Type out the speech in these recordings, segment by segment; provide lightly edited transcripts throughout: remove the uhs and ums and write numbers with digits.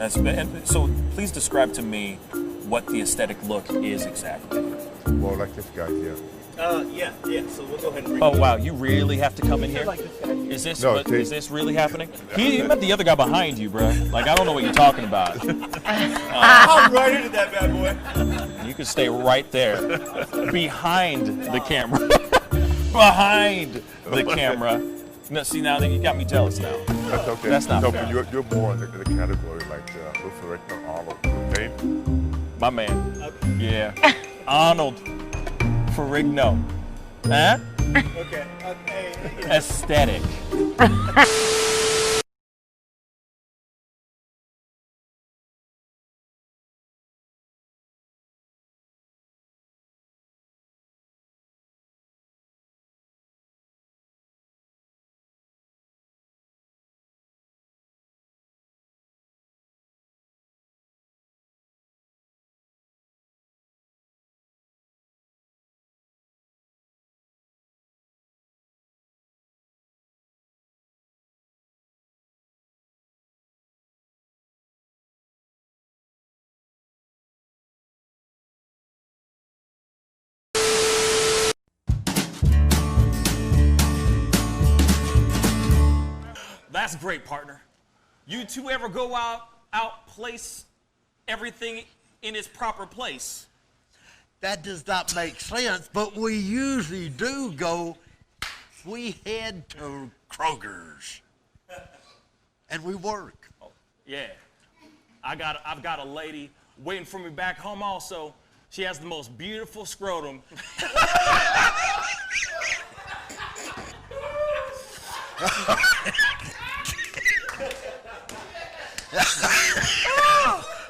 And so please describe to me what the aesthetic look is exactly. Well, like this guy here. Yeah. So we'll go ahead and bring Oh wow, you really have to come in here? like this guy. Is this No, is this really happening? He met the other guy behind you, bro. Like I don't know what you're talking about. I'm right into that bad boy. You can stay right there, behind the camera, behind the camera. No, see now that you got me jealous now. That's okay. That's not no, fair. but you're more in the category like Luther Arnold, okay? My man. Yeah. Arnold Ferrigno. Huh? Okay. Aesthetic. That's great, partner. You two ever go out place everything in its proper place? That does not make sense, but we usually do go. We head to Kroger's, and we work. Oh, yeah. I've got a lady waiting for me back home also. She has the most beautiful scrotum.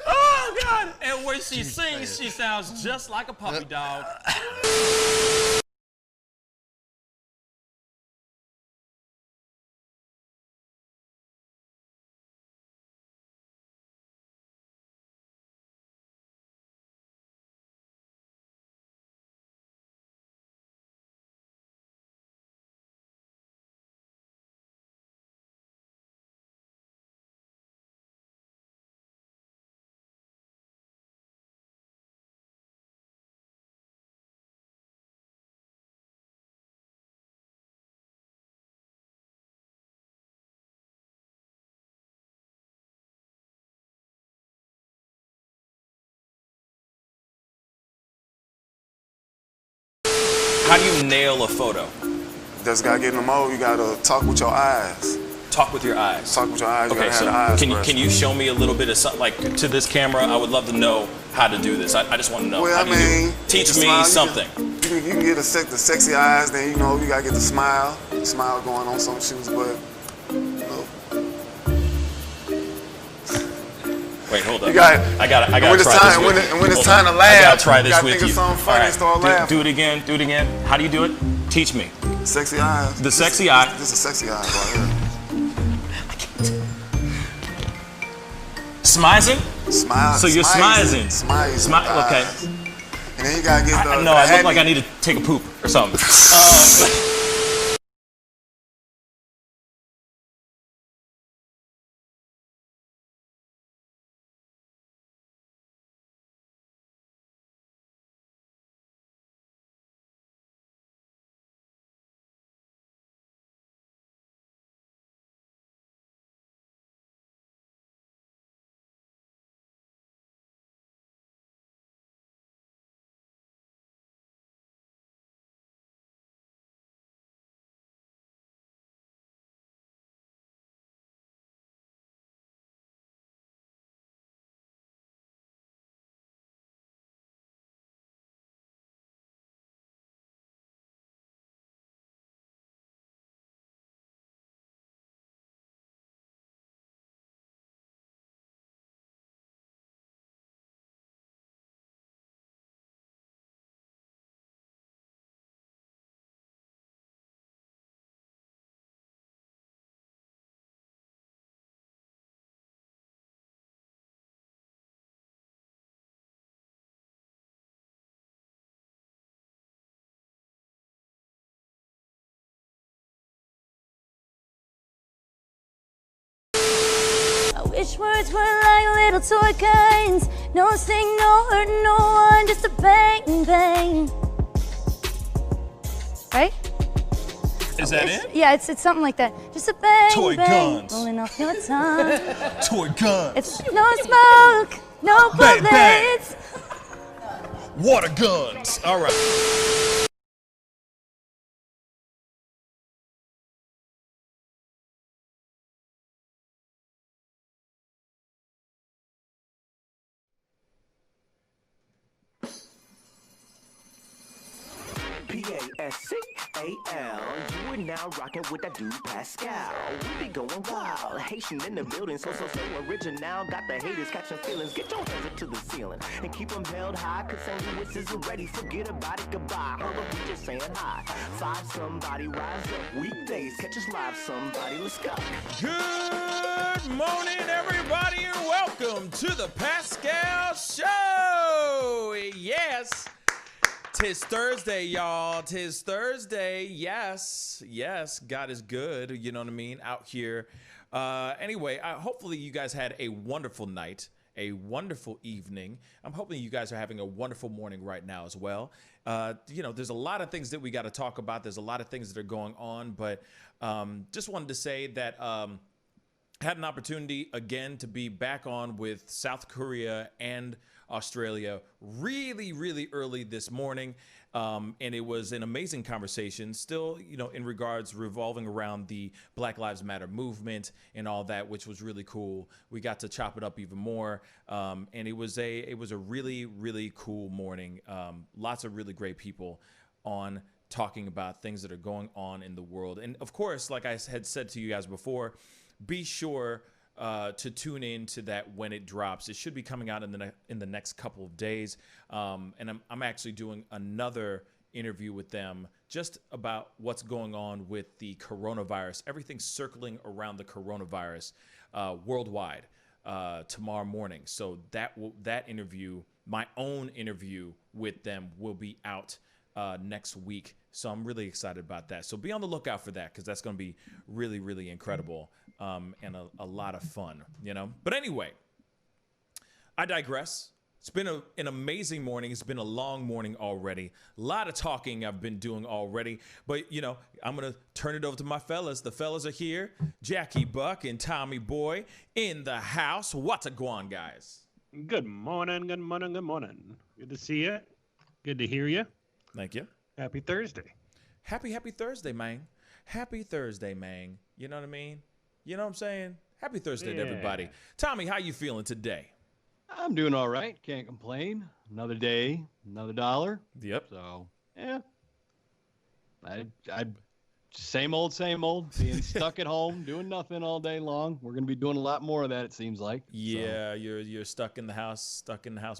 Oh, God. And when she sings, she sounds just like a puppy dog. How do you nail a photo? Just gotta get in the mode. You gotta talk with your eyes. Talk with your eyes. Talk with your eyes. You Okay, gotta so have the eyes. can you show me a little bit of something, like to this camera? I would love to know how to do this. I just want to know. Well, how I do you do it? mean, Teach the me smile, something. You can get the sexy eyes. Then you know you gotta get the smile going on some shoes. But you know, Wait, hold up. you got. I got to when try it's this. time, with when, you. when it's Hold time on. to laugh, I gotta try you this gotta with think you. of something funny All and start do laughing. it again. Do it again. How do you do it? Teach me. Sexy eyes. The sexy eye. This is sexy eyes right here. Smizing? Smile. So you're smizing. Smile. Okay. And then you gotta get the. No, I look happy- like I need to take a poop or something. wish words were like little toy guns. No sting, no hurt, no one, just a bang, bang. Right? Is that it? Yeah, it's something like that. Just a bang, Toy bang, guns. rolling off your tongue. Toy guns. It's no smoke, no Bang, bang. bullets. Water guns. All right. Pascal. You are now rocking with that dude Pascal. We be going wild. Haitian in the building, so original. Got the haters catching feelings. Get your hands up to the ceiling and keep them held high. Cause St. Louis isn't ready. Forget about it, goodbye. Hold up, we just saying hi. Five somebody, rise up. Weekdays, catch us live, somebody. Let's go. Good morning, everybody, and welcome to the Pascal Show. Yes. 'Tis Thursday, y'all. 'Tis Thursday. Yes. God is good. You know what I mean? Out here. Anyway, hopefully you guys had a wonderful night, a wonderful evening. I'm hoping you guys are having a wonderful morning right now as well. There's a lot of things that we got to talk about. There's a lot of things that are going on, but just wanted to say that had an opportunity again to be back on with South Korea and Australia really early this morning. And it was an amazing conversation still, in regards revolving around the Black Lives Matter movement and all that, which was really cool. We got to chop it up even more. And it was a really cool morning. Lots of really great people on talking about things that are going on in the world. And of course, like I had said to you guys before, be sure to tune in to that when it drops. It should be coming out in the next couple of days. And I'm actually doing another interview with them just about what's going on with the coronavirus, everything circling around the coronavirus worldwide tomorrow morning. So that interview, my own interview with them, will be out next week. So I'm really excited about that. So be on the lookout for that, because that's going to be really incredible and a lot of fun, But anyway, I digress. It's been an amazing morning. It's been a long morning already. A lot of talking I've been doing already. But, I'm going to turn it over to my fellas. The fellas are here. Jackie Buck and Tommy Boy in the house. What's a guan, guys? Good morning. Good to see you. Good to hear you. Thank you. Happy Thursday. Happy Thursday, man. Happy Thursday, man. You know what I mean? You know what I'm saying? Happy Thursday to everybody. Tommy, how you feeling today? I'm doing all right. Can't complain. Another day, another dollar. Yep. So, yeah. I same old. Being stuck at home, doing nothing all day long. We're gonna be doing a lot more of that, it seems like. Yeah, so. You're stuck in the house,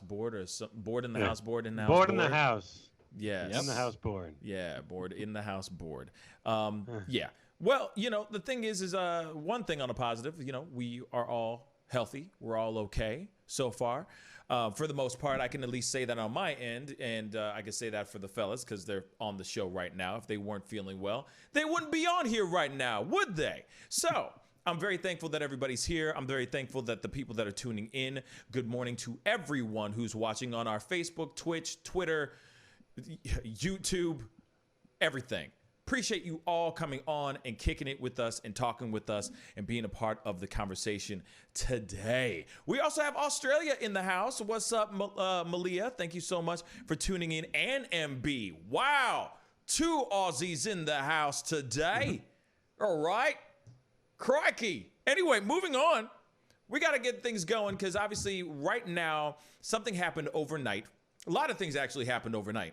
bored, or bored in the house, bored in the house. Bored in the house. Yes. Yep. In the house bored. Yeah, bored in the house bored. Yeah. Well, the thing is one thing on a positive, we are all healthy. We're all okay so far. For the most part, I can at least say that on my end, and I can say that for the fellas because they're on the show right now. If they weren't feeling well, they wouldn't be on here right now, would they? So I'm very thankful that everybody's here. I'm very thankful that the people that are tuning in. Good morning to everyone who's watching on our Facebook, Twitch, Twitter, YouTube, everything. Appreciate you all coming on and kicking it with us and talking with us and being a part of the conversation today. We also have Australia in the house. What's up, Malia? Thank you so much for tuning in. And MB. Wow. 2 Aussies in the house today. All right. Crikey. Anyway, moving on. We got to get things going because obviously right now something happened overnight. A lot of things actually happened overnight.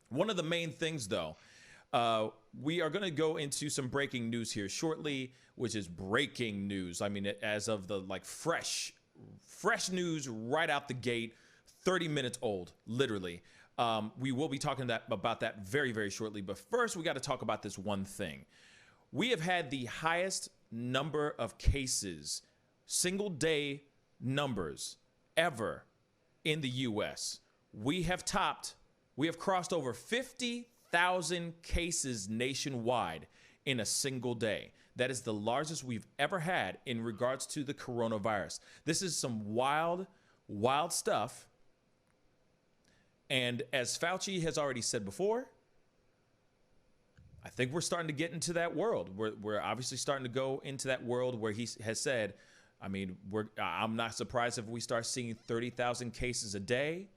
One of the main things, though, we are going to go into some breaking news here shortly, which is breaking news. I mean, as of the fresh news right out the gate, 30 minutes old, literally. We will be talking about that very shortly. But first, we got to talk about this one thing. We have had the highest number of cases, single day numbers ever in the U.S. We have crossed over 50,000 cases nationwide in a single day. That is the largest we've ever had in regards to the coronavirus. This is some wild, wild stuff. And as Fauci has already said before, I think we're starting to get into that world. We're obviously starting to go into that world where he has said, I mean, I'm not surprised if we start seeing 30,000 cases a day,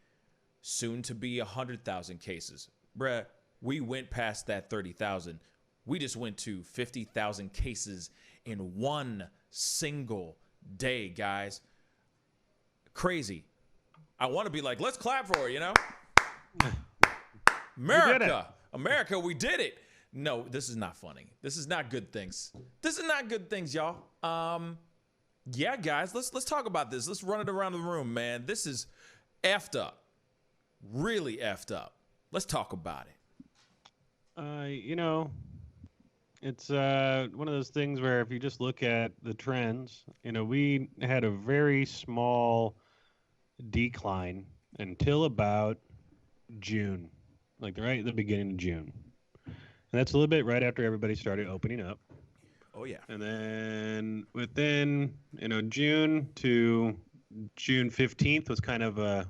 soon to be 100,000 cases. Bruh, we went past that 30,000. We just went to 50,000 cases in one single day, guys. Crazy. I want to be like, let's clap for it, you know? America, we did it. No, this is not funny. This is not good things. This is not good things, y'all. Yeah, guys, let's talk about this. Let's run it around the room, man. This is effed up. Really effed up. Let's talk about it. You know, it's one of those things where if you just look at the trends, you know, we had a very small decline until about June, like right at the beginning of June. And that's a little bit right after everybody started opening up. Oh, yeah. And then within, you know, June to June 15th was kind of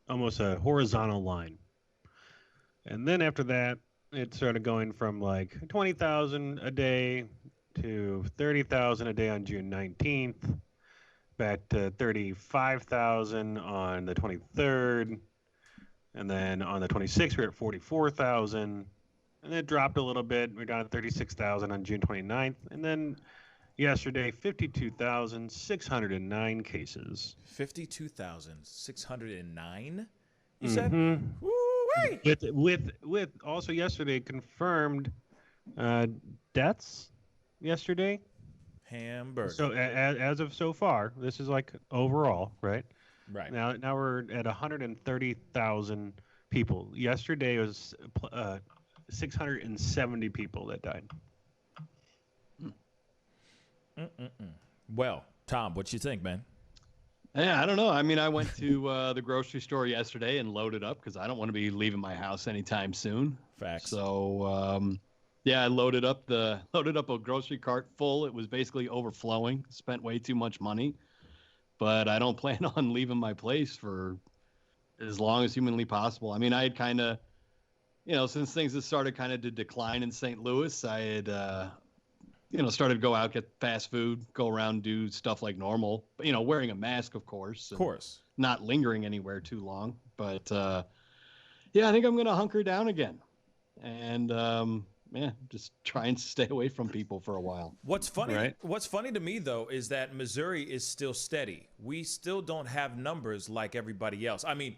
almost a horizontal line. And then after that, it started going from like 20,000 a day to 30,000 a day on June 19th, back to 35,000 on the 23rd. And then on the 26th, we're at 44,000. And it dropped a little bit. We're down at 36,000 on June 29th. And then yesterday, 52,609 cases. 52,609? You said? Woo-wee! With also yesterday confirmed deaths yesterday. Hamburger. So as of so far, this is like overall, right? Right. Now we're at 130,000 people. Yesterday was 670 people that died. Well, Tom, what you think, man? Yeah, I don't know. I mean, I went to the grocery store yesterday and loaded up because I don't want to be leaving my house anytime soon. Facts. So, yeah, I loaded up a grocery cart full. It was basically overflowing. Spent way too much money, but I don't plan on leaving my place for as long as humanly possible. I mean, I had kind of, you know, since things had started kind of to decline in St. Louis, I had, you know, started to go out, get fast food, go around, do stuff like normal, but, you know, wearing a mask, of course. Of course. Not lingering anywhere too long. But, yeah, I think I'm going to hunker down again. And, yeah, just try and stay away from people for a while. What's funny, Right. What's funny to me, though, is that Missouri is still steady. We still don't have numbers like everybody else. I mean,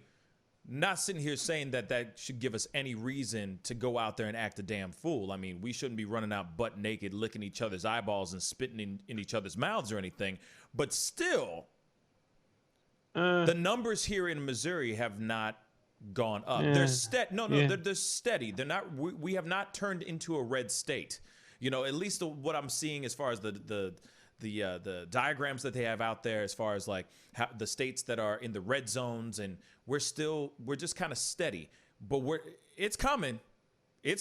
not sitting here saying that should give us any reason to go out there and act a damn fool. I mean, we shouldn't be running out butt naked, licking each other's eyeballs and spitting in each other's mouths or anything. But still, the numbers here in Missouri have not gone up. They're steady. They're steady. They're not. We have not turned into a red state. You know, at least what I'm seeing as far as the diagrams that they have out there, as far as like how the states that are in the red zones, and we're just kind of steady. But it's coming. So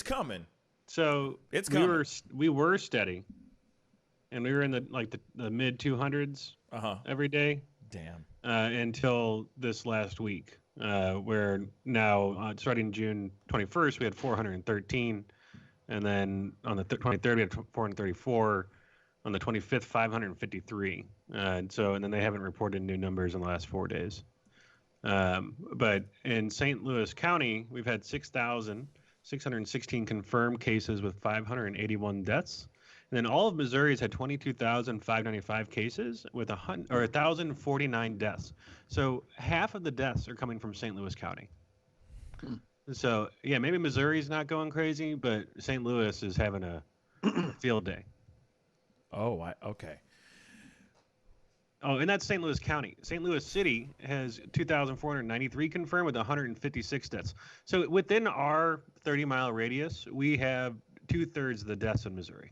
It's coming. we were steady, and we were in the mid 200s every day. Damn. Until this last week, where now starting June 21st, we had 413, and then on the 23rd we had 434. On the 25th, 553. And then they haven't reported new numbers in the last 4 days. But in St. Louis County, we've had 6,616 confirmed cases with 581 deaths. And then all of Missouri has had 22,595 cases with 1,049 deaths. So half of the deaths are coming from St. Louis County. So, yeah, maybe Missouri's not going crazy, but St. Louis is having a field day. Oh, okay. Oh, and that's St. Louis County. St. Louis City has 2,493 confirmed with 156 deaths. So within our 30-mile radius, we have 2/3 of the deaths in Missouri.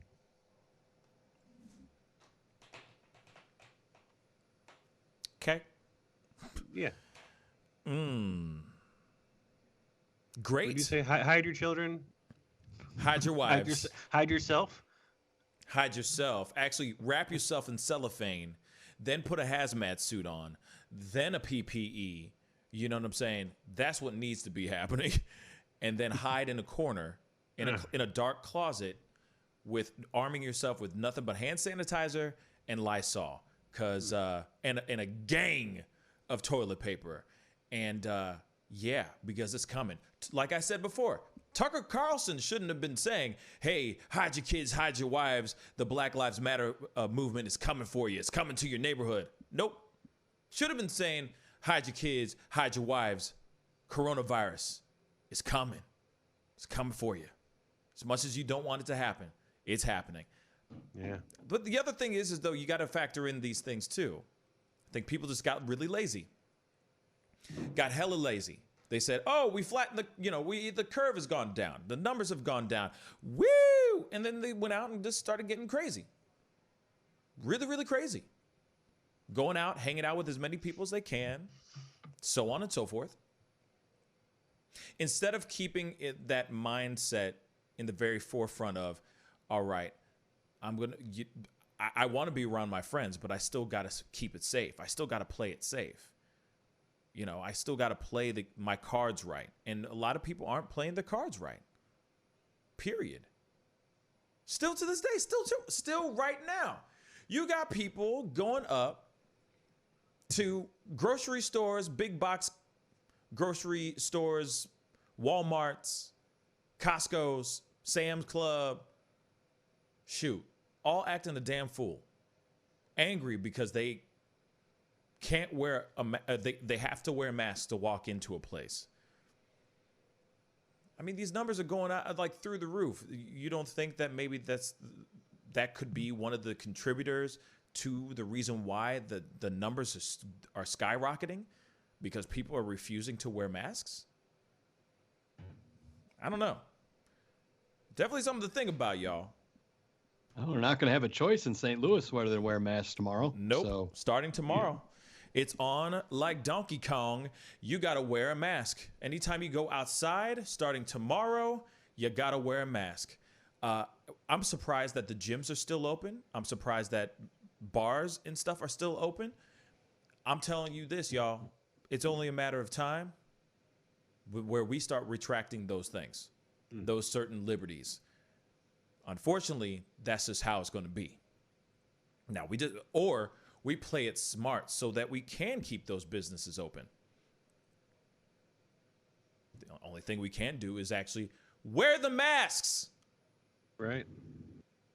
Okay. Yeah. Great. Would you say hide your children? Hide your wives. Hide yourself? hide yourself. Actually, wrap yourself in cellophane, then put a hazmat suit on, then a PPE. You know what I'm saying? That's what needs to be happening. And then hide in a corner in a dark closet with arming yourself with nothing but hand sanitizer and Lysol, and a gang of toilet paper. And yeah, because it's coming. Like I said before, Tucker Carlson shouldn't have been saying, hey, hide your kids, hide your wives. The Black Lives Matter movement is coming for you. It's coming to your neighborhood. Nope. Should have been saying, hide your kids, hide your wives. Coronavirus is coming. It's coming for you. As much as you don't want it to happen, it's happening. Yeah. But the other thing is though, you got to factor in these things too. I think people just got really lazy. Got hella lazy. They said, oh, we flattened the curve has gone down. The numbers have gone down. Woo! And then they went out and just started getting crazy. Really, really crazy. Going out, hanging out with as many people as they can, so on and so forth. Instead of keeping that mindset in the very forefront of, all right, I want to be around my friends, but I still got to keep it safe. I still got to play it safe. You know, I still got to play my cards right. And a lot of people aren't playing their cards right. Period. Still to this day, still right now. You got people going up to grocery stores, big box grocery stores, Walmarts, Costco's, Sam's Club. Shoot, all acting a damn fool. Angry because they can't wear they have to wear masks to walk into a place. I mean, these numbers are going out like through the roof. You don't think that maybe that could be one of the contributors to the reason why the numbers are skyrocketing? Because people are refusing to wear masks? I don't know. Definitely something to think about, y'all. Oh, we're not going to have a choice in St. Louis whether to wear masks tomorrow. Nope. So, starting tomorrow. Yeah. It's on like Donkey Kong. You got to wear a mask. Anytime you go outside, starting tomorrow, you got to wear a mask. I'm surprised that the gyms are still open. I'm surprised that bars and stuff are still open. I'm telling you this, y'all. It's only a matter of time where we start retracting those things, those certain liberties. Unfortunately, that's just how it's going to be. Now, we play it smart so that we can keep those businesses open. The only thing we can do is actually wear the masks. Right.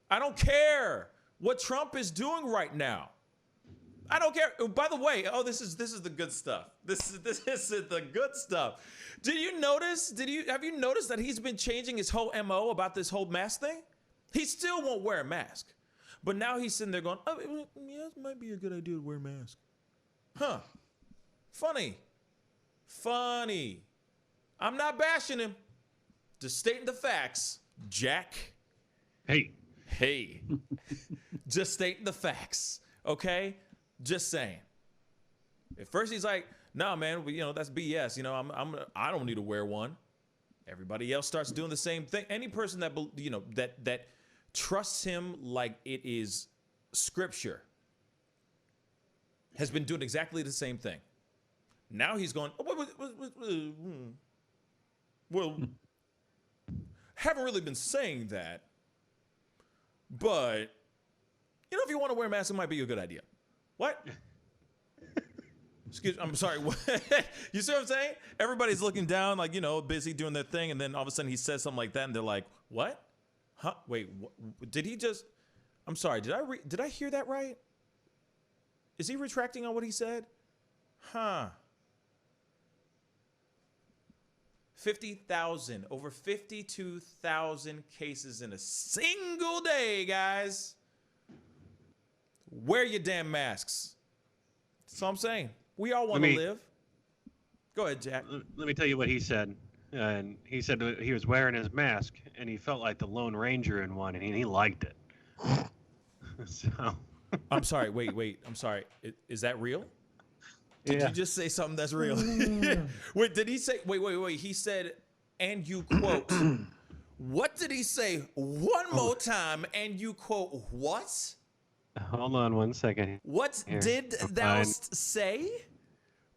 I don't care what Trump is doing right now. I don't care. By the way, this is the good stuff. This is the good stuff. Have you noticed that he's been changing his whole MO about this whole mask thing? He still won't wear a mask. But now he's sitting there going, oh, yeah, it might be a good idea to wear a mask. Huh. Funny. I'm not bashing him. Just stating the facts, Jack. Hey. Just stating the facts, okay? Just saying. At first he's like, "No, man, that's BS. I don't need to wear one." Everybody else starts doing the same thing. Any person that that trusts him like it is scripture has been doing exactly the same thing. Now he's going, well, haven't really been saying that, but if you want to wear a mask, it might be a good idea. What? Excuse me, I'm sorry. You see what I'm saying? Everybody's looking down, like, busy doing their thing, and then all of a sudden he says something like that, and they're like, what? Huh? Wait, did he just... I'm sorry, did I hear that right? Is he retracting on what he said? Huh. 50,000, over 52,000 cases in a single day, guys. Wear your damn masks. That's all I'm saying. We all want to live. Go ahead, Jack. Let me tell you what he said. And he said he was wearing his mask, and he felt like the Lone Ranger in one, and he liked it. So. I'm sorry. Wait. I'm sorry. Is that real? Did you just say something that's real? Wait, did he say? Wait. He said, and you quote, What did he say? One more time, and you quote what? Hold on 1 second. What Here, did I'm thou fine. say?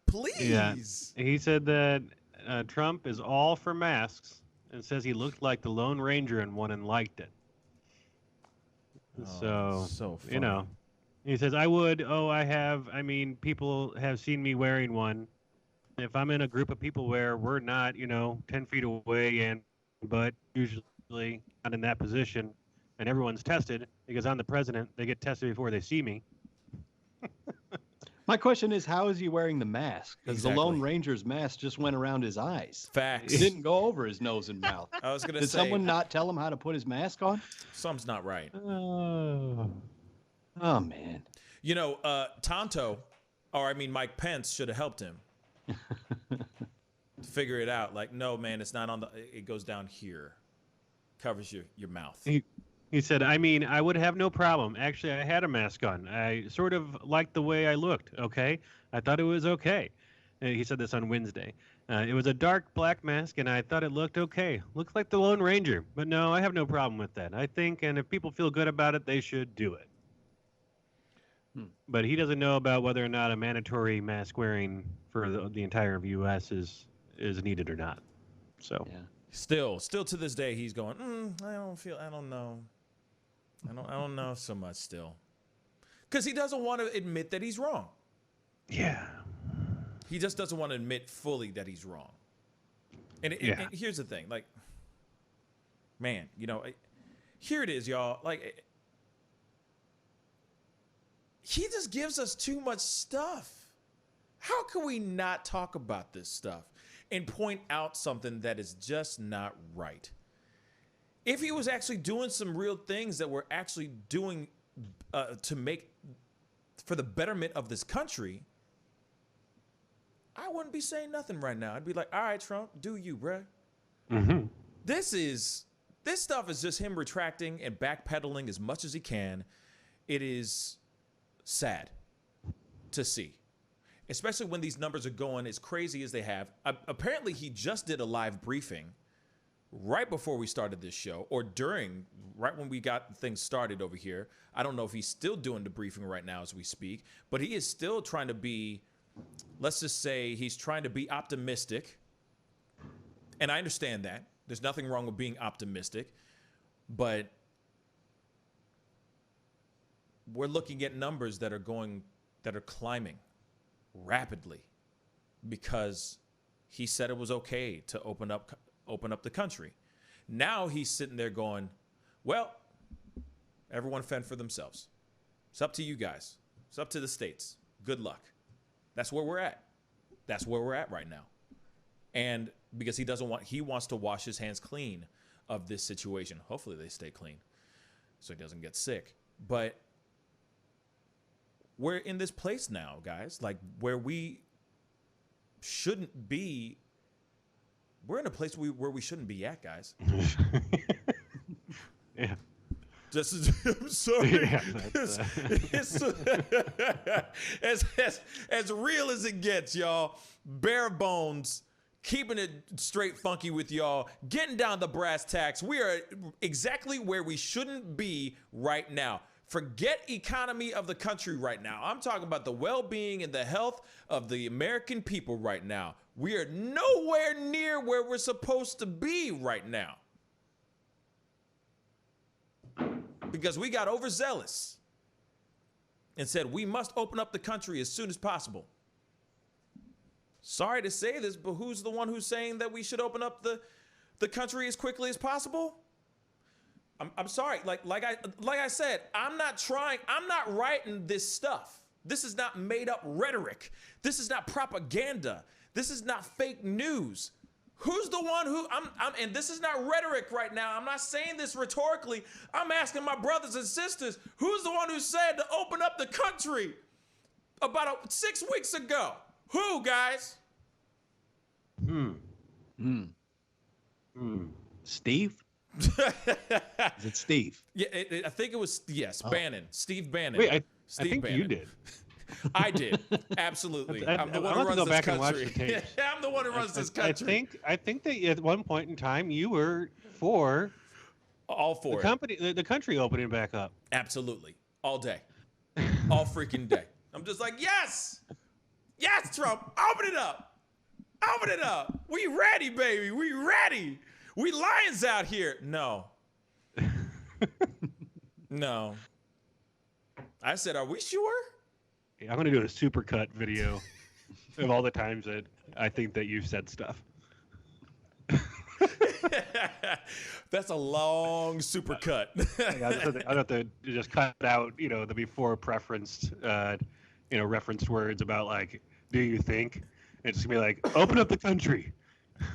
Please. Yeah. He said that Trump is all for masks and says he looked like the Lone Ranger in one and liked it. So funny. you know, he says, I would. Oh, I have. I mean, people have seen me wearing one. If I'm in a group of people where we're not, 10 feet away but usually not in that position, and everyone's tested because I'm the president, they get tested before they see me. My question is, how is he wearing the mask? Because Exactly. the Lone Ranger's mask just went around his eyes. Facts. It didn't go over his nose and mouth. I was going to Did say. someone not tell him how to put his mask on? Something's not right. Oh, man. Tonto, Mike Pence should have helped him to figure it out. Like, no, man, it's not on it goes down here. Covers your mouth. He said, I would have no problem. Actually, I had a mask on. I sort of liked the way I looked, okay? I thought it was okay. He said this on Wednesday. It was a dark black mask, and I thought it looked okay. Looks like the Lone Ranger. But no, I have no problem with that. I think, and if people feel good about it, they should do it. But he doesn't know about whether or not a mandatory mask wearing for the entire U.S. is needed or not. So yeah. Still to this day, he's going, I don't know. I don't know so much still. Because he doesn't want to admit that he's wrong. Yeah. He just doesn't want to admit fully that he's wrong. And here's the thing. Like, man, here it is, y'all. Like, he just gives us too much stuff. How can we not talk about this stuff and point out something that is just not right? If he was actually doing some real things that we're actually doing to make for the betterment of this country, I wouldn't be saying nothing right now. I'd be like, all right, Trump, do you, bruh. Mm-hmm. This stuff is just him retracting and backpedaling as much as he can. It is sad to see, especially when these numbers are going as crazy as they have. Apparently, he just did a live briefing right before we started this show, or right when we got things started over here. I don't know if he's still doing the briefing right now as we speak, but he is still trying to be, let's just say he's trying to be optimistic. And I understand that. There's nothing wrong with being optimistic, but we're looking at numbers that are climbing rapidly because he said it was okay to open up the country. Now he's sitting there going, well, everyone fend for themselves. It's up to you guys. It's up to the states. Good luck. That's where we're at. That's where we're at right now. And because he wants to wash his hands clean of this situation. Hopefully they stay clean so he doesn't get sick. But we're in this place now, guys, like where we shouldn't be. We're in a place where we shouldn't be at, guys. Yeah. I'm sorry. Yeah, it's as real as it gets, y'all. Bare bones, keeping it straight funky with y'all, getting down the brass tacks. We are exactly where we shouldn't be right now. Forget economy of the country right now. I'm talking about the well-being and the health of the American people right now. We are nowhere near where we're supposed to be right now. Because we got overzealous and said we must open up the country as soon as possible. Sorry to say this, but who's the one who's saying that we should open up the country as quickly as possible? I'm sorry. Like I said, I'm not writing this stuff. This is not made up rhetoric. This is not propaganda. This is not fake news. Who's the one who and this is not rhetoric right now. I'm not saying this rhetorically. I'm asking my brothers and sisters, who's the one who said to open up the country about 6 weeks ago? Who, guys? Steve? Is it Steve? Yeah, I think it was, yes, Bannon. Steve Bannon. Wait, I Steve think Bannon. you did. I did. Absolutely. I'm the one I'll who have to runs go this back and watch country. the tapes. I'm the one who runs this country. I think that at one point in time you were for All for the country opening back up. Absolutely. All day. All freaking day. I'm just like, yes! Yes, Trump! Open it up! Open it up! We ready, baby! We ready! We lions out here! No. No. I said, are we sure? Yeah, I'm going to do a supercut video of all the times that I think that you've said stuff. That's a long super cut. I'd have to just cut out, the before preferenced, referenced words about like, do you think? It's just gonna be like, open up the country.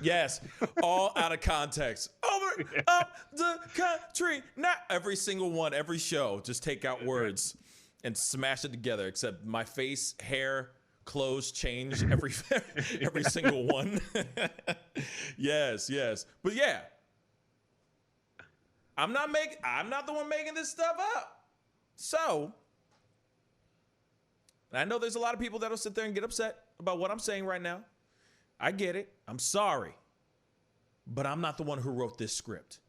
Yes, all out of context. Open up the country. Not every single one, every show. Just take out words and smash it together. Except my face, hair, clothes change every single one. Yes. But yeah, I'm not the one making this stuff up. So I know there's a lot of people that'll sit there and get upset about what I'm saying right now. I get it. I'm sorry. But I'm not the one who wrote this script.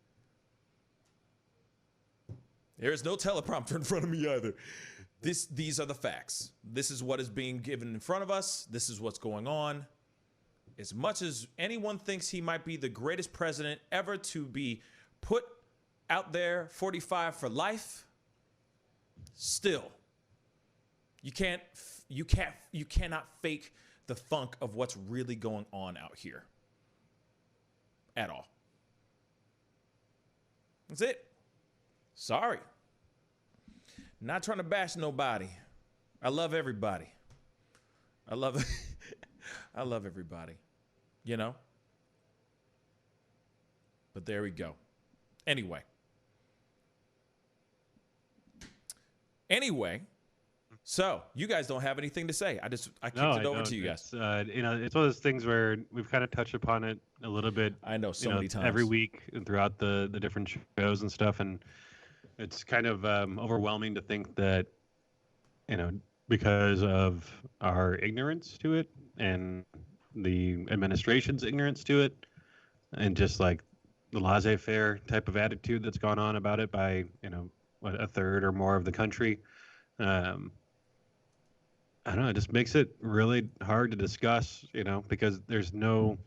There is no teleprompter in front of me either. These are the facts. This is what is being given in front of us. This is what's going on. As much as anyone thinks he might be the greatest president ever to be put out there, 45 for life, still, you cannot fake the funk of what's really going on out here at all. That's it. Sorry. Not trying to bash nobody. I love everybody. I love everybody. But there we go. Anyway, so you guys don't have anything to say. I kicked it over to you guys. It's one of those things where we've kind of touched upon it a little bit. I know so many times every week and throughout the different shows and stuff, and it's kind of overwhelming to think that, because of our ignorance to it and the administration's ignorance to it, and just like the laissez-faire type of attitude that's gone on about it by, a third or more of the country. I don't know. It just makes it really hard to discuss, because there's no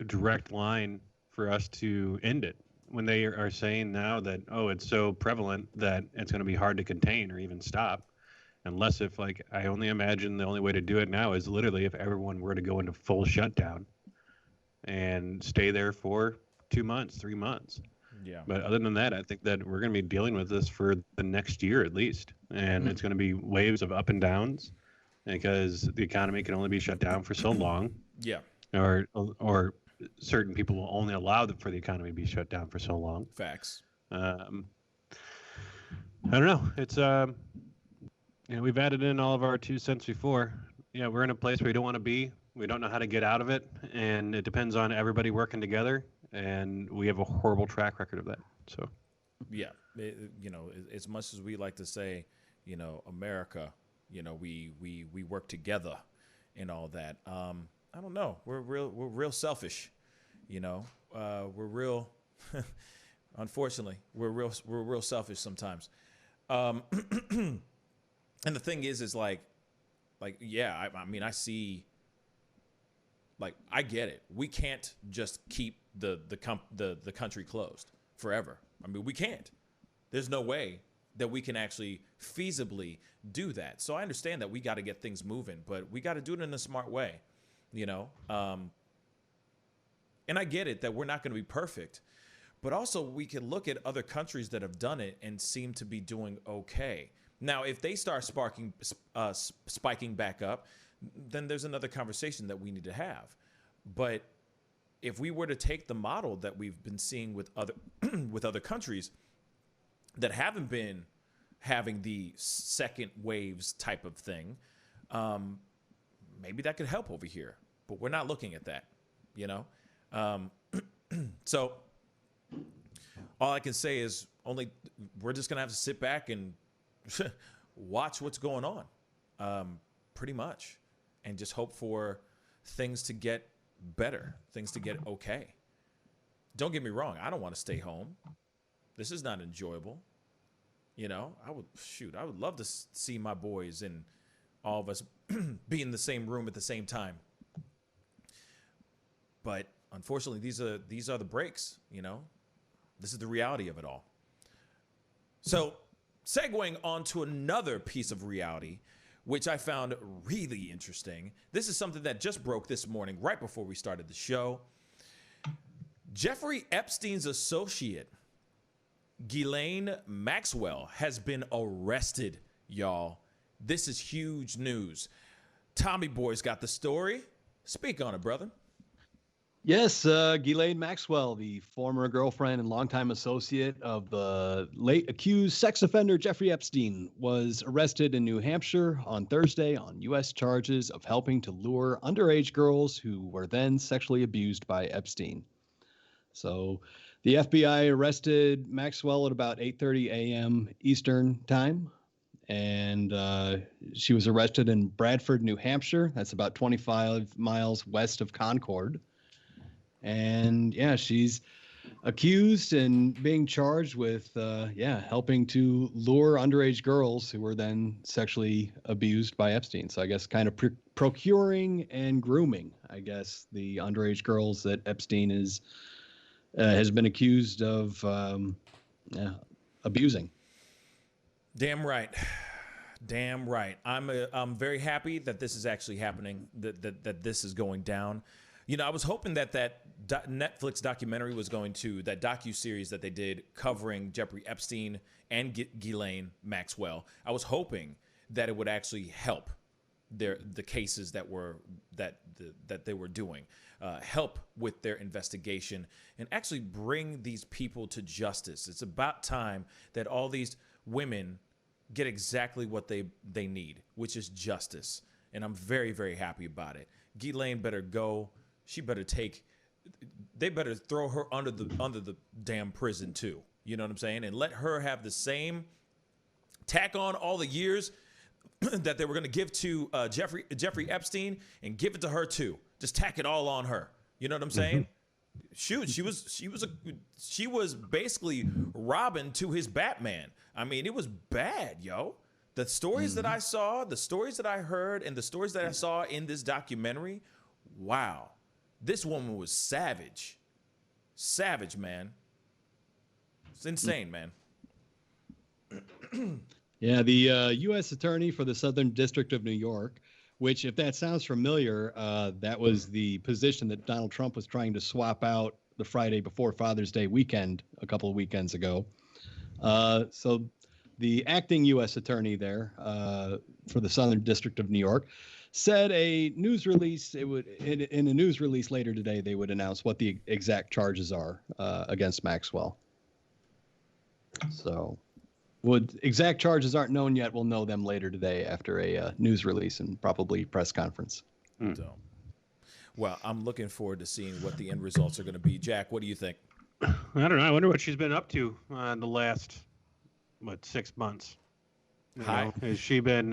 direct line for us to end it. When they are saying now that, it's so prevalent that it's going to be hard to contain or even stop, unless if, I only imagine the only way to do it now is literally if everyone were to go into full shutdown and stay there for 2 months, 3 months. Yeah. But other than that, I think that we're going to be dealing with this for the next year at least. And it's going to be waves of up and downs because the economy can only be shut down for so long. Yeah. Or certain people will only allow for the economy to be shut down for so long. Facts. I don't know. It's we've added in all of our 2 cents before. Yeah, we're in a place where we don't want to be. We don't know how to get out of it, and it depends on everybody working together. And we have a horrible track record of that. So, yeah, as much as we like to say, America, we work together and all that. I don't know. We're real selfish. We're real. Unfortunately, we're real selfish sometimes. And the thing is I see. I get it. We can't just keep the country closed forever. We can't. There's no way that we can actually feasibly do that. So I understand that we got to get things moving, but we got to do it in a smart way, And I get it that we're not going to be perfect, but also we can look at other countries that have done it and seem to be doing okay. Now, if they start spiking back up, then there's another conversation that we need to have. But if we were to take the model that we've been seeing with other countries that haven't been having the second waves type of thing, maybe that could help over here. But we're not looking at that, So all I can say is we're just going to have to sit back and watch what's going on. pretty much, and just hope for things to get better, things to get okay. Don't get me wrong. I don't want to stay home. This is not enjoyable. You know, I would love to see my boys and all of us be in the same room at the same time. But unfortunately, these are the breaks, you know. This is the reality of it all. So, segueing on to another piece of reality, which I found really interesting. This is something that just broke this morning, right before we started the show. Jeffrey Epstein's associate, Ghislaine Maxwell, has been arrested, y'all. This is huge news. Tommy Boy's got the story. Speak on it, brother. Yes, Ghislaine Maxwell, the former girlfriend and longtime associate of the late accused sex offender Jeffrey Epstein, was arrested in New Hampshire on Thursday on U.S. charges of helping to lure underage girls who were then sexually abused by Epstein. So the FBI arrested Maxwell at about 8:30 a.m. Eastern time, and she was arrested in Bradford, New Hampshire. That's about 25 miles west of Concord. And yeah, she's accused and being charged with, helping to lure underage girls who were then sexually abused by Epstein. So I guess kind of procuring and grooming, I guess, the underage girls that Epstein has been accused of abusing. Damn right. Damn right. I'm very happy that this is actually happening, that this is going down. You know, I was hoping that Netflix documentary was going to, that docuseries that they did covering Jeffrey Epstein and Ghislaine Maxwell, I was hoping that it would actually help the cases that they were doing, help with their investigation, and actually bring these people to justice. It's about time that all these women get exactly what they need, which is justice. And I'm very, very happy about it. Ghislaine better go. She better they better throw her under the damn prison too. You know what I'm saying? And let her have the same, tack on all the years that they were going to give to Jeffrey Epstein, and give it to her too. Just tack it all on her. You know what I'm saying? Shoot, she was basically Robin to his Batman. I mean, it was bad, yo. The stories that I saw, the stories that I heard, and the stories that I saw in this documentary, wow. This woman was savage. Savage, man. It's insane, man. Yeah, the U.S. Attorney for the Southern District of New York, which, if that sounds familiar, that was the position that Donald Trump was trying to swap out the Friday before Father's Day weekend a couple of weekends ago. So the acting U.S. Attorney there for the Southern District of New York said in a news release later today, they would announce what the exact charges are against Maxwell. So exact charges aren't known yet. We'll know them later today after a news release and probably press conference. So, well, I'm looking forward to seeing what the end results are going to be. Jack, what do you think? I don't know. I wonder what she's been up to in the last, 6 months? Has she been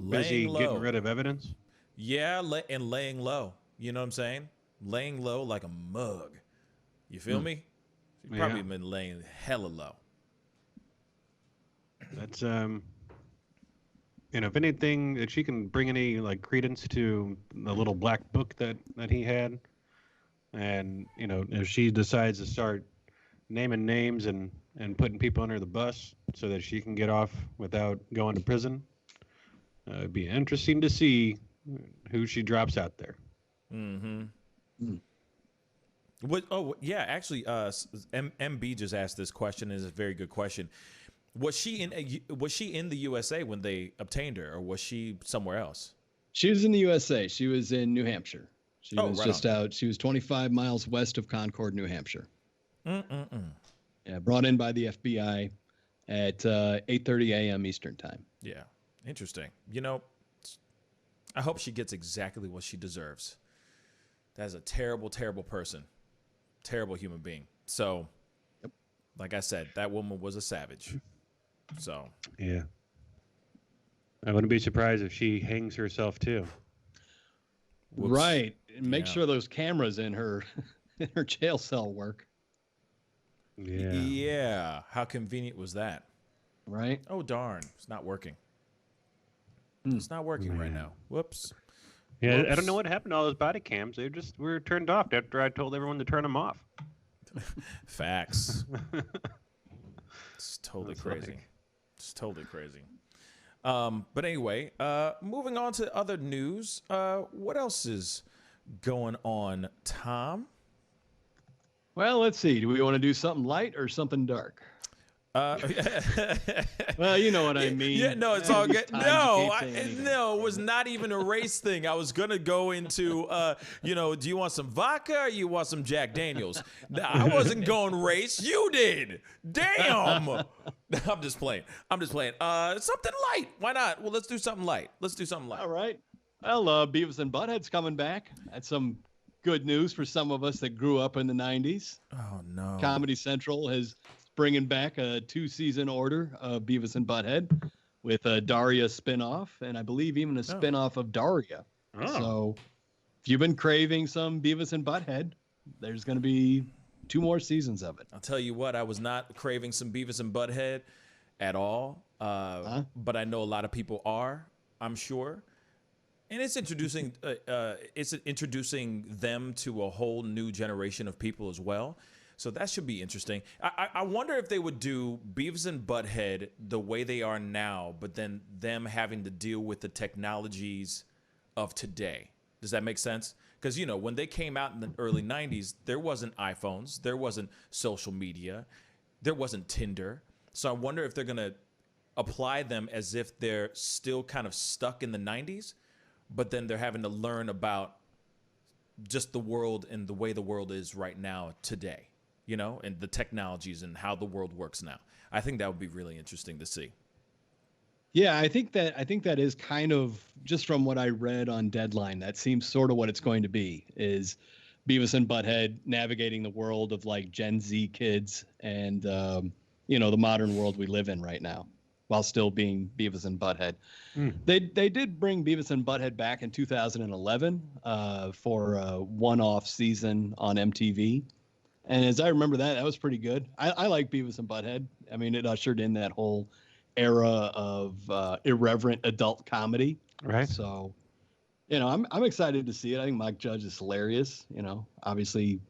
busy getting rid of evidence? Yeah, and laying low. You know what I'm saying? Laying low like a mug. You feel me? She's probably been laying hella low. That's if anything, if she can bring any credence to the little black book that he had, and if she decides to start naming names and putting people under the bus so that she can get off without going to prison, it'd be interesting to see who she drops out there. What? Oh, yeah. Actually, MB just asked this question. It's a very good question. Was she in the USA when they obtained her, or was she somewhere else? She was in the USA. She was in New Hampshire. She was right just on. out. She was 25 miles west of Concord, New Hampshire. Yeah, brought in by the FBI at 8:30 a.m. Eastern time. Yeah, interesting. I hope she gets exactly what she deserves. That's a terrible, terrible person, terrible human being. So, like I said, that woman was a savage. So yeah. I wouldn't be surprised if she hangs herself too. Whoops. Right. And make Yeah. sure those cameras in her in her jail cell work. Yeah. Yeah. How convenient was that? Right. Oh, darn. It's not working. It's not working right now. Whoops. Yeah, I Whoops. don't know what happened to all those body cams. They were turned off after I told everyone to turn them off. Facts. It's totally That's crazy. like- It's totally crazy. But anyway, moving on to other news. What else is going on, Tom? Well, let's see. Do we want to do something light or something dark? Well, you know what I mean. Yeah, no, it's all good. Times you No, can't say anything. no, it was not even a race thing. I was gonna go into, do you want some vodka or you want some Jack Daniels? I wasn't going race. You did. Damn. I'm just playing. Something light. Why not? Well, let's do something light. All right. Well, Beavis and Butthead's coming back. That's some good news for some of us that grew up in the 90s. Oh no. Comedy Central is bringing back a 2-season order of Beavis and Butthead with a Daria spinoff, and I believe even a spinoff of Daria. Oh. So if you've been craving some Beavis and Butthead, there's going to be 2 more seasons of it. I'll tell you what, I was not craving some Beavis and Butthead at all, but I know a lot of people are, I'm sure. And it's introducing them to a whole new generation of people as well. So that should be interesting. I wonder if they would do Beavis and Butthead the way they are now, but then them having to deal with the technologies of today. Does that make sense? Because, when they came out in the early 90s, there wasn't iPhones, there wasn't social media, there wasn't Tinder. So I wonder if they're going to apply them as if they're still kind of stuck in the 90s, but then they're having to learn about just the world and the way the world is right now today. And the technologies and how the world works now. I think that would be really interesting to see. Yeah, I think that is kind of, just from what I read on Deadline, that seems sort of what it's going to be, is Beavis and Butthead navigating the world of like Gen Z kids and the modern world we live in right now, while still being Beavis and Butthead. They did bring Beavis and Butthead back in 2011 for a one-off season on MTV. And as I remember that was pretty good. I like Beavis and Butthead. I mean, it ushered in that whole era of irreverent adult comedy. Right. So, I'm excited to see it. I think Mike Judge is hilarious. Obviously,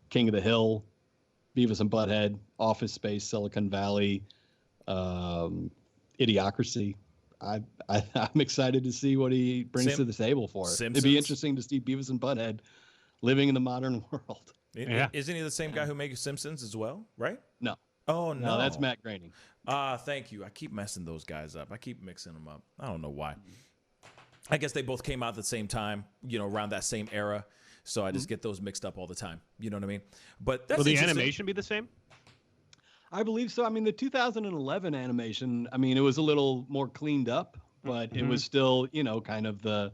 King of the Hill, Beavis and Butthead, Office Space, Silicon Valley, Idiocracy. I'm excited to see what he brings to the table for it. Simpsons. It'd be interesting to see Beavis and Butthead living in the modern world. Yeah. Isn't he the same guy who made Simpsons as well, right? No. Oh, no. No, that's Matt Groening. Thank you. I keep messing those guys up. I keep mixing them up. I don't know why. I guess they both came out at the same time, around that same era. So I just get those mixed up all the time. You know what I mean? But that's Will the interesting. animation be the same? I believe so. I mean, the 2011 animation, it was a little more cleaned up, but it was still, kind of the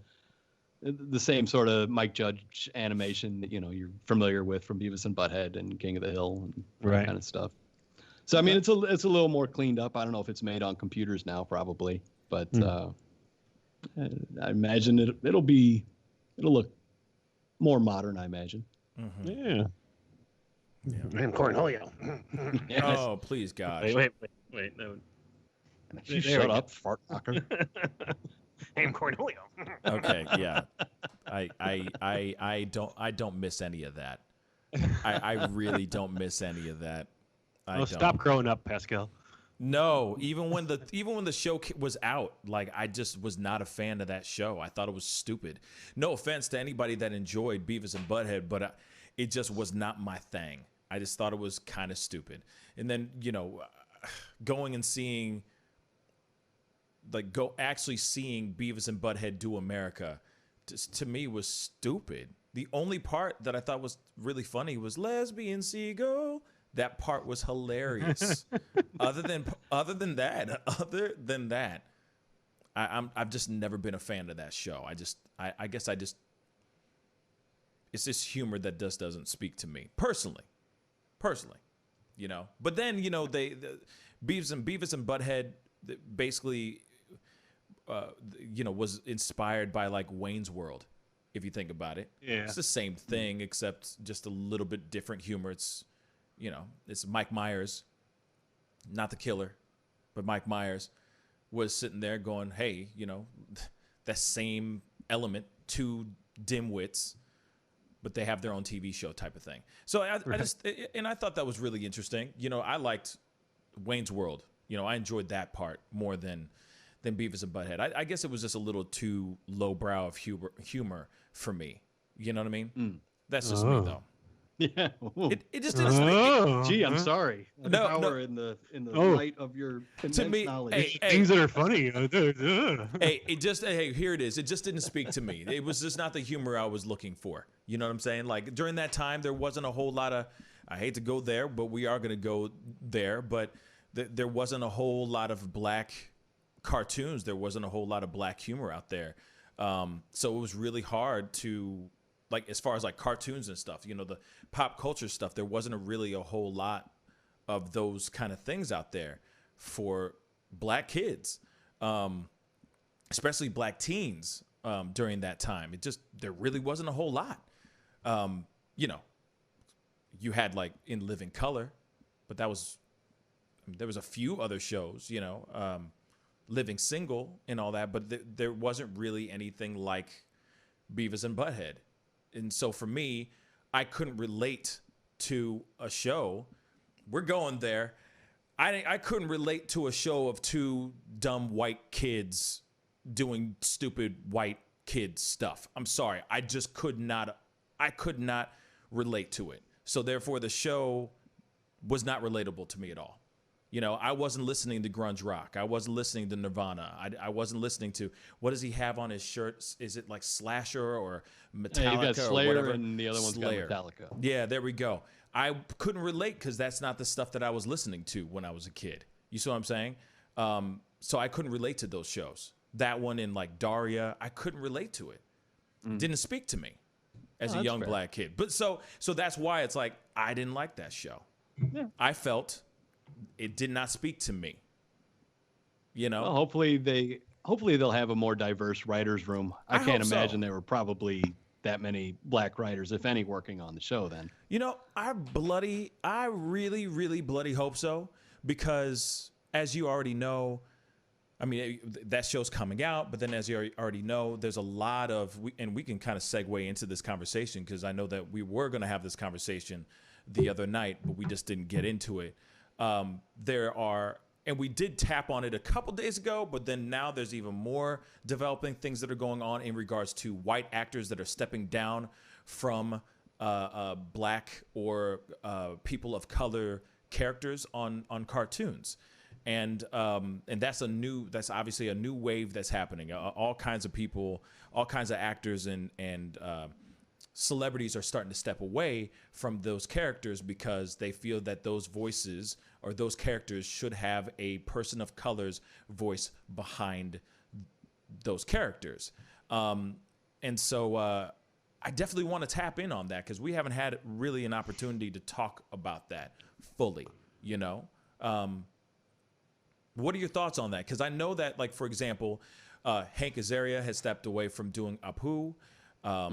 same sort of Mike Judge animation that, you're familiar with from Beavis and Butthead and King of the Hill and that kind of stuff. So, it's a little more cleaned up. I don't know if it's made on computers now, probably, but I imagine it'll look more modern, I imagine. Yeah. And Cornholio. Yes. Oh, please, God. Wait. No. You shut up, fart knocker. I'm Cornholio. Okay, yeah. I don't miss any of that. I really don't miss any of that. Stop growing up, Pascal. No, even when the show was out, like I just was not a fan of that show. I thought it was stupid. No offense to anybody that enjoyed Beavis and Butthead, but it just was not my thing. I just thought it was kind of stupid. And then going and seeing, actually seeing Beavis and Butthead Do America, just, to me was stupid. The only part that I thought was really funny was Lesbian Seagull. That part was hilarious. Other than that, I've just never been a fan of that show. I guess it's this humor that just doesn't speak to me personally. But then Beavis and Butthead basically was inspired by like Wayne's World, if you think about it. Yeah. It's the same thing, except just a little bit different humor. It's, it's Mike Myers, not the killer, but Mike Myers was sitting there going, hey, that same element, two dimwits, but they have their own TV show type of thing. So I thought that was really interesting. I liked Wayne's World. I enjoyed that part more than Beavis and Butthead. I guess it was just a little too lowbrow of humor for me. You know what I mean? That's just me, though. Yeah. It just didn't. Gee, I'm sorry. No. In the light of your immense knowledge. Things that are funny. Here it is. It just didn't speak to me. It was just not the humor I was looking for. You know what I'm saying? Like during that time, there wasn't a whole lot of. I hate to go there, but we are going to go there. But there wasn't a whole lot of black cartoons. There wasn't a whole lot of black humor out there. So it was really hard to, like, as far as like cartoons and stuff, the pop culture stuff, there wasn't really a whole lot of those kind of things out there for black kids, especially black teens during that time. There really wasn't a whole lot. You had like In Living Color, but there was a few other shows, Living Single and all that, but there wasn't really anything like Beavis and Butthead. And so for me, I couldn't relate to a show. We're going there. I couldn't relate to a show of two dumb white kids doing stupid white kid stuff. I'm sorry. I just could not relate to it. So therefore the show was not relatable to me at all. I wasn't listening to grunge rock. I wasn't listening to Nirvana. I wasn't listening to, what does he have on his shirt? Is it like Slasher or Metallica? Yeah, you got Slayer, or whatever? and the other one's Slayer. got Metallica. Yeah, there we go. I couldn't relate because that's not the stuff that I was listening to when I was a kid. You see what I'm saying? So I couldn't relate to those shows. That one in like Daria, I couldn't relate to it. Didn't speak to me as a young black kid. But so that's why it's like I didn't like that show. Yeah. I felt it did not speak to me. Well, hopefully they'll have a more diverse writers' room. I can't imagine there were probably that many black writers, if any, working on the show then. I really, really bloody hope so, because as you already know, I mean, that show's coming out, but then as you already know, there's a lot of, and we can kind of segue into this conversation because I know that we were going to have this conversation the other night, but we just didn't get into it. There are, and we did tap on it a couple days ago, but then now there's even more developing things that are going on in regards to white actors that are stepping down from black or people of color characters on cartoons. And that's obviously a new wave that's happening. All kinds of people, all kinds of actors and celebrities are starting to step away from those characters because they feel that those voices or those characters should have a person of color's voice behind those characters. And so I definitely want to tap in on that because we haven't had really an opportunity to talk about that fully, What are your thoughts on that? Because I know that, like, for example, Hank Azaria has stepped away from doing Apu. I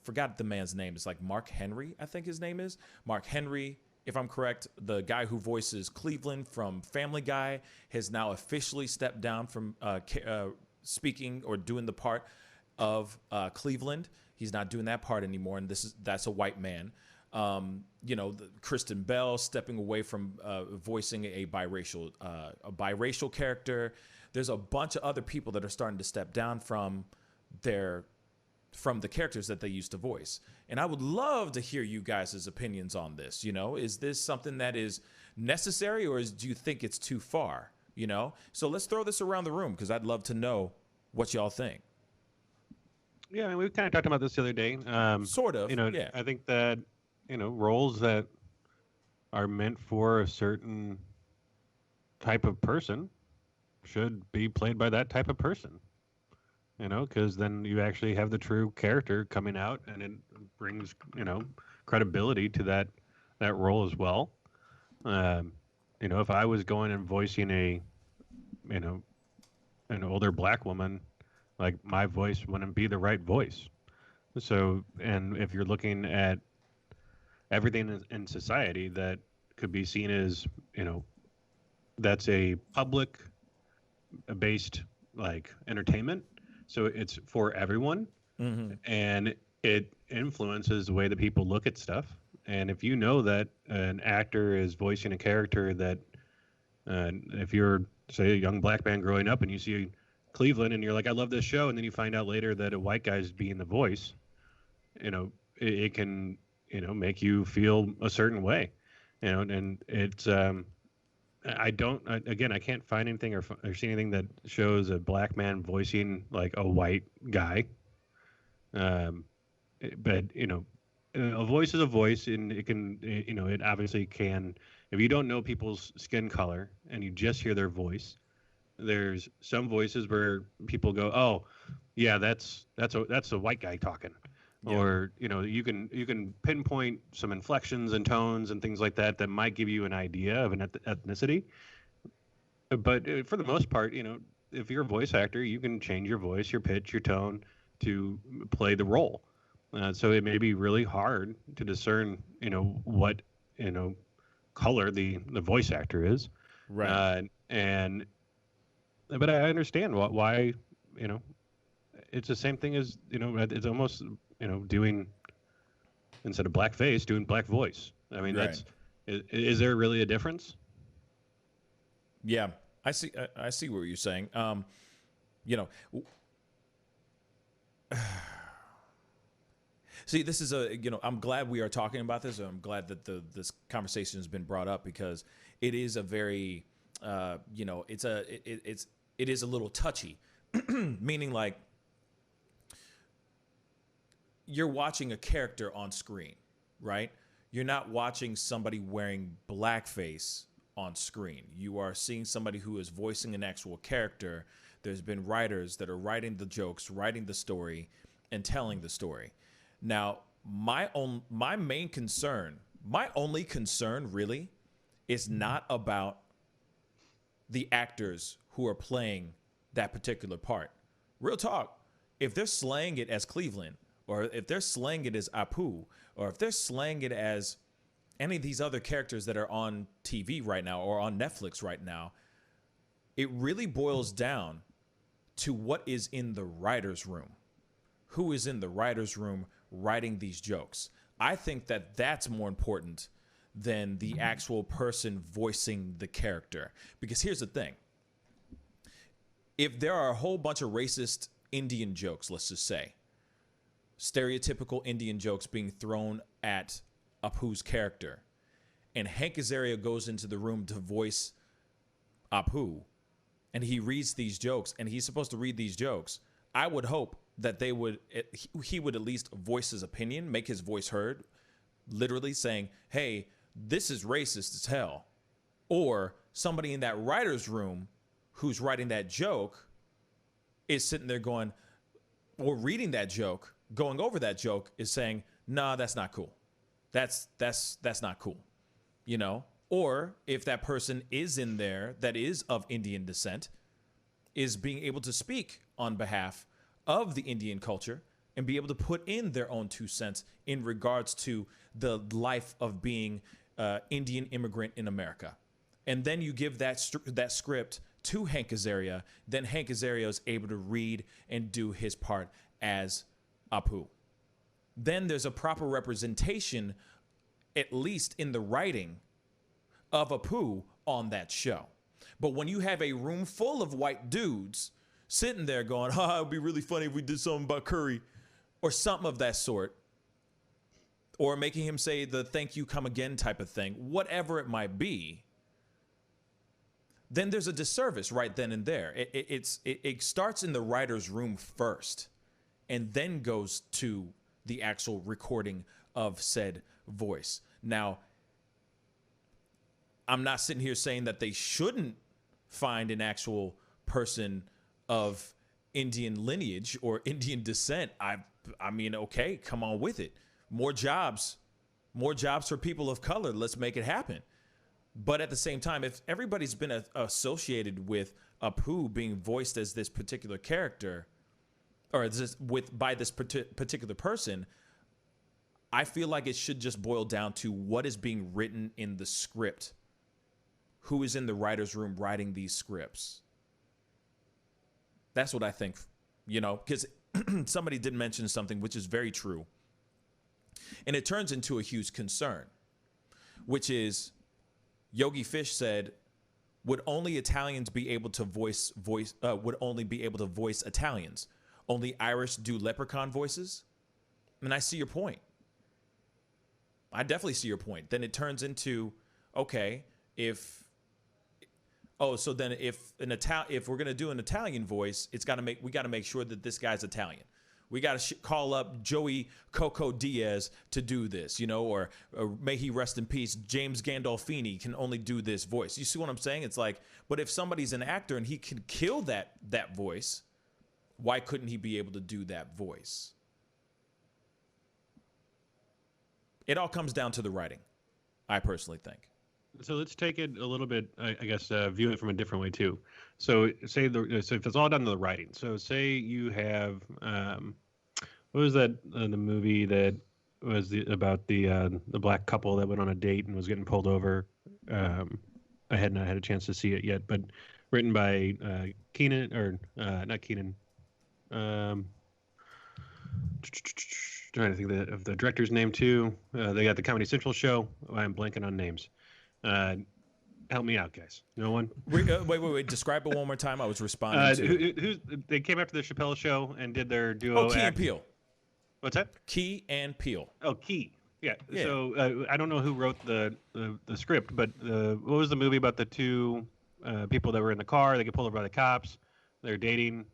forgot the man's name. It's like Mark Henry, I think his name is. Mark Henry, if I'm correct, the guy who voices Cleveland from Family Guy has now officially stepped down from speaking or doing the part of Cleveland. He's not doing that part anymore, and that's a white man. Kristen Bell stepping away from voicing a biracial character. There's a bunch of other people that are starting to step down from the characters that they used to voice. And I would love to hear you guys' opinions on this. Is this something that is necessary, or do you think it's too far? So let's throw this around the room because I'd love to know what y'all think. Yeah, I mean, we kind of talked about this the other day. Sort of. Yeah. I think that roles that are meant for a certain type of person should be played by that type of person. Because then you actually have the true character coming out, and it brings, credibility to that role as well. If I was going and voicing a an older black woman, like my voice wouldn't be the right voice. So, and if you're looking at everything in society that could be seen as, that's a public based like entertainment. So it's for everyone, and it influences the way that people look at stuff. And if you know that an actor is voicing a character that, if you're say a young black man growing up and you see Cleveland and you're like, I love this show, and then you find out later that a white guy's being the voice, it can make you feel a certain way, and it's I can't find anything or see anything that shows a black man voicing like a white guy. But a voice is a voice, and it can, it obviously can. If you don't know people's skin color and you just hear their voice, there's some voices where people go, "Oh, yeah, that's a white guy talking," or you can pinpoint some inflections and tones and things like that that might give you an idea of an ethnicity. But for the most part, if you're a voice actor, you can change your voice, your pitch, your tone to play the role. So it may be really hard to discern, what color the voice actor is, Right. But I understand why it's the same thing as it's almost doing, instead of blackface, doing black voice. I mean, Right. Is there really a difference? Yeah, I see. I see what you're saying. See, this is I'm glad we are talking about this. I'm glad that this conversation has been brought up, because it is a very, it is a little touchy, meaning like you're watching a character on screen, right? You're not watching somebody wearing blackface on screen. You are seeing somebody who is voicing an actual character. There's been writers that are writing the jokes, writing the story, and telling the story. Now, my only concern really is not about the actors who are playing that particular part. Real talk, if they're slaying it as Cleveland, or if they're slaying it as Apu, or if they're slaying it as any of these other characters that are on TV right now or on Netflix right now, it really boils down to what is in the writer's room. Who is in the writer's room writing these jokes? I think that that's more important than the actual person voicing the character. Because here's the thing. If there are a whole bunch of racist Indian jokes, let's just say, stereotypical Indian jokes being thrown at Apu's character, and Hank Azaria goes into the room to voice Apu, and he reads these jokes, and he's supposed to read these jokes, I would hope that he would at least voice his opinion, make his voice heard, literally saying, hey, this is racist as hell. Or somebody in that writer's room who's writing that joke is sitting there going, or reading that joke, going over that joke, is saying, nah, that's not cool. That's not cool. Or if that person is in there that is of Indian descent, is being able to speak on behalf of the Indian culture and be able to put in their own 2 cents in regards to the life of being Indian immigrant in America. And then you give that script to Hank Azaria, then Hank Azaria is able to read and do his part as Apu. Then there's a proper representation, at least in the writing, of Apu on that show. But when you have a room full of white dudes sitting there going, it would be really funny if we did something about Curry, or something of that sort, or making him say the thank you, come again type of thing, whatever it might be, then there's a disservice right then and there. It starts in the writer's room first, and then goes to the actual recording of said voice. Now, I'm not sitting here saying that they shouldn't find an actual person of Indian lineage or Indian descent. I mean, okay, come on with it. More jobs for people of color. Let's make it happen. But at the same time, if everybody's been associated with Apu being voiced as this particular character, or by this particular person, I feel like it should just boil down to what is being written in the script. Who is in the writer's room writing these scripts? That's what I think, because somebody did mention something which is very true. And it turns into a huge concern, which is Yogi Fish said, would only Italians be able to voice Italians? Only Irish do leprechaun voices? And I see your point. I definitely see your point. Then it turns into, okay, if we're gonna do an Italian voice, we got to make sure that this guy's Italian. We got to call up Joey Coco Diaz to do this, or may he rest in peace, James Gandolfini can only do this voice. You see what I'm saying? It's like, but if somebody's an actor and he can kill that voice, why couldn't he be able to do that voice? It all comes down to the writing, I personally think. So let's take it a little bit, I guess, view it from a different way too. So so if it's all done to the writing. So say you have, what was that the movie that was about the black couple that went on a date and was getting pulled over? I had not had a chance to see it yet, but written by Keenan, or not Keenan. Trying to think of the director's name too. They got the Comedy Central show. I'm blanking on names. Help me out, guys. No one? Wait. Describe it one more time. I was responding to. They came after the Chappelle show and did their duo. Oh, Key and Peele. What's that? Key and Peele. Oh, Key. Yeah. So I don't know who wrote the script, but what was the movie about the two people that were in the car? They get pulled over by the cops. They're dating.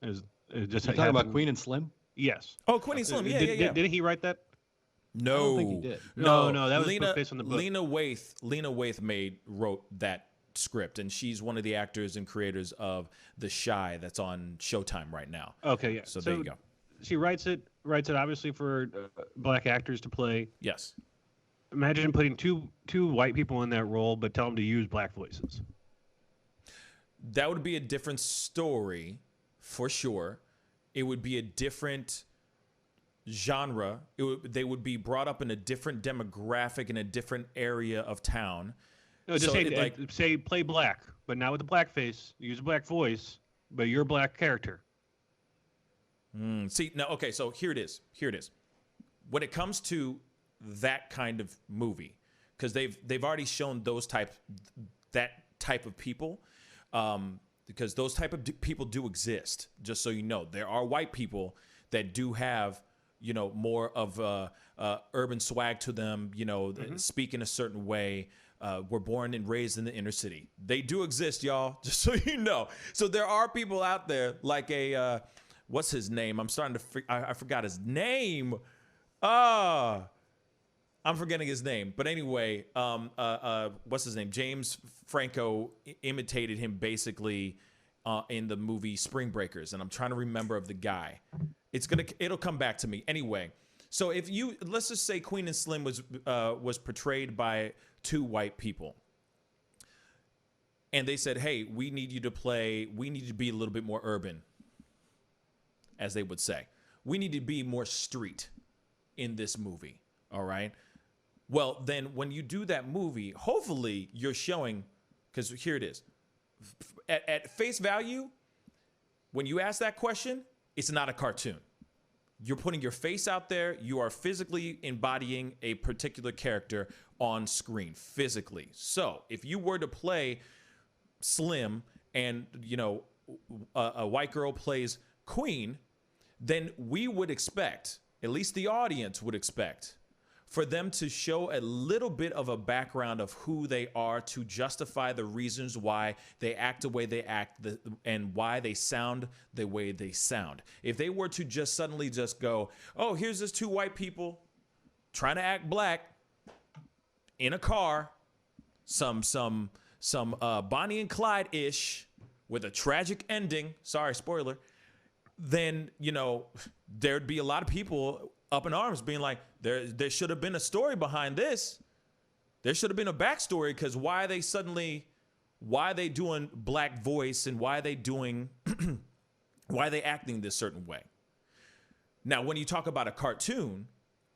It just talking about Queen and Slim? Yes. Oh, Queen and Slim. Yeah. Didn't he write that? No, I don't think he did. No, that was based on the book. Lena Waithe wrote that script, and she's one of the actors and creators of The Chi that's on Showtime right now. Okay, yeah. So there you go. She writes it obviously for black actors to play. Yes. Imagine putting two white people in that role, but tell them to use black voices. That would be a different story, for sure. It would be a different genre. They would be brought up in a different demographic in a different area of town. No, just say play black, but not with the black face. Use a black voice, but you're a black character. See, now, okay, so here it is. When it comes to that kind of movie, because they've already shown that type of people, because those type of people do exist. Just so you know, there are white people that do have, more of urban swag to them, speak in a certain way, were born and raised in the inner city. They do exist, y'all, just so you know. So there are people out there like what's his name? I'm starting to, I forgot his name. I'm forgetting his name. But anyway, what's his name? James Franco imitated him basically in the movie Spring Breakers. And I'm trying to remember of the guy. It'll come back to me. Anyway, so let's just say Queen and Slim was portrayed by two white people. And they said, hey, we need to be a little bit more urban, as they would say. We need to be more street in this movie. All right. Well, then when you do that movie, hopefully you're showing, because here it is. At face value, when you ask that question, it's not a cartoon. You're putting your face out there. You are physically embodying a particular character on screen, physically. So if you were to play Slim and, a white girl plays Queen, then we would expect, at least the audience would expect, for them to show a little bit of a background of who they are to justify the reasons why they act the way they act and why they sound the way they sound. If they were to just suddenly just go, oh, here's this two white people trying to act black in a car, some Bonnie and Clyde-ish with a tragic ending, sorry, spoiler, then, there'd be a lot of people up in arms being like, there should have been a story behind this. There should have been a backstory, because why are they doing black voice, and why are they doing, why are they acting this certain way? Now, when you talk about a cartoon,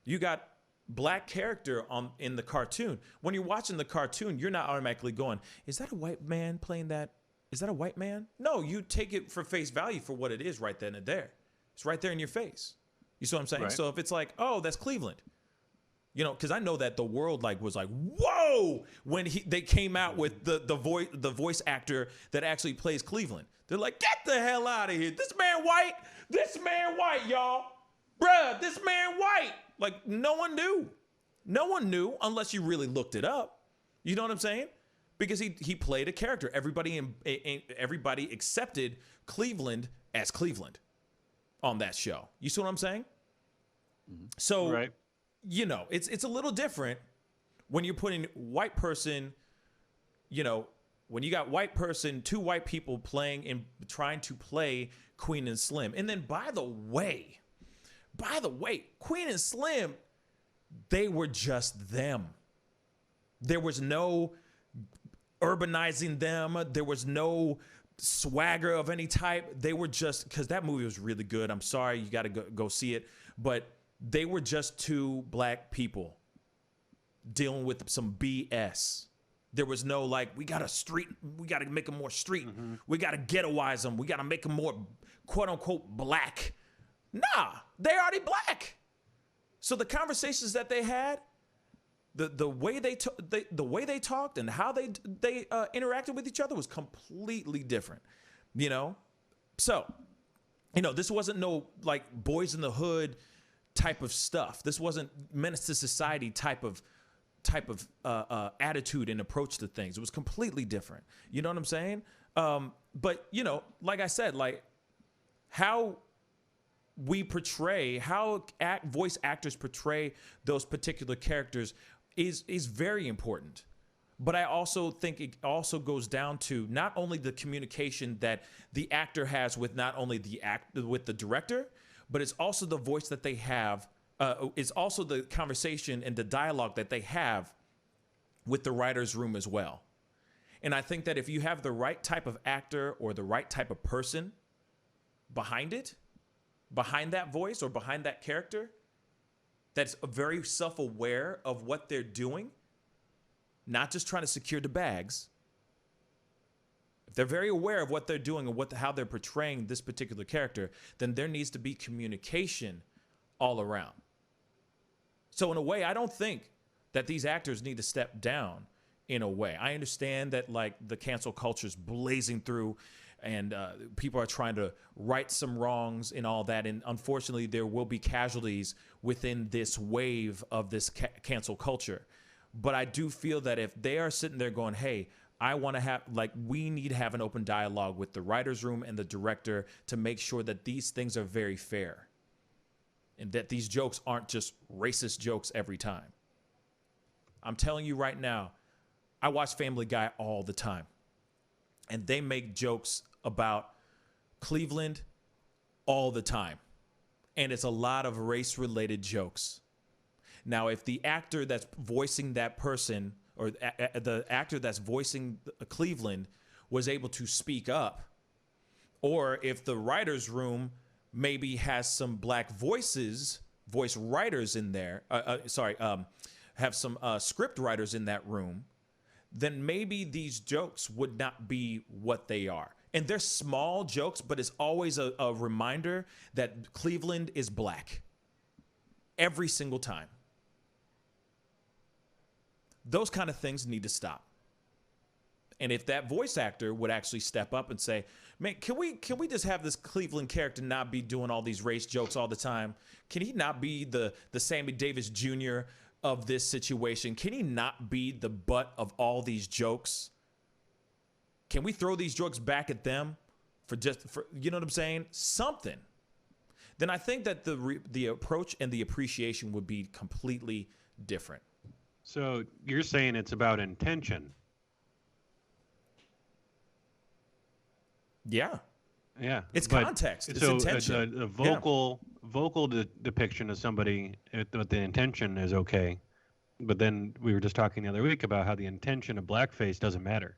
you got black character in the cartoon. When you're watching the cartoon, you're not automatically going, is that a white man playing that? Is that a white man? No, you take it for face value for what it is right then and there. It's right there in your face. You see what I'm saying? Right. So if it's like, oh, that's Cleveland, you know, because I know that the world was like, whoa, when they came out with the voice actor that actually plays Cleveland. They're like, get the hell out of here. This man white, y'all. Bruh, this man white. Like, no one knew unless you really looked it up. You know what I'm saying? Because he played a character. Everybody accepted Cleveland as Cleveland on that show. You see what I'm saying? So, Right. You know, it's a little different when you're putting white person, you know, when you got two white people playing and trying to play Queen and Slim. And then by the way, Queen and Slim, they were just them. There was no urbanizing them. There was no swagger of any type. They were just, because that movie was really good. I'm sorry, you got to go see it. But they were just two black people dealing with some BS. There was no like, we got to make them more street. We got to ghettoize them. We got to make them more quote unquote black. Nah, they already black. So the conversations that they had, the way they talked and how they interacted with each other was completely different, you know? So, you know, this wasn't no like Boys in the Hood type of stuff. This wasn't Menace to Society type of attitude and approach to things. It was completely different. You know what I'm saying? But, you know, like I said, like how we portray, how voice actors portray those particular characters is very important. But I also think it also goes down to not only the communication that the actor has with not only with the director, but it's also the voice that they have. It's also the conversation and the dialogue that they have with the writer's room as well. And I think that if you have the right type of actor or the right type of person behind that voice or behind that character, that's very self-aware of what they're doing, not just trying to secure the bags. If they're very aware of what they're doing and how they're portraying this particular character, then there needs to be communication all around. So in a way, I don't think that these actors need to step down in a way. I understand that like the cancel culture is blazing through and people are trying to right some wrongs and all that. And unfortunately, there will be casualties within this wave of this cancel culture. But I do feel that if they are sitting there going, hey, we need to have an open dialogue with the writer's room and the director to make sure that these things are very fair and that these jokes aren't just racist jokes every time. I'm telling you right now, I watch Family Guy all the time, and they make jokes about Cleveland all the time, and it's a lot of race-related jokes. Now, if the actor that's voicing that person or the actor that's voicing Cleveland was able to speak up, or if the writer's room maybe has some black voice writers in there, have some script writers in that room, then maybe these jokes would not be what they are. And they're small jokes, but it's always a reminder that Cleveland is black every single time. Those kind of things need to stop. And if that voice actor would actually step up and say, man, can we just have this Cleveland character not be doing all these race jokes all the time? Can he not be the Sammy Davis Jr. of this situation? Can he not be the butt of all these jokes? Can we throw these jokes back at them for you know what I'm saying? Something. Then I think that the approach and the appreciation would be completely different. So you're saying it's about intention. Yeah. Yeah. It's context. It's so intention. A vocal depiction of somebody with the intention is okay. But then we were just talking the other week about how the intention of blackface doesn't matter,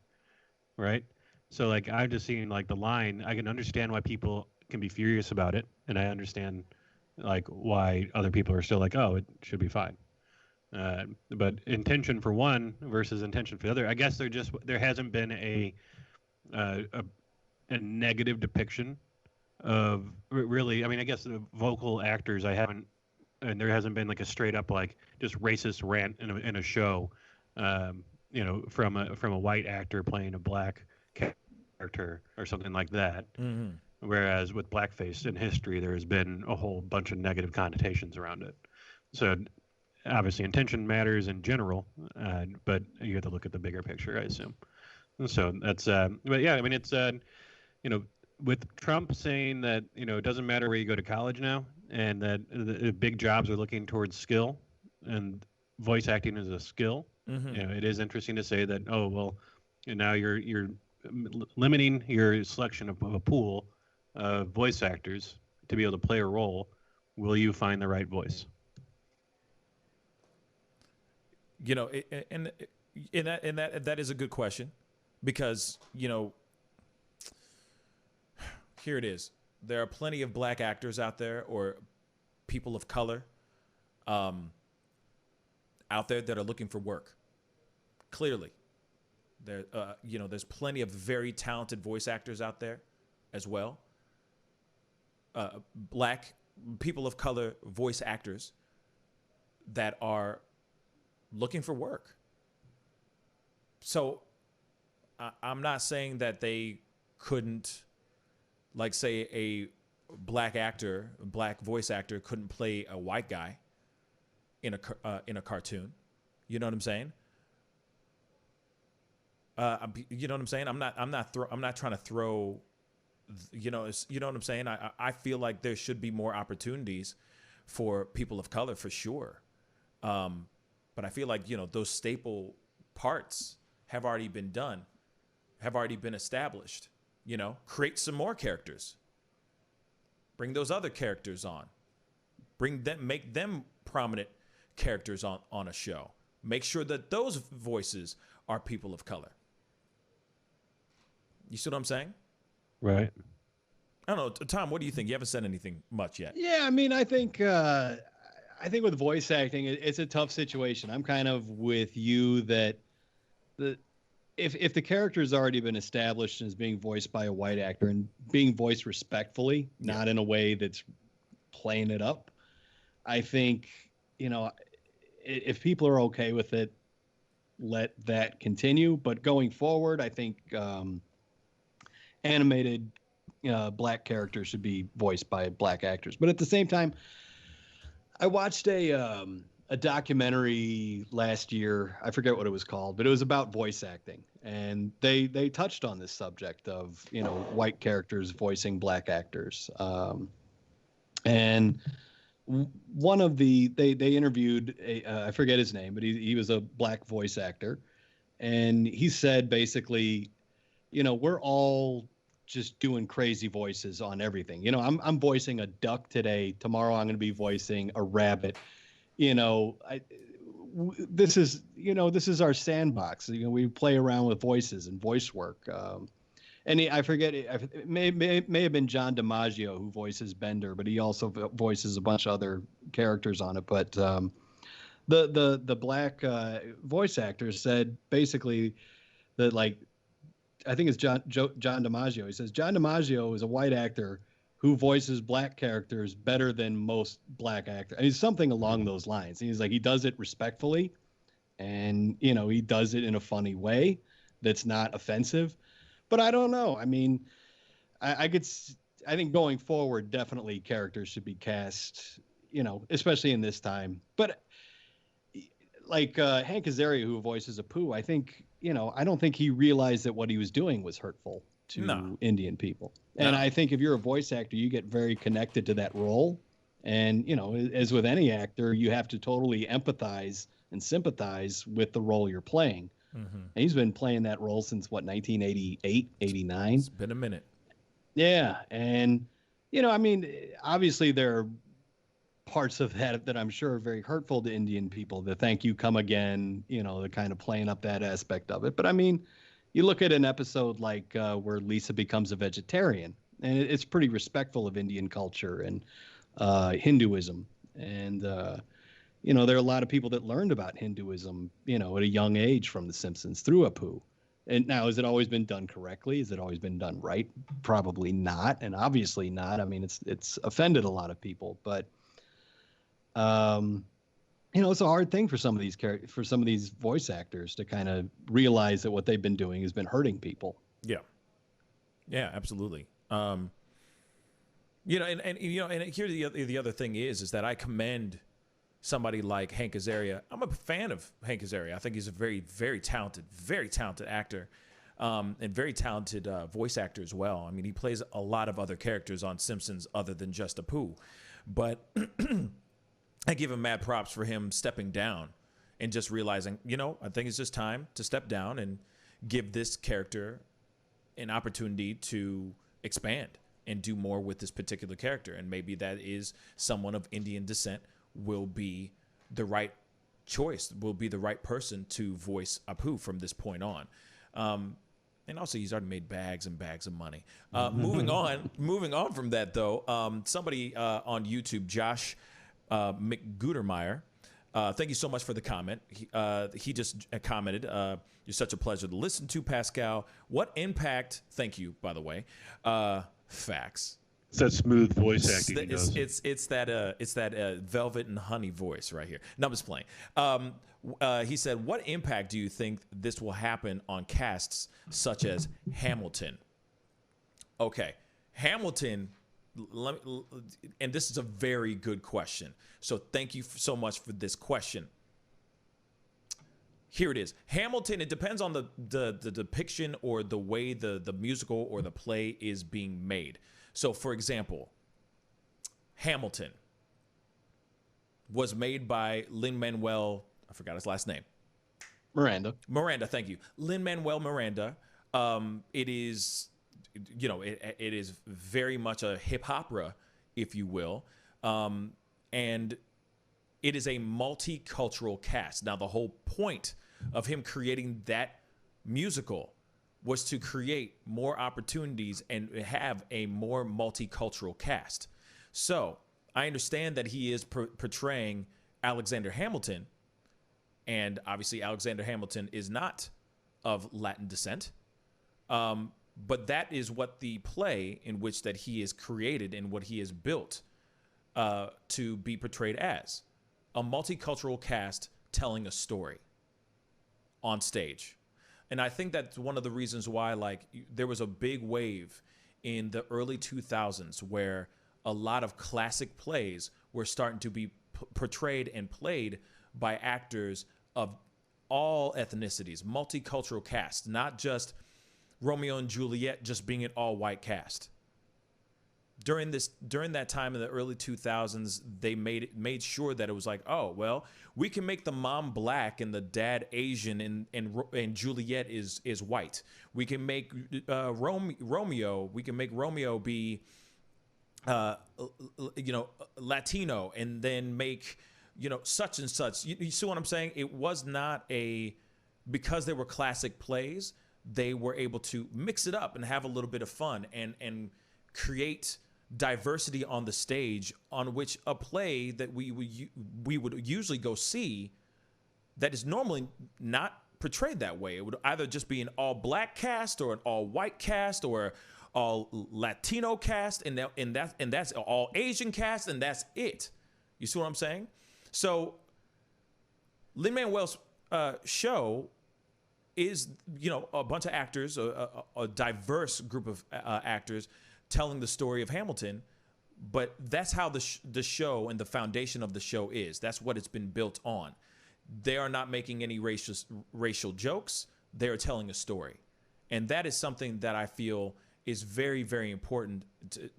right? So like I'm just seeing like the line. I can understand why people can be furious about it, and I understand like why other people are still like, oh, it should be fine. But intention for one versus intention for the other, I guess there hasn't been uh, a a negative depiction of really. I mean, I guess the vocal actors I haven't, and there hasn't been like a straight up like just racist rant in a show, from a white actor playing a black character or something like that. Mm-hmm. Whereas with blackface in history, there has been a whole bunch of negative connotations around it. So obviously, intention matters in general, but you have to look at the bigger picture, I assume. So that's, but yeah, I mean, it's, with Trump saying that, it doesn't matter where you go to college now, and that the big jobs are looking towards skill, and voice acting is a skill. Mm-hmm. It is interesting to say that, oh, well, now you're limiting your selection of a pool of voice actors to be able to play a role. Will you find the right voice? And that is a good question, because here it is. There are plenty of black actors out there, or people of color out there that are looking for work. Clearly, there's plenty of very talented voice actors out there as well. Black people of color voice actors that are looking for work. So I'm not saying that they couldn't, like, say a black voice actor couldn't play a white guy in a cartoon. You know what I'm saying? You know what I'm saying? I'm not trying to throw. You know what I'm saying? I feel like there should be more opportunities for people of color, for sure. But I feel like, those staple parts have already been done, have already been established. Create some more characters. Bring those other characters on. Make them prominent characters on a show. Make sure that those voices are people of color. You see what I'm saying? Right. I don't know, Tom. What do you think? You haven't said anything much yet. Yeah, I mean, I think with voice acting, it's a tough situation. I'm kind of with you that if the character has already been established and is being voiced by a white actor and being voiced respectfully, not in a way that's playing it up, I think, if people are okay with it, let that continue. But going forward, I think animated black characters should be voiced by black actors. But at the same time, I watched a documentary last year. I forget what it was called, but it was about voice acting, and they touched on this subject of white characters voicing black actors. And one of they interviewed I forget his name, but he was a black voice actor, and he said basically, we're all just doing crazy voices on everything. I'm voicing a duck today. Tomorrow I'm going to be voicing a rabbit. This is our sandbox. We play around with voices and voice work. And I forget, it may have been John DiMaggio who voices Bender, but he also voices a bunch of other characters on it. But the black voice actor said basically that, like, I think it's John DiMaggio. He says John DiMaggio is a white actor who voices black characters better than most black actors. I mean, something along those lines. And he's like, he does it respectfully, and he does it in a funny way that's not offensive. But I don't know. I mean, I think going forward, definitely characters should be cast, especially in this time. But like Hank Azaria, who voices Apu, I think, I don't think he realized that what he was doing was hurtful to Indian people. And I think if you're a voice actor, you get very connected to that role. And, as with any actor, you have to totally empathize and sympathize with the role you're playing. Mm-hmm. And he's been playing that role since, 1988, 89? It's been a minute. Yeah. And, I mean, obviously there are parts of that I'm sure are very hurtful to Indian people. The thank you, come again, the kind of playing up that aspect of it. But I mean, you look at an episode like where Lisa becomes a vegetarian, and it's pretty respectful of Indian culture and Hinduism. And, there are a lot of people that learned about Hinduism, at a young age from The Simpsons through Apu. And now, has it always been done correctly? Has it always been done right? Probably not, and obviously not. I mean, it's offended a lot of people, but it's a hard thing for some of these voice actors to kind of realize that what they've been doing has been hurting people. Yeah, absolutely. And here the other thing is that I commend somebody like Hank Azaria. I'm a fan of Hank Azaria. I think he's a very, very talented actor, and very talented voice actor as well. I mean, he plays a lot of other characters on Simpsons other than just Apu. But I give him mad props for him stepping down and just realizing, I think it's just time to step down and give this character an opportunity to expand and do more with this particular character. And maybe that is someone of Indian descent will be the right choice, will be the right person to voice Apu from this point on. And also, he's already made bags and bags of money. Moving on from that, though, somebody on YouTube, Josh McGutermeyer, thank you so much for the comment. He just commented, "You're such a pleasure to listen to, Pascal. What impact?" Thank you, by the way. Facts. It's that smooth voice acting. It's that velvet and honey voice right here. No, I'm just playing. He said, "What impact do you think this will happen on casts such as Hamilton?" Okay, Hamilton. And this is a very good question. So thank you so much for this question. Here it is. Hamilton, it depends on the depiction or the way the musical or the play is being made. So, for example, Hamilton was made by Lin-Manuel, I forgot his last name. Miranda, thank you. Lin-Manuel Miranda. It is, it is very much a hip opera, if you will. And it is a multicultural cast. Now, the whole point of him creating that musical was to create more opportunities and have a more multicultural cast. So I understand that he is portraying Alexander Hamilton, and obviously Alexander Hamilton is not of Latin descent. But that is what the play in which that he is created and what he is built to be portrayed as. A multicultural cast telling a story on stage. And I think that's one of the reasons why, there was a big wave in the early 2000s where a lot of classic plays were starting to be portrayed and played by actors of all ethnicities, multicultural cast, not just Romeo and Juliet just being an all-white cast. During that time in the early 2000s, they made sure that it was like, oh, well, we can make the mom black and the dad Asian and Juliet is white. We can make Romeo. We can make Romeo be, Latino, and then make, such and such. You see what I'm saying? It was not because they were classic plays. They were able to mix it up and have a little bit of fun and create diversity on the stage, on which a play that we would usually go see that is normally not portrayed that way. It would either just be an all black cast or an all white cast or all Latino cast, and that's all Asian cast, and that's it. You see what I'm saying? So Lin-Manuel's show is, a bunch of actors, a diverse group of actors telling the story of Hamilton, but that's how the show and the foundation of the show is. That's what it's been built on. They are not making any racial jokes. They are telling a story. And that is something that I feel is very, very important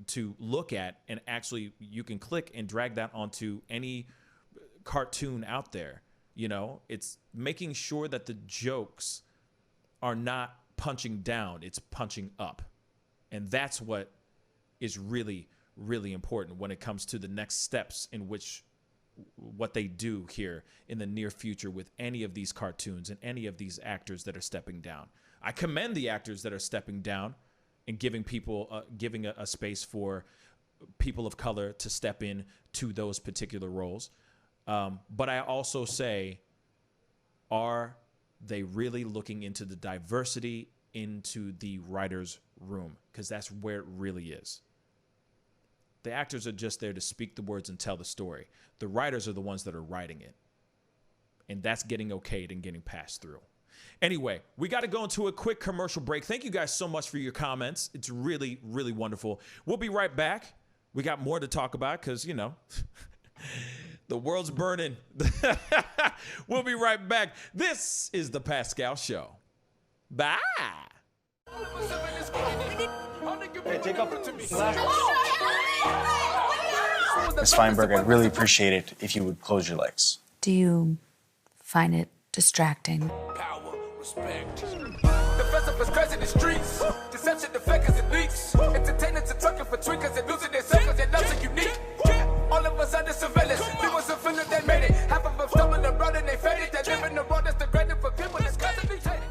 to look at, and actually you can click and drag that onto any cartoon out there. It's making sure that the jokes are not punching down, it's punching up. And that's what is really, really important when it comes to the next steps in which what they do here in the near future with any of these cartoons and any of these actors that are stepping down. I commend the actors that are stepping down and giving people giving a space for people of color to step in to those particular roles. But I also say, are they really looking into the diversity into the writer's room? Because that's where it really is. The actors are just there to speak the words and tell the story. The writers are the ones that are writing it. And that's getting okayed and getting passed through. Anyway, we got to go into a quick commercial break. Thank you guys so much for your comments. It's really, really wonderful. We'll be right back. We got more to talk about because, you know, the world's burning. We'll be right back. This is The Pascal Show. Bye. Hey, take off the Ms. Feinberg, I'd really appreciate it if you would close your legs. Do you find it distracting? Power, respect. The festival is crazy in the streets. Deception, the fakers and leaks. Entertainers are trucking for tweakers and losing their circles and loves are unique. All of us under surveillance. People are feeling they made it. Half of them stumbling around and they faded. They live in the world that's degraded for people that's constantly hated.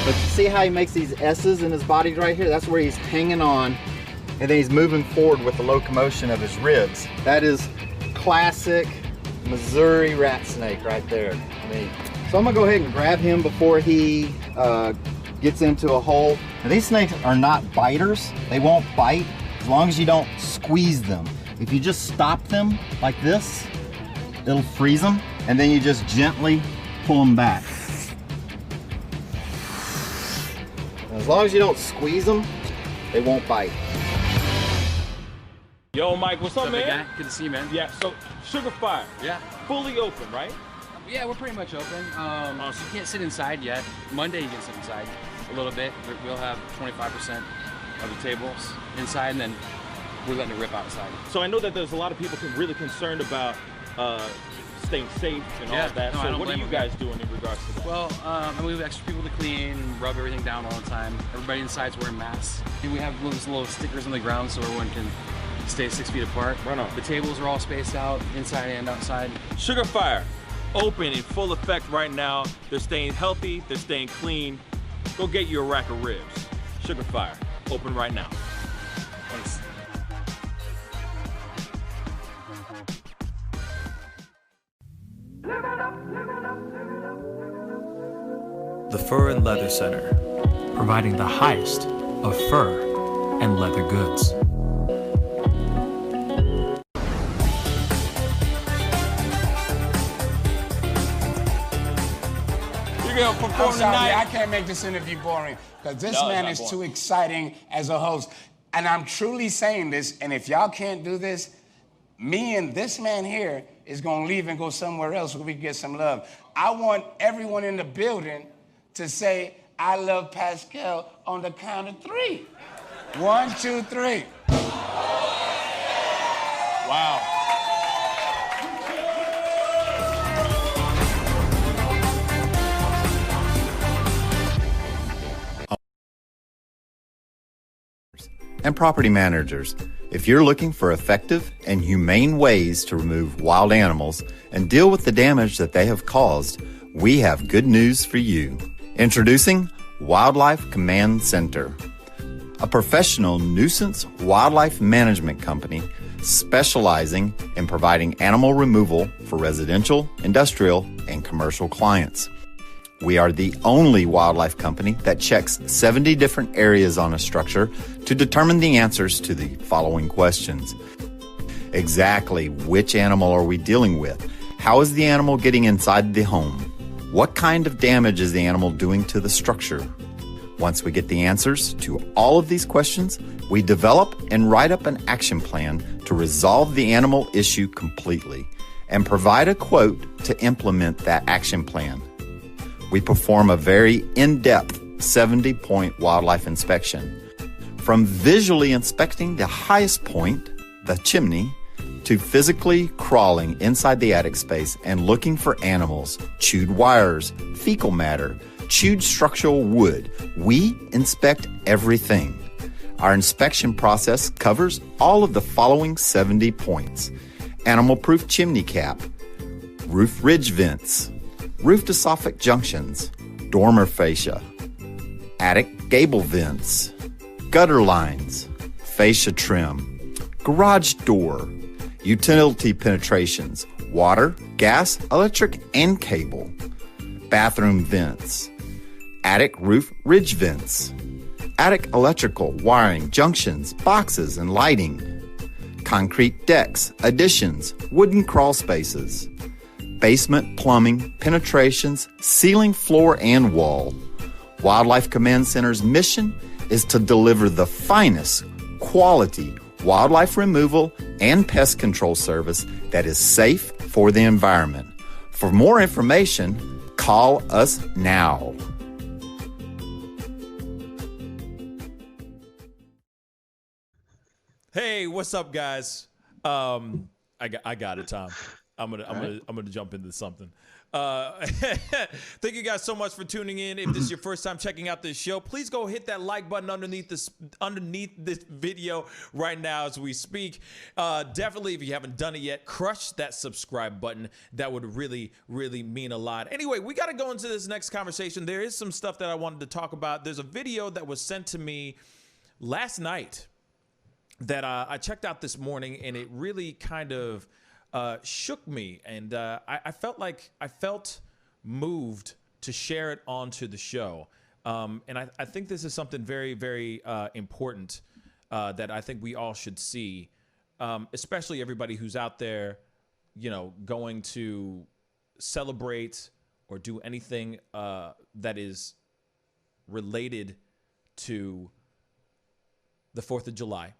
But you see how he makes these S's in his body right here? That's where he's hanging on, and then he's moving forward with the locomotion of his ribs. That is classic Missouri rat snake right there. I mean, so I'm gonna go ahead and grab him before he gets into a hole. Now, these snakes are not biters. They won't bite as long as you don't squeeze them. If you just stop them like this, it'll freeze them, and then you just gently pull them back. As long as you don't squeeze them, they won't bite. Yo, Mike, what's up, man? Guy? Good to see you, man. Yeah, so Sugar Fire. Yeah. Fully open, right? Yeah, we're pretty much open. You can't sit inside yet. Monday you can sit inside a little bit. We'll have 25% of the tables inside, and then we're letting it rip outside. So I know that there's a lot of people really concerned about staying safe and all of that. No, so what are you guys doing in regards to that? Well, we have extra people to clean, rub everything down all the time. Everybody inside's wearing masks. And we have those little stickers on the ground so everyone can stay 6 feet apart. Right on. The tables are all spaced out, inside and outside. Sugar Fire, open in full effect right now. They're staying healthy, they're staying clean. Go get you a rack of ribs. Sugar Fire, open right now. Thanks. The Fur and Leather Center, providing the highest of fur and leather goods. You're gonna perform tonight. I can't make this interview boring because this man is too exciting as a host. And I'm truly saying this, and if y'all can't do this, me and this man here is gonna leave and go somewhere else where we can get some love. I want everyone in the building to say, I love Pascal on the count of 3. 1, 2, 3. Wow. And property managers, if you're looking for effective and humane ways to remove wild animals and deal with the damage that they have caused, we have good news for you. Introducing Wildlife Command Center, a professional nuisance wildlife management company specializing in providing animal removal for residential, industrial, and commercial clients. We are the only wildlife company that checks 70 different areas on a structure to determine the answers to the following questions. Exactly which animal are we dealing with? How is the animal getting inside the home? What kind of damage is the animal doing to the structure? Once we get the answers to all of these questions, we develop and write up an action plan to resolve the animal issue completely and provide a quote to implement that action plan. We perform a very in-depth 70-point wildlife inspection. From visually inspecting the highest point, the chimney, to physically crawling inside the attic space and looking for animals, chewed wires, fecal matter, chewed structural wood. We inspect everything. Our inspection process covers all of the following 70 points: animal-proof chimney cap, roof ridge vents, roof to soffit junctions, dormer fascia, attic gable vents, gutter lines, fascia trim, garage door, utility penetrations, water, gas, electric, and cable, bathroom vents, attic roof ridge vents, attic electrical, wiring, junctions, boxes, and lighting, concrete decks, additions, wooden crawl spaces, basement plumbing, penetrations, ceiling, floor, and wall. Wildlife Command Center's mission is to deliver the finest quality wildlife removal and pest control service that is safe for the environment. For more information, call us now. Hey, what's up, guys? I got it, Tom. I'm gonna jump into something. Thank you guys so much for tuning in. If this is your first time checking out this show, please go hit that like button underneath this video right now as we speak. Definitely, if you haven't done it yet, crush that subscribe button. That would really, really mean a lot. Anyway, we got to go into this next conversation. There is some stuff that I wanted to talk about. There's a video that was sent to me last night that I checked out this morning, and it really kind of shook me, and I felt moved to share it onto the show. And I think this is something very, very important that I think we all should see, especially everybody who's out there, going to celebrate or do anything that is related to the 4th of July.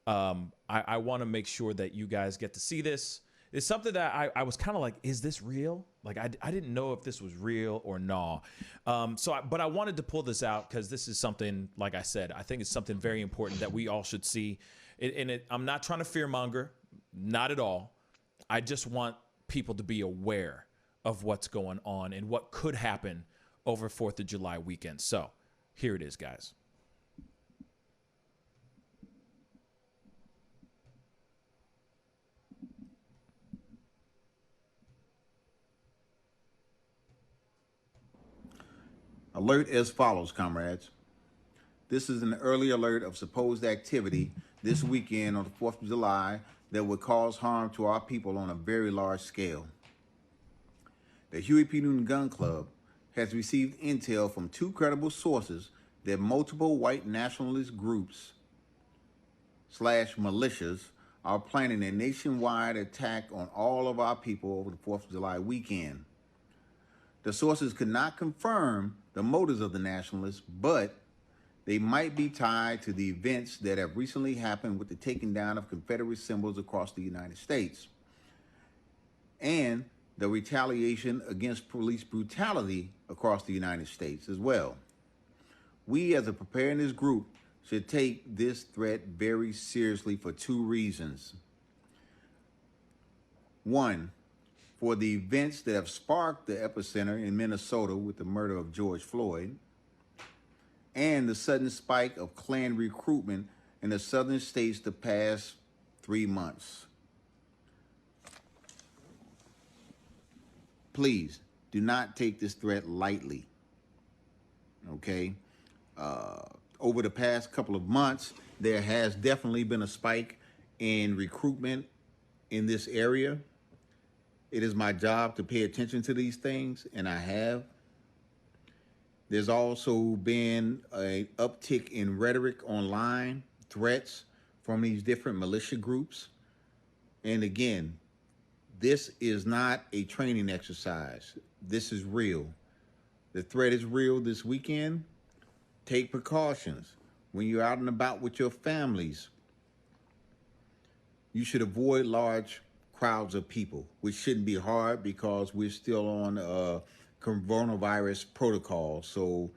I want to make sure that you guys get to see this. It's something that I was kind of like, is this real? Like, I didn't know if this was real or not. But I wanted to pull this out because this is something, like I said, I think it's something very important that we all should see. I'm not trying to fearmonger, not at all. I just want people to be aware of what's going on and what could happen over 4th of July weekend. So here it is, guys. Alert as follows, comrades. This is an early alert of supposed activity this weekend on the 4th of July that would cause harm to our people on a very large scale. The Huey P. Newton Gun Club has received intel from 2 credible sources that multiple white nationalist groups / militias are planning a nationwide attack on all of our people over the 4th of July weekend. The sources could not confirm the motives of the nationalists, but they might be tied to the events that have recently happened with the taking down of Confederate symbols across the United States and the retaliation against police brutality across the United States as well. We as a preparedness group should take this threat very seriously for 2 reasons. 1, for the events that have sparked the epicenter in Minnesota with the murder of George Floyd and the sudden spike of Klan recruitment in the southern states the past 3 months. Please do not take this threat lightly, okay? Over the past couple of months, there has definitely been a spike in recruitment in this area. It is my job to pay attention to these things, and I have. There's also been an uptick in rhetoric online, threats from these different militia groups. And again, this is not a training exercise. This is real. The threat is real this weekend. Take precautions. When you're out and about with your families, you should avoid large crowds of people, which shouldn't be hard because we're still on coronavirus protocol. So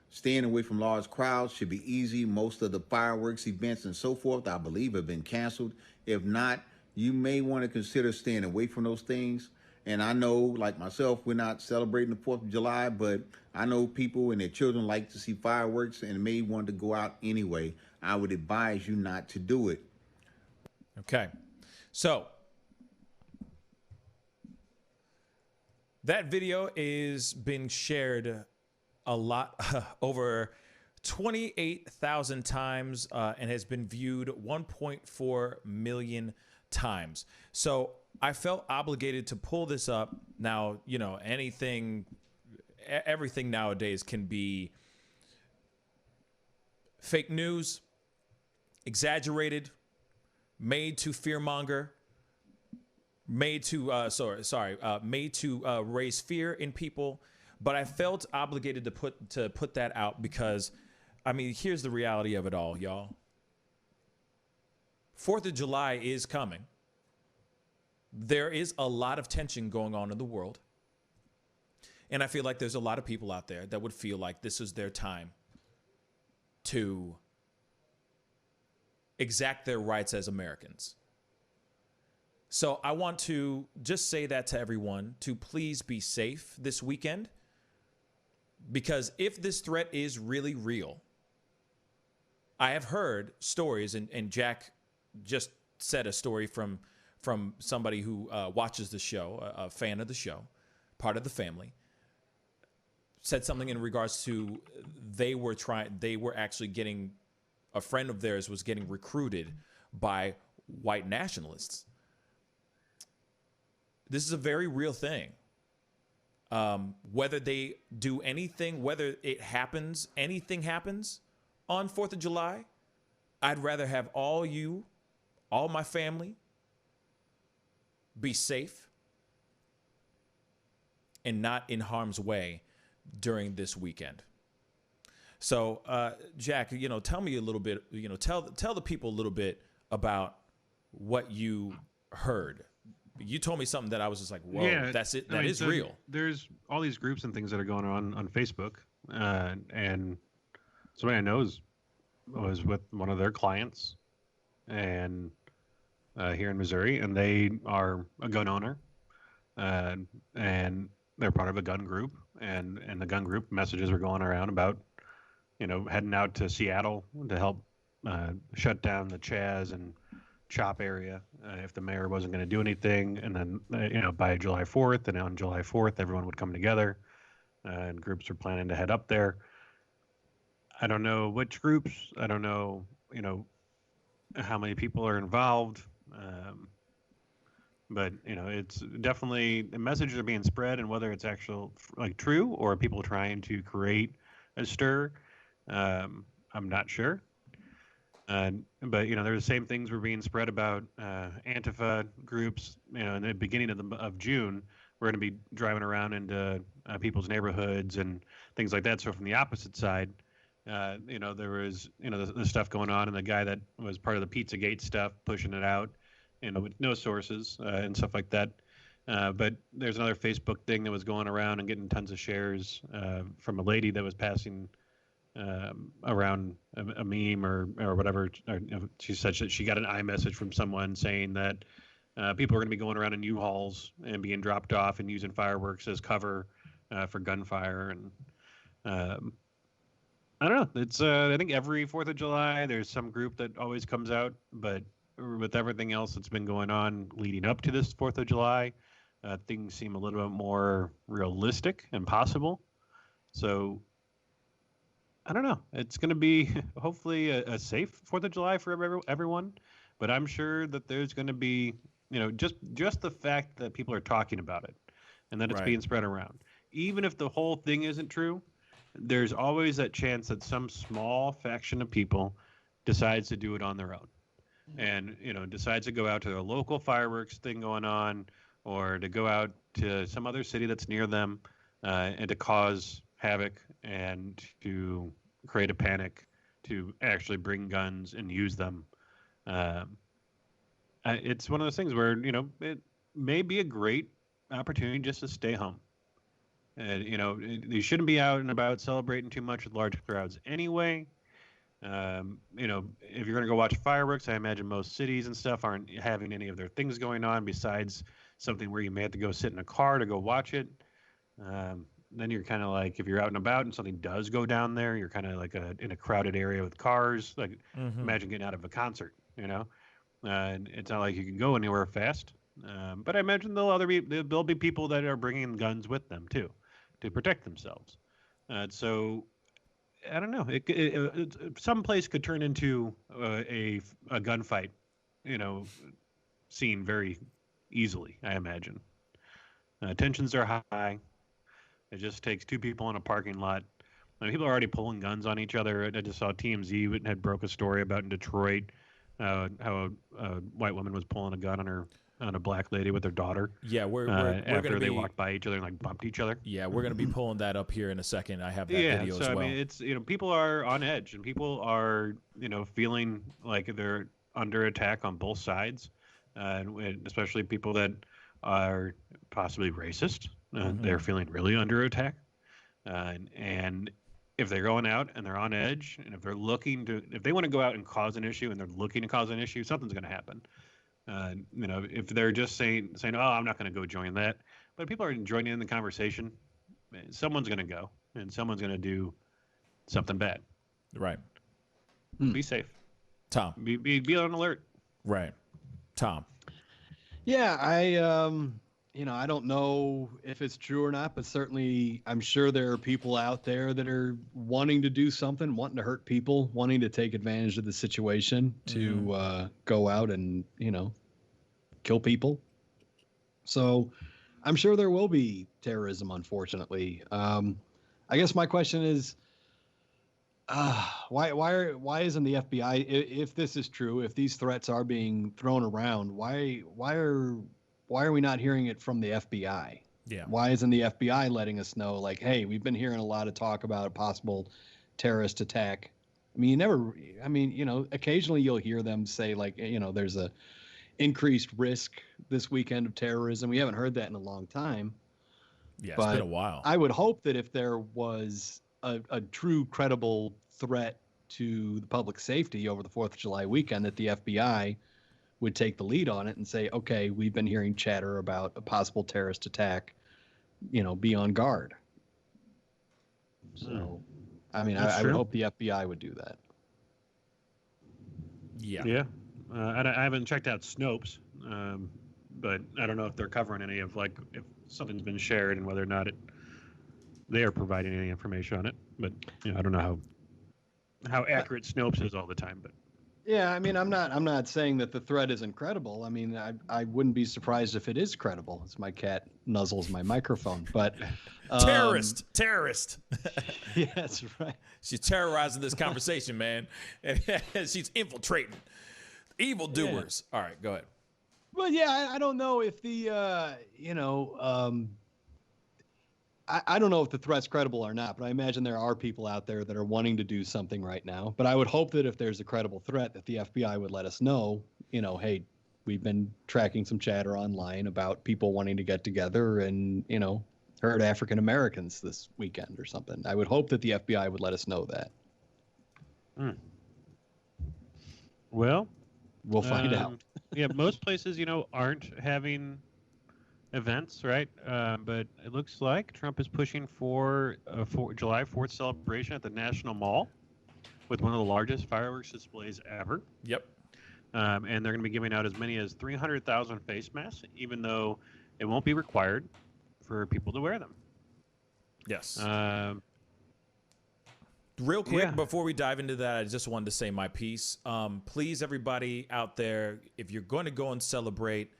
staying away from large crowds should be easy. Most of the fireworks events and so forth, I believe, have been canceled. If not, you may want to consider staying away from those things. And I know, like myself, we're not celebrating the 4th of July, but I know people and their children like to see fireworks and may want to go out anyway. I would advise you not to do it. Okay. So that video is being shared a lot, over 28,000 times, and has been viewed 1.4 million times. So I felt obligated to pull this up. Now, you know, everything nowadays can be fake news, exaggerated, made to fearmonger, made to raise fear in people. But I felt obligated to put that out because, I mean, here's the reality of it all, y'all. 4th of July is coming. There is a lot of tension going on in the world. And I feel like there's a lot of people out there that would feel like this is their time to exact their rights as Americans. So I want to just say that to everyone, to please be safe this weekend. Because if this threat is really real, I have heard stories, and Jack just said a story from somebody who watches the show, a fan of the show, part of the family, said something in regards to they were actually getting, a friend of theirs was getting recruited by white nationalists. This is a very real thing. Whether they do anything, whether it happens, anything happens on 4th of July, I'd rather have all my family, be safe and not in harm's way during this weekend. So, Jack, you know, tell me a little bit, you know, tell the people a little bit about what you heard. You told me something that I was just like, whoa, Yeah, that's it. I That mean, is so real. There's all these groups and things that are going on Facebook, and somebody I know was with one of their clients, and here in Missouri, and they are a gun owner, and they're part of a gun group, and the gun group messages were going around about, you know, heading out to Seattle to help shut down the Chaz and Chop area if the mayor wasn't going to do anything, and then you know, by July 4th, and on July 4th everyone would come together, and groups are planning to head up there. I don't know which groups, I don't know, you know, how many people are involved, but you know, it's definitely, the messages are being spread, and whether it's actual like true or people trying to create a stir, I'm not sure. But you know, there's the same things were being spread about Antifa groups. You know, in the beginning of June, we're going to be driving around into people's neighborhoods and things like that. So from the opposite side, you know, there was, you know, the stuff going on, and the guy that was part of the Pizzagate stuff pushing it out, you know, with no sources and stuff like that. But there's another Facebook thing that was going around and getting tons of shares from a lady that was passing around a meme or whatever. Or, you know, she said that she got an iMessage from someone saying that people are going to be going around in U-Hauls and being dropped off and using fireworks as cover for gunfire. And I don't know. It's I think every 4th of July there's some group that always comes out, but with everything else that's been going on leading up to this 4th of July, things seem a little bit more realistic and possible. So I don't know. It's going to be hopefully a safe 4th of July for everyone, but I'm sure that there's going to be, you know, just the fact that people are talking about it and that it's Right. being spread around. Even if the whole thing isn't true, there's always that chance that some small faction of people decides to do it on their own, and you know, decides to go out to their local fireworks thing going on, or to go out to some other city that's near them, and to cause havoc and to create a panic, to actually bring guns and use them. It's one of those things where, you know, it may be a great opportunity just to stay home. You know, you shouldn't be out and about celebrating too much with large crowds anyway. You know, if you're going to go watch fireworks, I imagine most cities and stuff aren't having any of their things going on besides something where you may have to go sit in a car to go watch it. then you're kind of like, if you're out and about and something does go down there, you're kind of like in a crowded area with cars. Like, imagine getting out of a concert, and it's not like you can go anywhere fast. But I imagine there'll be people that are bringing guns with them too, to protect themselves. So I don't know. Some place could turn into a gunfight, scene very easily. I imagine. Tensions are high. It just takes two people in a parking lot. People are already pulling guns on each other. I just saw TMZ had broke a story about in Detroit how a white woman was pulling a gun on a black lady with her daughter. Yeah, we're after they walked by each other and like bumped each other. Yeah, we're gonna be pulling that up here in a second. I have that video as well. I mean, it's people are on edge and people are feeling like they're under attack on both sides, and especially people that are possibly racist. They're feeling really under attack, and if they're going out and they're on edge, and if they want to go out and cause an issue and they're looking to cause an issue, something's going to happen. If they're just saying, oh, I'm not going to go join that, but people are joining in the conversation, someone's going to go and someone's going to do something bad. Right. Be safe, Tom. Be on alert. Right, Tom. Yeah, I don't know if it's true or not, but certainly I'm sure there are people out there that are wanting to do something, wanting to hurt people, wanting to take advantage of the situation to go out and, kill people. So I'm sure there will be terrorism, unfortunately. I guess my question is, why isn't the FBI, if this is true, if these threats are being thrown around, why are we not hearing it from the FBI? Yeah. Why isn't the FBI letting us know, like, hey, we've been hearing a lot of talk about a possible terrorist attack. I mean, occasionally you'll hear them say, like, there's a increased risk this weekend of terrorism. We haven't heard that in a long time. Yeah, but it's been a while. I would hope that if there was a true credible threat to the public safety over the 4th of July weekend, that the FBI would take the lead on it and say, okay, we've been hearing chatter about a possible terrorist attack, be on guard. So, I mean, I would hope the FBI would do that. Yeah. Yeah. I haven't checked out Snopes, but I don't know if they're covering any of, like, if something's been shared and whether or not they are providing any information on it. But I don't know how accurate Snopes is all the time. But yeah, I mean, I'm not saying that the threat isn't credible. I mean, I wouldn't be surprised if it is credible. It's my cat nuzzles my microphone, but terrorist. Yeah, that's right. She's terrorizing this conversation, man, and she's infiltrating evildoers. Yeah. All right, go ahead. Well, yeah, I don't know if the I don't know if the threat's credible or not, but I imagine there are people out there that are wanting to do something right now. But I would hope that if there's a credible threat, that the FBI would let us know, hey, we've been tracking some chatter online about people wanting to get together and, hurt African Americans this weekend or something. I would hope that the FBI would let us know that. Well, we'll find out. Yeah, most places, aren't having events, right? But it looks like Trump is pushing for a July 4th celebration at the National Mall with one of the largest fireworks displays ever. Yep. And they're going to be giving out as many as 300,000 face masks, even though it won't be required for people to wear them. Yes. Real quick, Yeah. before we dive into that, I just wanted to say my piece. Please, everybody out there, if you're going to go and celebrate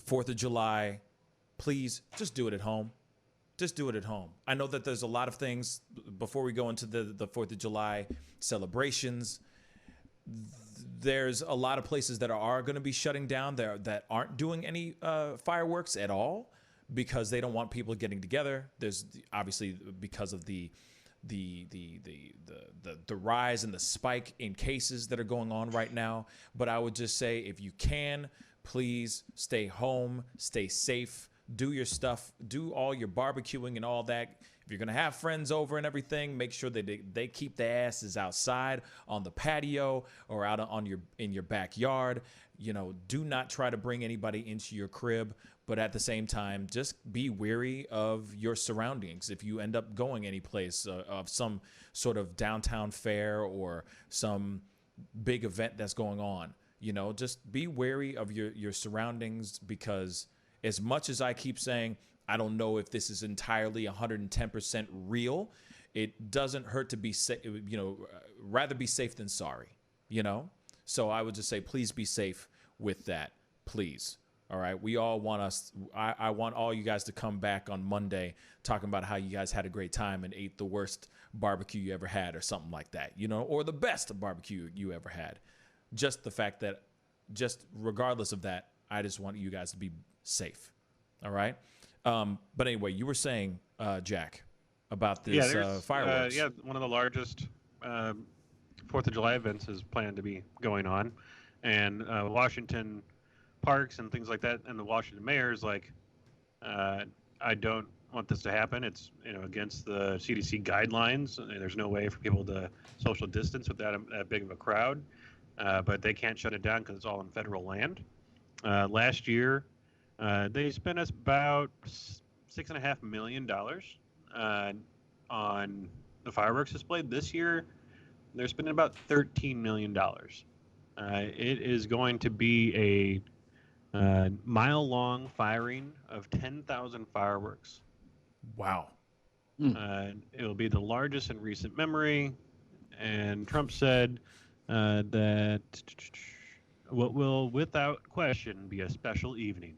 4th of July, please just do it at home. Just do it at home. I know that there's a lot of things before we go into the 4th of July celebrations. There's a lot of places that are going to be shutting down there that aren't doing any fireworks at all because they don't want people getting together. There's obviously because of the rise and the spike in cases that are going on right now. But I would just say, if you can, please stay home, stay safe, do your stuff, do all your barbecuing and all that. If you're going to have friends over and everything, make sure that they keep their asses outside on the patio or out in your backyard. Do not try to bring anybody into your crib, but at the same time, just be wary of your surroundings. If you end up going any place of some sort of downtown fair or some big event that's going on, just be wary of your surroundings, because as much as I keep saying, I don't know if this is entirely 110% real, it doesn't hurt to be safe, rather be safe than sorry, So I would just say, please be safe with that, please. All right. We all want I want all you guys to come back on Monday talking about how you guys had a great time and ate the worst barbecue you ever had or something like that, or the best barbecue you ever had. Just the fact that, just regardless of that, I just want you guys to be safe. All right. But anyway, you were saying, Jack, about this fireworks. One of the largest 4th of July events is planned to be going on. And Washington parks and things like that, and the Washington mayor is like, I don't want this to happen. It's against the CDC guidelines. There's no way for people to social distance without that big of a crowd. But they can't shut it down because it's all on federal land. Last year, they spent us about $6.5 million on the fireworks display. This year, they're spending about $13 million. It is going to be a mile-long firing of 10,000 fireworks. Wow. It will be the largest in recent memory. And Trump said that what will, without question, be a special evening.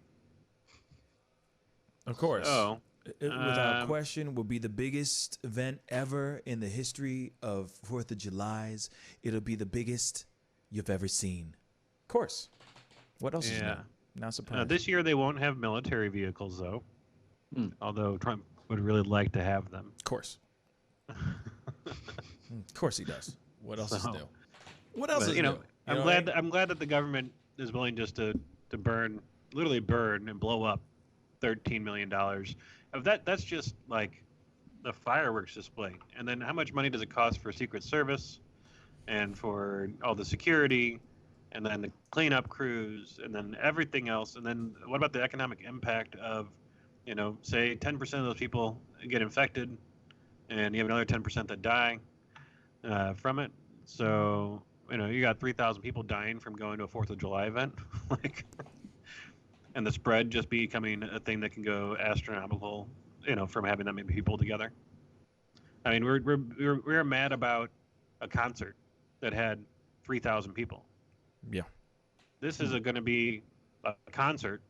Of course. So, without question, will be the biggest event ever in the history of 4th of July's. It'll be the biggest you've ever seen. Of course. What else is new? Not surprised. This year they won't have military vehicles, though. Although Trump would really like to have them. Of course. Of course he does. What else is new? What else is new? I'm glad that the government is willing just to literally burn and blow up $13 million. That's just like the fireworks display. And then how much money does it cost for Secret Service and for all the security and then the cleanup crews and then everything else? And then what about the economic impact of, say 10% of those people get infected and you have another 10% that die from it. So, you got 3,000 people dying from going to a 4th of July event. And the spread just becoming a thing that can go astronomical, from having that many people together. I mean, we're mad about a concert that had 3,000 people. Yeah. This is going to be a concert,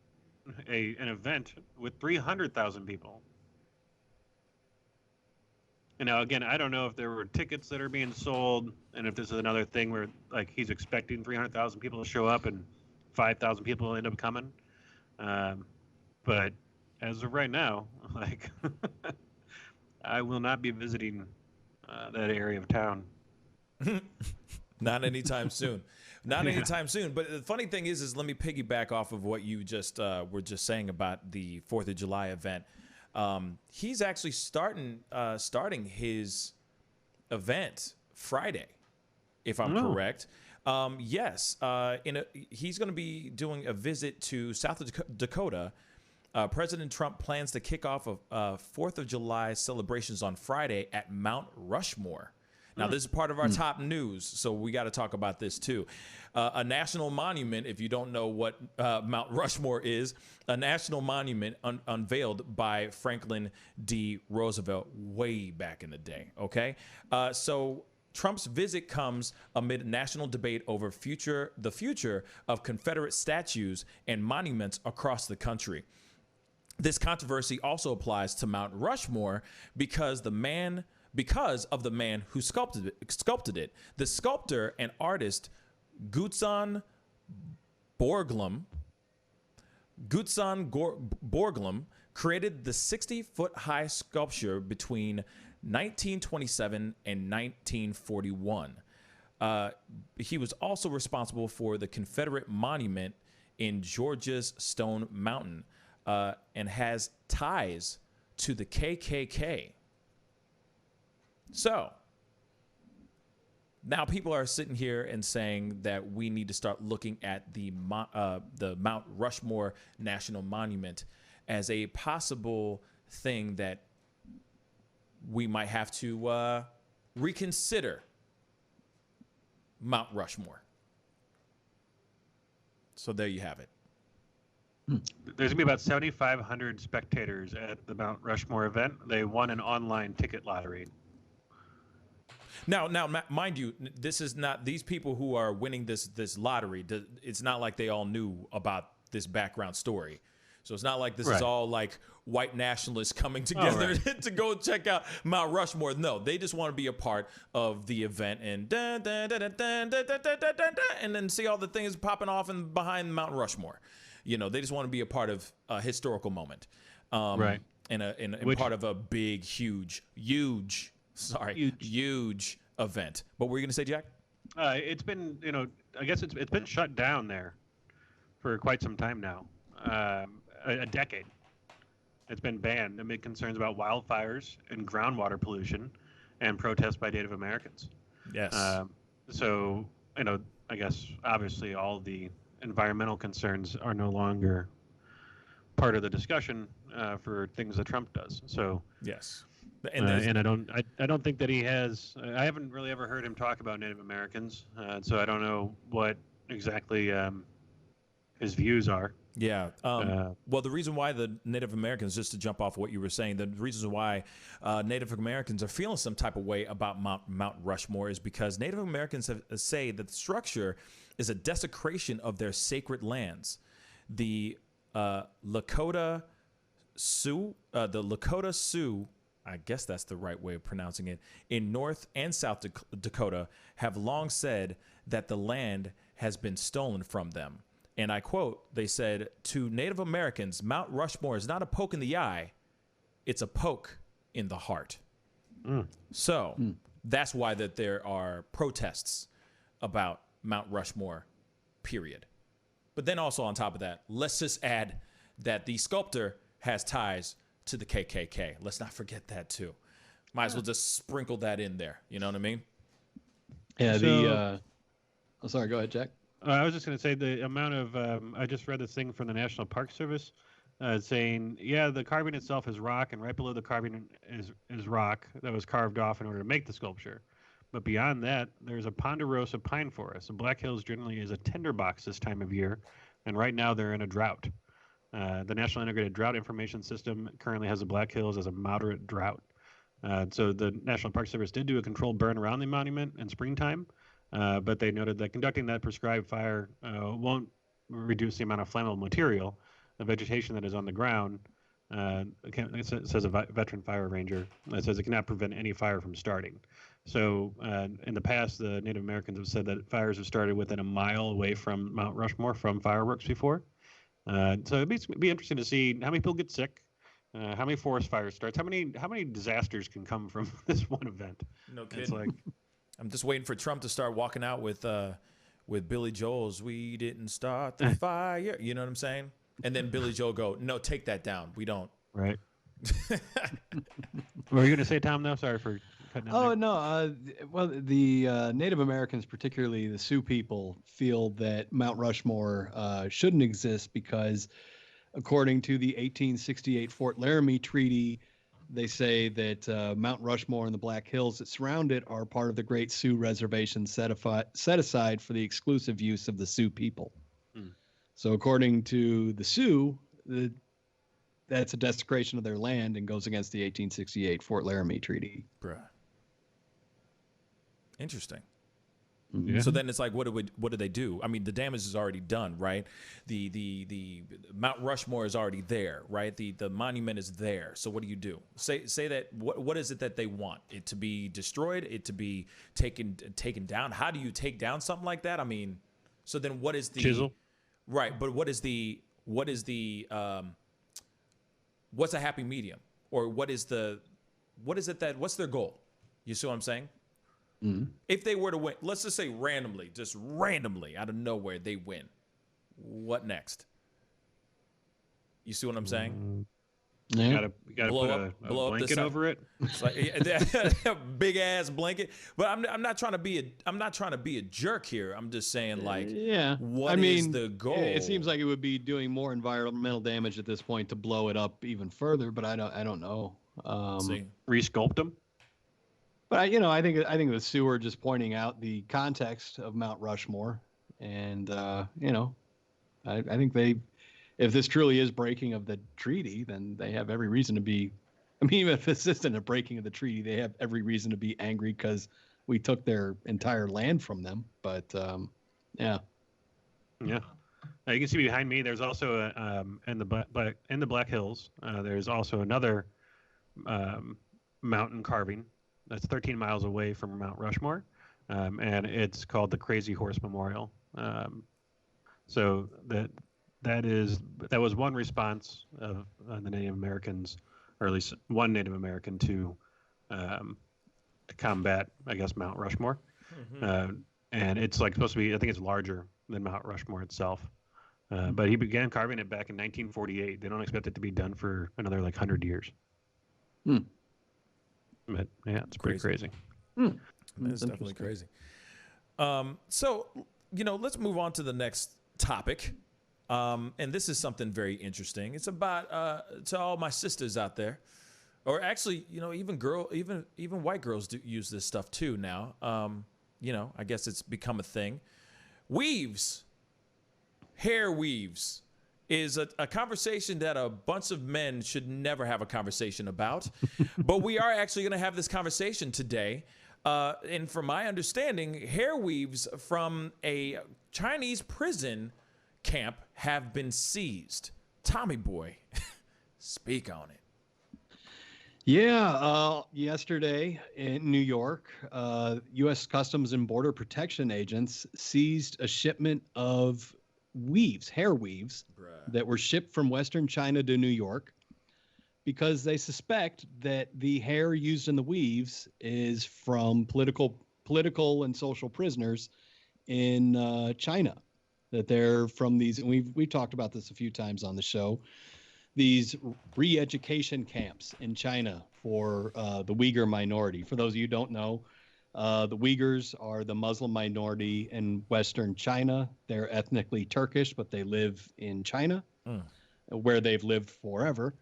an event with 300,000 people. And now, again, I don't know if there were tickets that are being sold, and if this is another thing where, like, he's expecting 300,000 people to show up and 5,000 people end up coming. But as of right now, like, I will not be visiting that area of town. Not anytime soon. Not anytime soon. But the funny thing is let me piggyback off of what you just were just saying about the 4th of July event. He's actually starting his event Friday, if I'm correct. Yes. He's going to be doing a visit to South Dakota. President Trump plans to kick off 4th of July celebrations on Friday at Mount Rushmore. Now, this is part of our top news, so we got to talk about this, too. A national monument, if you don't know what Mount Rushmore is, a national monument unveiled by Franklin D. Roosevelt way back in the day, okay? So Trump's visit comes amid national debate over the future of Confederate statues and monuments across the country. This controversy also applies to Mount Rushmore because of the man who sculpted it. The sculptor and artist Gutzon Borglum created the 60-foot high sculpture between 1927 and 1941. He was also responsible for the Confederate monument in Georgia's Stone Mountain and has ties to the KKK. So now people are sitting here and saying that we need to start looking at the Mount Rushmore National Monument as a possible thing that we might have to reconsider Mount Rushmore. So there you have it. There's gonna be about 7,500 spectators at the Mount Rushmore event. They won an online ticket lottery. Now, mind you, this is not these people who are winning this lottery. It's not like they all knew about this background story. So it's not like this is all like white nationalists coming together to go check out Mount Rushmore. No, they just want to be a part of the event and and then see all the things popping off and behind Mount Rushmore. You know, they just want to be a part of a historical moment, and part of a big, huge event. What were you going to say, Jack? It's been, I guess it's been shut down there for quite some time now. A decade. It's been banned amid concerns about wildfires and groundwater pollution and protests by Native Americans. Yes. So, I guess obviously all the environmental concerns are no longer part of the discussion for things that Trump does. So yes. And I don't think that he has. I haven't really ever heard him talk about Native Americans, so I don't know what exactly his views are. Yeah. Well, the reason why the Native Americans, just to jump off what you were saying, the reason why Native Americans are feeling some type of way about Mount Rushmore is because Native Americans say that the structure is a desecration of their sacred lands. The Lakota Sioux, I guess that's the right way of pronouncing it, in North and South Dakota have long said that the land has been stolen from them. And I quote, they said, to Native Americans, Mount Rushmore is not a poke in the eye, it's a poke in the heart. So that's why that there are protests about Mount Rushmore, period. But then also on top of that, let's just add that the sculptor has ties to the KKK. Let's not forget that too. Might as well just sprinkle that in there. You know what I mean? Yeah, sorry, go ahead, Jack. I was just going to say the amount of, I just read this thing from the National Park Service saying, the carving itself is rock, and right below the carving is rock that was carved off in order to make the sculpture. But beyond that, there's a ponderosa pine forest. And Black Hills generally is a tinderbox this time of year, and right now they're in a drought. The National Integrated Drought Information System currently has the Black Hills as a moderate drought. So the National Park Service did do a controlled burn around the monument in springtime. But they noted that conducting that prescribed fire won't reduce the amount of flammable material. The vegetation that is on the ground, it says a veteran fire ranger, it says it cannot prevent any fire from starting. So in the past, the Native Americans have said that fires have started within a mile away from Mount Rushmore from fireworks before. So it'd be interesting to see how many people get sick, how many forest fires starts, how many disasters can come from this one event. No kidding. It's like, I'm just waiting for Trump to start walking out with Billy Joel's "We Didn't Start the Fire." You know what I'm saying? And then Billy Joel go, "No, take that down. We don't." Right. What were you going to say, Tom? No, sorry for cutting in there. No. Well, the Native Americans, particularly the Sioux people, feel that Mount Rushmore shouldn't exist because, according to the 1868 Fort Laramie Treaty, they say that Mount Rushmore and the Black Hills that surround it are part of the Great Sioux Reservation set aside for the exclusive use of the Sioux people. So according to the Sioux, that's a desecration of their land and goes against the 1868 Fort Laramie Treaty. Bruh. Interesting. Yeah. So then it's like, what do they do? I mean, the damage is already done, right? The Mount Rushmore is already there, right? The monument is there. So what do you do? Say that what is it that they want? It to be destroyed? It to be taken down? How do you take down something like that? I mean, so then what is the chisel? Right, but what's a happy medium, or what's their goal? You see what I'm saying? If they were to win, let's just say randomly out of nowhere, they win. What next? You see what I'm saying? You gotta blow put up, a blow up the blanket side. over it. It's like big ass blanket. But I'm not trying to be a jerk here. I'm just saying like, Yeah. what is the goal? It seems like it would be doing more environmental damage at this point to blow it up even further, but I don't know. Resculpt them. But I think the sewer just pointing out the context of Mount Rushmore, and I think if this truly is breaking of the treaty, then they have every reason to be. I mean, even if this isn't a breaking of the treaty, they have every reason to be angry because we took their entire land from them. But yeah. Yeah. You can see behind me. There's also in the Black Hills. There's also another mountain carving that's 13 miles away from Mount Rushmore, and it's called the Crazy Horse Memorial. So that was one response of the Native Americans, or at least one Native American to combat, I guess, Mount Rushmore. And it's like supposed to be, I think it's larger than Mount Rushmore itself. But he began carving it back in 1948. They don't expect it to be done for another like 100 years. But yeah, it's pretty crazy. It's definitely crazy. So, let's move on to the next topic. And this is something very interesting. It's about to all my sisters out there, or actually, even white girls do use this stuff too now. I guess it's become a thing. Weaves, hair weaves, is a conversation that a bunch of men should never have a conversation about. But we are actually going to have this conversation today. And from my understanding, hair weaves from a Chinese prison camp have been seized. Tommy boy, speak on it. Yeah, yesterday in New York, U.S. Customs and Border Protection agents seized a shipment of hair weaves, that were shipped from Western China to New York because they suspect that the hair used in the weaves is from political and social prisoners in China. That they're from these, and we've talked about this a few times on the show, these re-education camps in China for the Uyghur minority. For those of you who don't know, the Uyghurs are the Muslim minority in Western China. They're ethnically Turkish, but they live in China, where they've lived forever.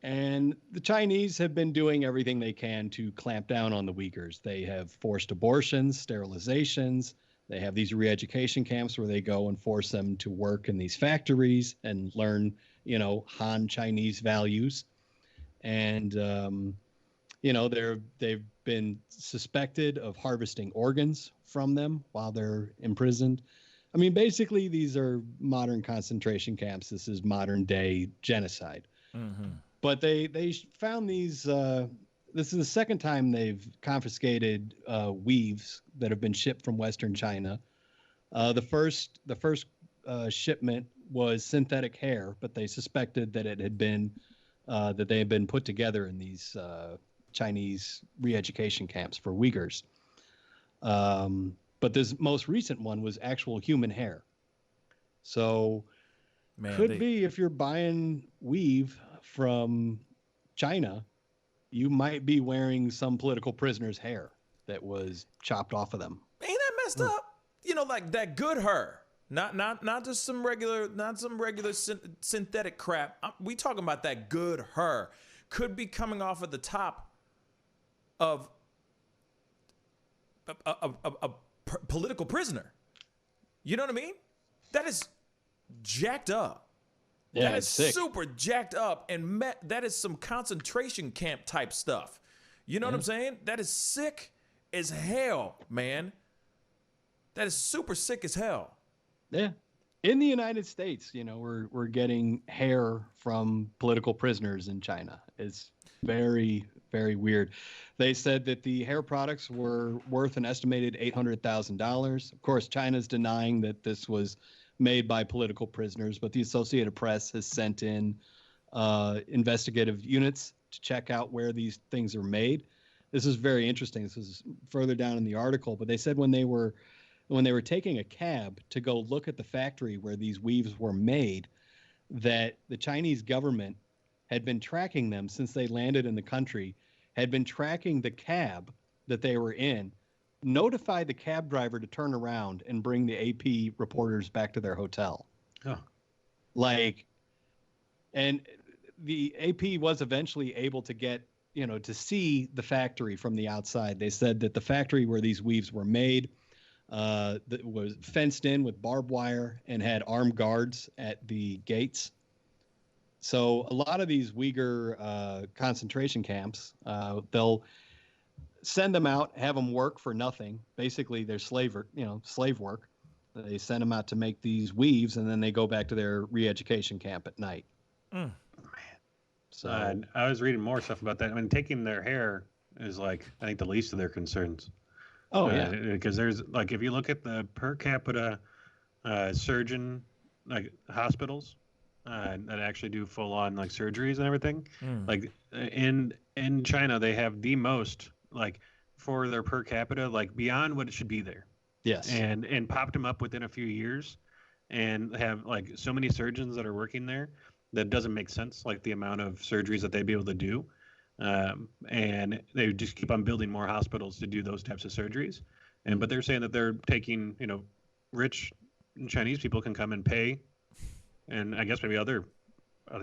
And the Chinese have been doing everything they can to clamp down on the Uyghurs. They have forced abortions, sterilizations. They have these re-education camps where they go and force them to work in these factories and learn, Han Chinese values. And, they've been suspected of harvesting organs from them while they're imprisoned. I mean, basically, these are modern concentration camps. This is modern day genocide. But they found these. This is the second time they've confiscated weaves that have been shipped from Western China. The first shipment was synthetic hair, but they suspected that it had been that they had been put together in these Chinese re-education camps for Uyghurs. But this most recent one was actual human hair. So be if you're buying weave from China, you might be wearing some political prisoner's hair that was chopped off of them. Ain't that messed up? Like that good hair. Not just some regular, synthetic crap. We talking about that good hair. Could be coming off of the top of a political prisoner. You know what I mean? That is jacked up. Yeah, that is sick. Super jacked up, and that is some concentration camp type stuff. You know what I'm saying? That is sick as hell, man. That is super sick as hell. Yeah. In the United States, we're getting hair from political prisoners in China. It's very, very weird. They said that the hair products were worth an estimated $800,000. Of course, China's denying that this was made by political prisoners, but the Associated Press has sent in investigative units to check out where these things are made. This is very interesting. This is further down in the article, but they said when they were taking a cab to go look at the factory where these weaves were made, that the Chinese government had been tracking them since they landed in the country, had been tracking the cab that they were in, notified the cab driver to turn around and bring the AP reporters back to their hotel. Oh. Like, and the AP was eventually able to get, to see the factory from the outside. They said that the factory where these weaves were made that was fenced in with barbed wire and had armed guards at the gates. So a lot of these Uyghur concentration camps, they'll send them out, have them work for nothing. Basically, they're slave work. They send them out to make these weaves, and then they go back to their re-education camp at night. So I was reading more stuff about that. I mean, taking their hair is like, I think, the least of their concerns. Oh, yeah. Because there's, like, if you look at the per capita surgeon, like, hospitals that actually do full-on, like, surgeries and everything, like, in China, they have the most, like, for their per capita, like, beyond what it should be there. Yes. And popped them up within a few years and have, like, so many surgeons that are working there that doesn't make sense, like, the amount of surgeries that they'd be able to do. And they just keep on building more hospitals to do those types of surgeries. But they're saying that they're taking, rich Chinese people can come and pay, and I guess maybe other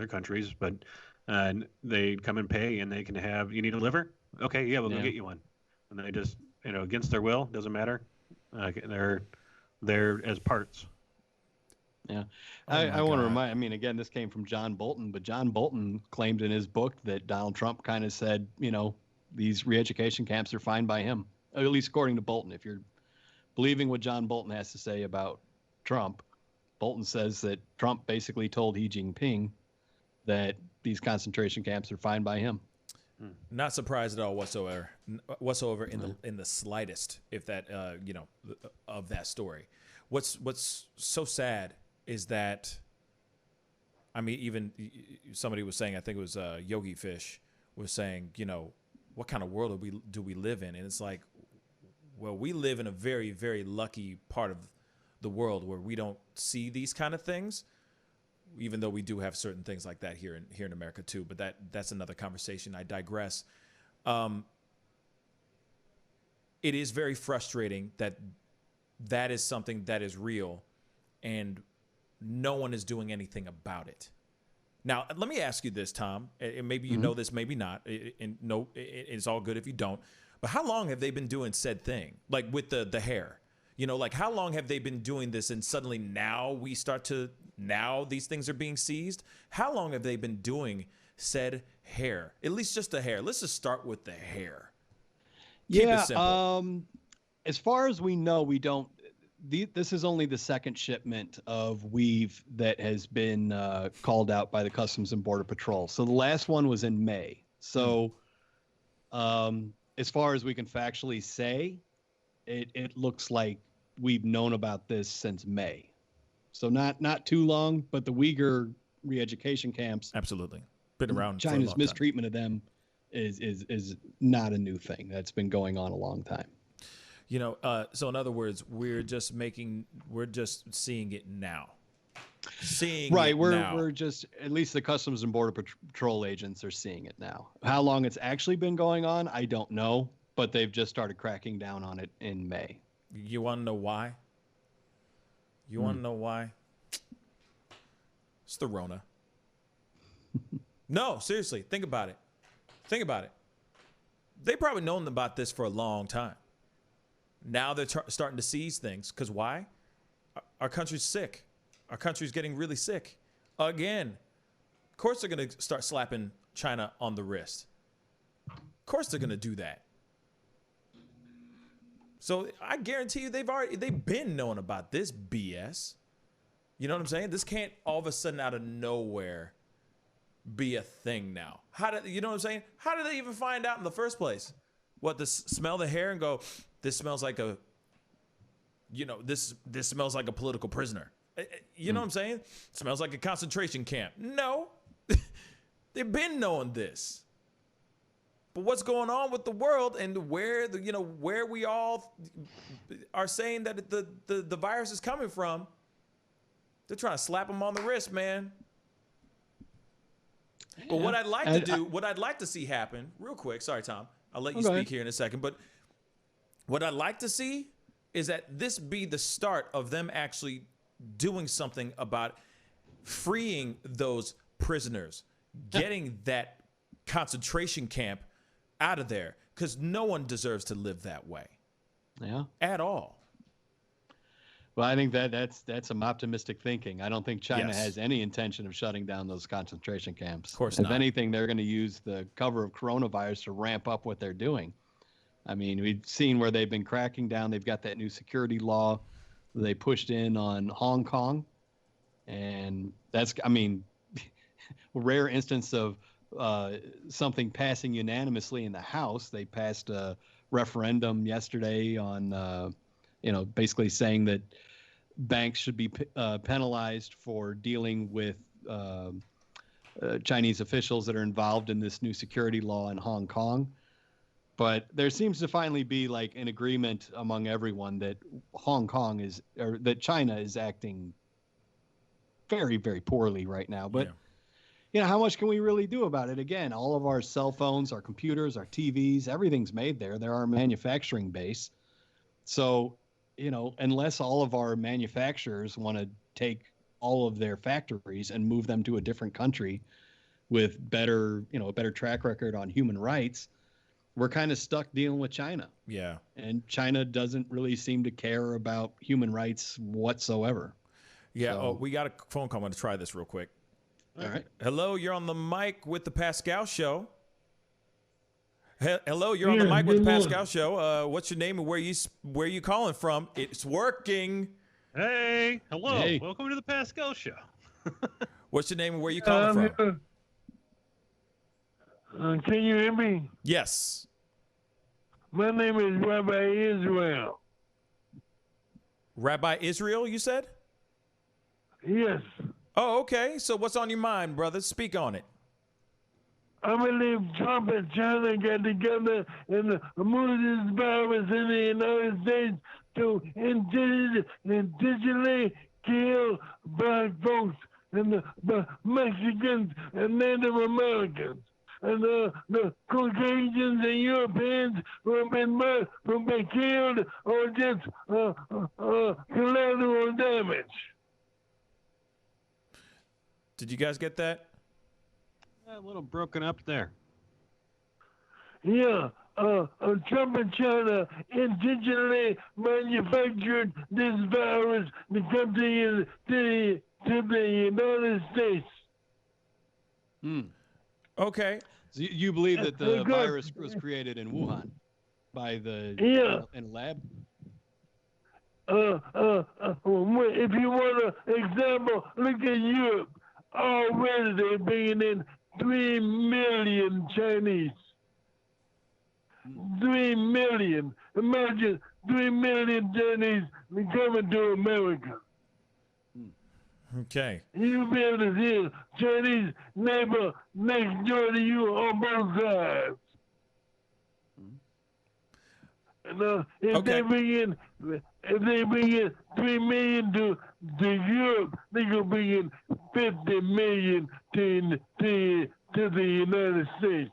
countries, but they come and pay, and they can have, you need a liver? Okay, yeah, we'll go get you one. And they just, against their will, doesn't matter. They're there as parts. Yeah. I want to remind, again, this came from John Bolton, but John Bolton claimed in his book that Donald Trump kind of said, these re-education camps are fine by him, at least according to Bolton. If you're believing what John Bolton has to say about Trump, Bolton says that Trump basically told Xi Jinping that these concentration camps are fine by him. Not surprised at all whatsoever in the slightest, if that of that story. What's so sad is that, even somebody was saying, I think it was Yogi Fish was saying, what kind of world do we live in? And it's like, well, we live in a very, very lucky part of the world where we don't see these kind of things, even though we do have certain things like that here in America too. But that's another conversation. I digress. It is very frustrating that is something that is real, and no one is doing anything about it. Now, let me ask you this, Tom, and maybe you know this, maybe not. It's all good if you don't. But how long have they been doing said thing, like with the hair? Like how long have they been doing this, and suddenly now these things are being seized? How long have they been doing said hair? At least just the hair. Let's just start with the hair. Keep it simple. As far as we know, we don't. This is only the second shipment of weave that has been called out by the Customs and Border Patrol. So the last one was in May. So as far as we can factually say, it looks like we've known about this since May. So not too long, but the Uyghur re-education camps, absolutely been around. China's mistreatment of them is not a new thing. That's been going on a long time. So in other words, we're just seeing it now. We're just, at least the Customs and Border Patrol agents are seeing it now. How long it's actually been going on, I don't know, but they've just started cracking down on it in May. You want to know why? Want to know why? It's the Rona. No, seriously, think about it. They probably known about this for a long time. Now they're starting to seize things. Because why? Our country's sick. Our country's getting really sick. Again. Of course they're going to start slapping China on the wrist. Of course they're going to do that. So I guarantee you they've been knowing about this BS. You know what I'm saying? This can't all of a sudden out of nowhere be a thing now. You know what I'm saying? How did they even find out in the first place? Smell the hair and go, this smells like this smells like a political prisoner. You know what I'm saying? It smells like a concentration camp. No. They've been knowing this. But what's going on with the world and where we all are saying that the virus is coming from, they're trying to slap them on the wrist, man. But what I'd like to do, what I'd like to see happen, real quick. Sorry, Tom. I'll let you speak here in a second. But what I'd like to see is that this be the start of them actually doing something about freeing those prisoners, getting that concentration camp out of there, because no one deserves to live that way. Yeah. At all. Well, I think that's some optimistic thinking. I don't think China has any intention of shutting down those concentration camps. Of course not. not. If anything, they're going to use the cover of coronavirus to ramp up what they're doing. I mean, we've seen where they've been cracking down. They've got that new security law they pushed in on Hong Kong. And that's, I mean, a rare instance of something passing unanimously in the House. They passed a referendum yesterday on, basically saying that banks should be penalized for dealing with Chinese officials that are involved in this new security law in Hong Kong. But there seems to finally be like an agreement among everyone that that China is acting very, very poorly right now. But how much can we really do about it? Again, all of our cell phones, our computers, our TVs, everything's made there. They're our manufacturing base. So, unless all of our manufacturers want to take all of their factories and move them to a different country with better, a better track record on human rights, we're kind of stuck dealing with China. Yeah. And China doesn't really seem to care about human rights whatsoever. Yeah. So, Oh, we got a phone call. I'm going to try this real quick. All right. Hello, you're on the mic with the Pascal Show. Hello, you're on the mic with the Pascal Show. What's your name and where you calling from? It's working. Hey, hello. Hey. Welcome to the Pascal Show. What's your name and where you calling from? Can you hear me? Yes. My name is Rabbi Israel. Rabbi Israel, you said? Yes. Oh, okay. So what's on your mind, brother? Speak on it. I believe Trump and China got together and moved this virus in the United States to intentionally kill black folks and the Mexicans and Native Americans. And the Caucasians and Europeans who have been killed or just collateral damage. Did you guys get that? A little broken up there. Yeah, Trump and China intentionally manufactured this virus to come to the United States. Okay. So you believe that the virus was created in Wuhan by the in lab? If you want an example, look at Europe. Already they're bringing in 3 million Chinese. 3 million. Imagine 3 million Chinese coming to America. Okay. You'll be able to see a Chinese neighbor next door to you on both sides. And if they bring in 3 million to Europe, they gonna bring in 50 million to the United States.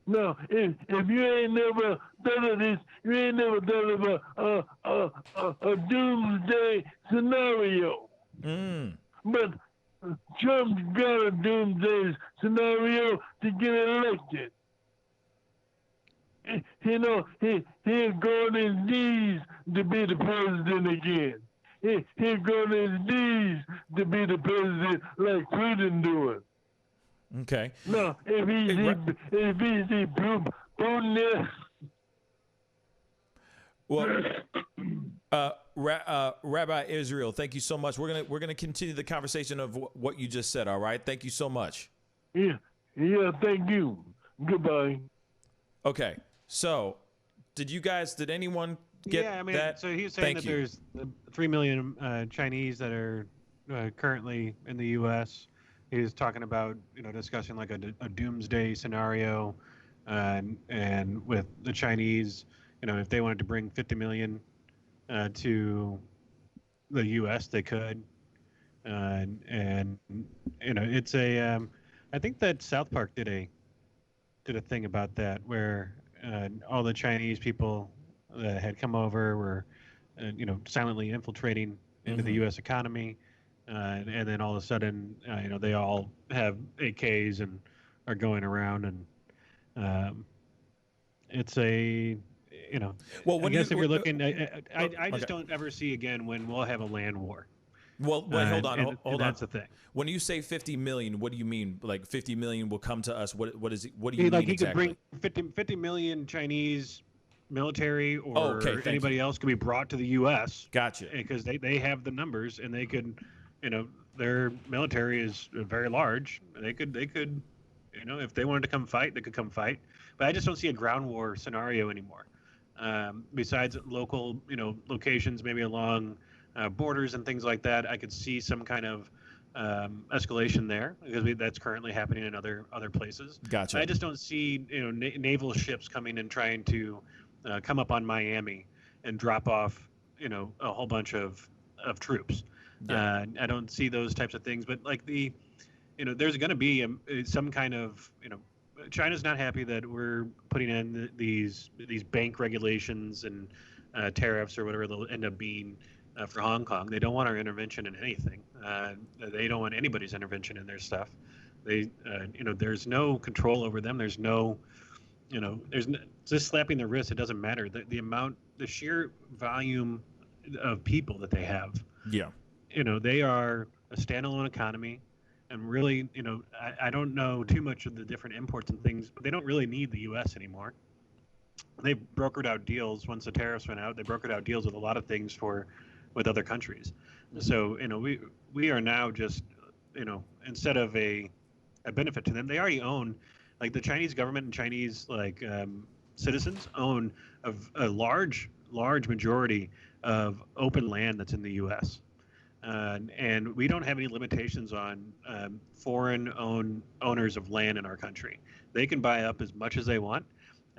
Now, if you ain't never done of this, you ain't never done of a doomsday scenario. But Trump's got a doomsday scenario to get elected. He'll go on his knees to be the president again. He'll go on his knees to be the president like Putin doing. Okay. No, if he's Putin. Well, Rabbi Israel, thank you so much. We're gonna continue the conversation of what you just said. All right. Thank you so much. Yeah. Thank you. Goodbye. Okay. So, did anyone get that? So he's saying Thank that there's 3 million Chinese that are currently in the U.S. He's talking about, discussing like a doomsday scenario, and with the Chinese, if they wanted to bring 50 million to the U.S., they could. and it's a. I think that South Park did a thing about that where all the Chinese people that had come over were, silently infiltrating into the U.S. economy, and then all of a sudden, they all have AKs and are going around, and it's a, Well, I guess if you're looking, I just don't ever see again when we'll have a land war. Well, wait, hold on. That's the thing. When you say 50 million, what do you mean? Like 50 million will come to us? What do you mean He exactly? could bring 50 million Chinese military or anybody else could be brought to the U.S. Gotcha. Because they have the numbers and they could, their military is very large. They could, if they wanted to come fight, they could come fight. But I just don't see a ground war scenario anymore. Besides local, locations, maybe along borders and things like that, I could see some kind of escalation there because that's currently happening in other places. Gotcha. I just don't see naval ships coming and trying to come up on Miami and drop off a whole bunch of troops. Yeah. I don't see those types of things. But like there's going to be some kind of China's not happy that we're putting in these bank regulations and tariffs or whatever they'll end up being. For Hong Kong, they don't want our intervention in anything. They don't want anybody's intervention in their stuff. There's no control over them. There's no, just slapping their wrist. It doesn't matter. The sheer volume of people that they have. Yeah. They are a standalone economy, and really, I don't know too much of the different imports and things, but they don't really need the U.S. anymore. They brokered out deals once the tariffs went out. They brokered out deals with a lot of things with other countries. So, we are now just, instead of a benefit to them, they already own, like the Chinese government and Chinese citizens own a large majority of open land that's in the U.S. And we don't have any limitations on foreign owners of land in our country. They can buy up as much as they want.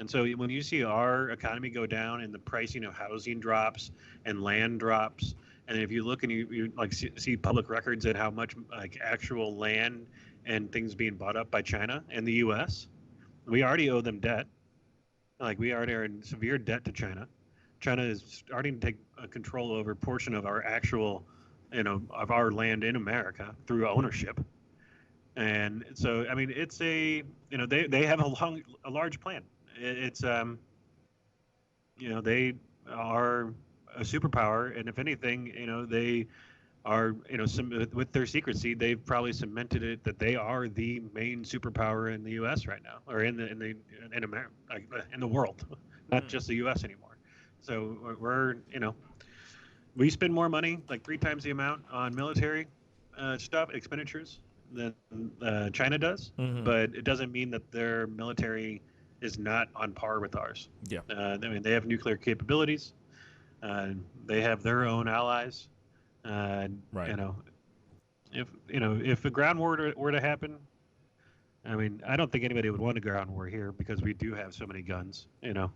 And so when you see our economy go down and the pricing of housing drops and land drops, and if you look and you like see public records at how much like actual land and things being bought up by China and the U.S., we already owe them debt. Like we already are in severe debt to China. China is starting to take control over a portion of our actual, of our land in America through ownership. And so, I mean, it's they have a large plan. It's they are a superpower, and if anything, they are with their secrecy, they've probably cemented it that they are the main superpower in the U.S. right now, or in America, in the world, not just the U.S. anymore. So we're we spend more money, like 3 times the amount on military expenditures than China does, but it doesn't mean that their military is not on par with ours. Yeah. I mean, they have nuclear capabilities. They have their own allies. Right. If a ground war were to happen, I mean, I don't think anybody would want a ground war here because we do have so many guns. Yeah,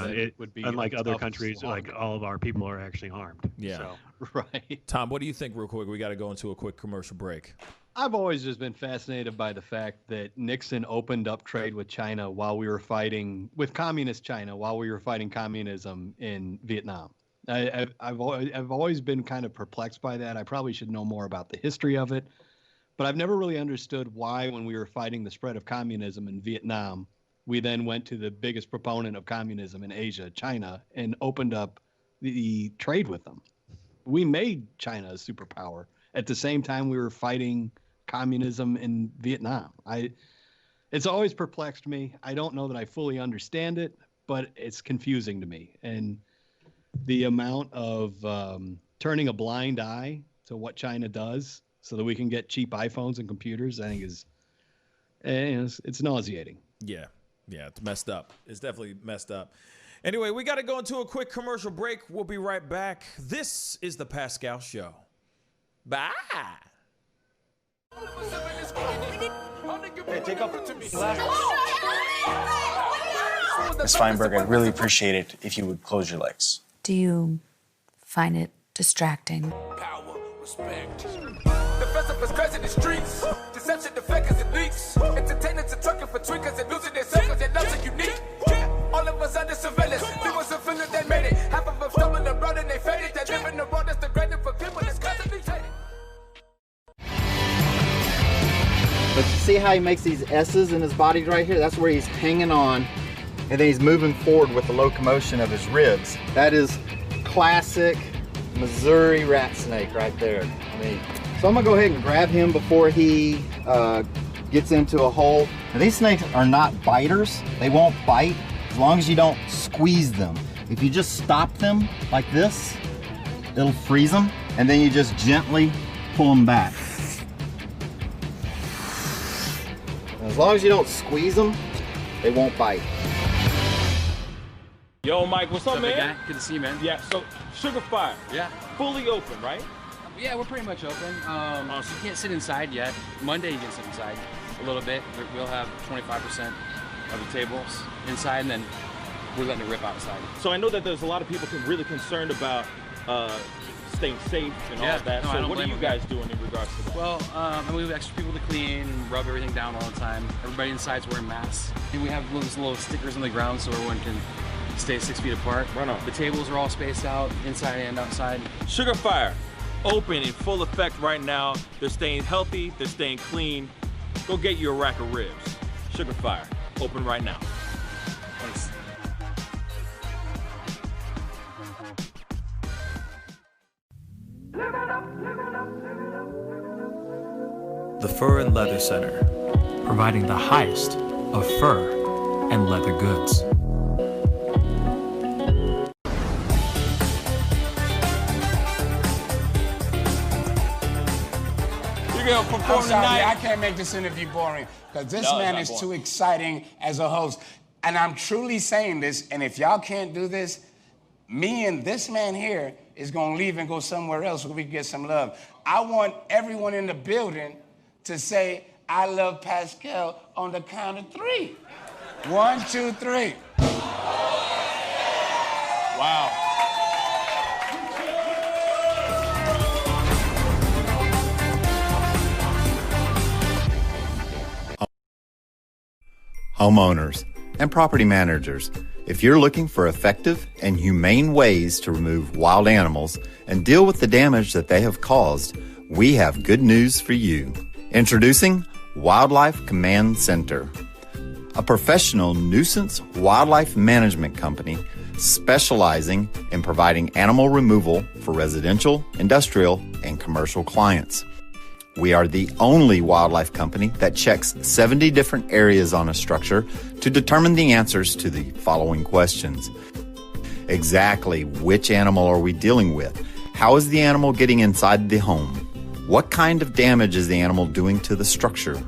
it would be unlike other countries. slog. Like all of our people are actually armed. Yeah. So. Right. Tom, what do you think, real quick? We got to go into a quick commercial break. I've always just been fascinated by the fact that Nixon opened up trade with China while we were fighting with communist China while we were fighting communism in Vietnam. I've always been kind of perplexed by that. I probably should know more about the history of it, but I've never really understood why, when we were fighting the spread of communism in Vietnam, we then went to the biggest proponent of communism in Asia, China, and opened up the trade with them. We made China a superpower at the same time we were fighting communism in Vietnam. It's always perplexed me. I don't know that I fully understand it, but it's confusing to me. And the amount of turning a blind eye to what China does so that we can get cheap iPhones and computers, I think it's nauseating. Yeah, it's messed up. It's definitely messed up. Anyway, we got to go into a quick commercial break. We'll be right back. This is the Pascal Show. Bye. Hey, take off the Ms. Feinberg, I'd really appreciate it if you would close your legs. Do you find it distracting? Respect. The festival is crazy in the streets. Deception, the fakers and leaks. Entertainers are trucking for tweakers and losing their circles. Their loves are unique. All of us under surveillance. There was a feeling they made it. Half of them stumbling around and they faded. They live in the world that's degrading for people that's constantly hated. But you see how he makes these S's in his body right here? That's where he's hanging on, and then he's moving forward with the locomotion of his ribs. That is classic Missouri rat snake right there. I mean, so I'm gonna go ahead and grab him before he gets into a hole. Now, these snakes are not biters. They won't bite as long as you don't squeeze them. If you just stop them like this, it'll freeze them, and then you just gently pull them back. As long as you don't squeeze them, they won't bite. Yo, Mike, what's up, man? Guy? Good to see you, man. Yeah, so Sugar Fire. Yeah. Fully open, right? Yeah, we're pretty much open. So you can't sit inside yet. Monday you can sit inside a little bit. We'll have 25% of the tables inside, and then we're letting it rip outside. So I know that there's a lot of people really concerned about staying safe and all of that. No, so what are you guys doing in regards to that? Well, we have extra people to clean and rub everything down all the time. Everybody inside's wearing masks. And we have little stickers on the ground so everyone can stay 6 feet apart. Right on. The tables are all spaced out, inside and outside. Sugar Fire, open in full effect right now. They're staying healthy, they're staying clean. Go get you a rack of ribs. Sugar Fire, open right now. Thanks. The Fur and Leather Center, providing the highest of fur and leather goods. I'm sorry, I can't make this interview boring because this man is too exciting as a host. And I'm truly saying this, and if y'all can't do this, me and this man here is gonna leave and go somewhere else where we can get some love. I want everyone in the building to say, I love Pascal on the count of 3. 1, 2, 3. Wow. Homeowners and property managers, if you're looking for effective and humane ways to remove wild animals and deal with the damage that they have caused, we have good news for you. Introducing Wildlife Command Center, a professional nuisance wildlife management company specializing in providing animal removal for residential, industrial, and commercial clients. We are the only wildlife company that checks 70 different areas on a structure to determine the answers to the following questions. Exactly which animal are we dealing with? How is the animal getting inside the home? What kind of damage is the animal doing to the structure?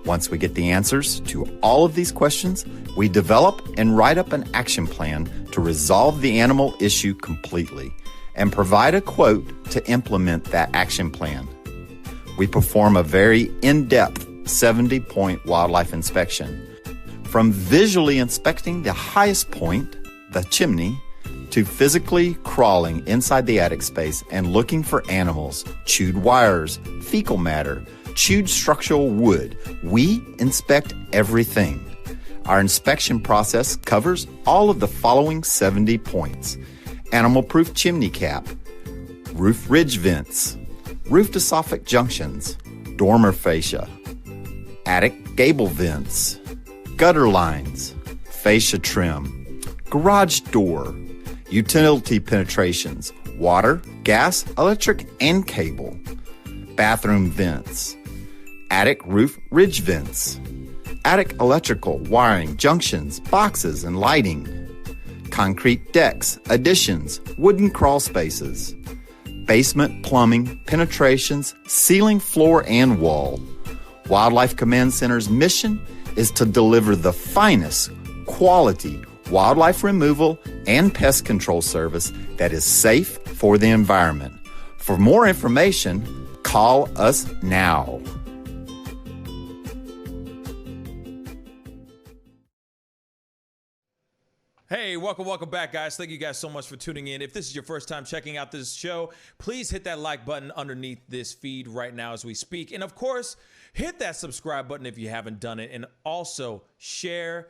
Once we get the answers to all of these questions, we develop and write up an action plan to resolve the animal issue completely and provide a quote to implement that action plan. We perform a very in-depth 70-point wildlife inspection. From visually inspecting the highest point, the chimney, to physically crawling inside the attic space and looking for animals, chewed wires, fecal matter, chewed structural wood, we inspect everything. Our inspection process covers all of the following 70 points: animal-proof chimney cap, roof ridge vents, roof to soffit junctions, dormer fascia, attic gable vents, gutter lines, fascia trim, garage door, utility penetrations, water, gas, electric, and cable, bathroom vents, attic roof ridge vents, attic electrical, wiring, junctions, boxes, and lighting, concrete decks, additions, wooden crawl spaces, basement plumbing, penetrations, ceiling, floor, and wall. Wildlife Command Center's mission is to deliver the finest quality wildlife removal and pest control service that is safe for the environment. For more information, call us now. Hey, welcome back, guys. Thank you guys so much for tuning in. If this is your first time checking out this show, please hit that like button underneath this feed right now as we speak. And of course, hit that subscribe button if you haven't done it. And also share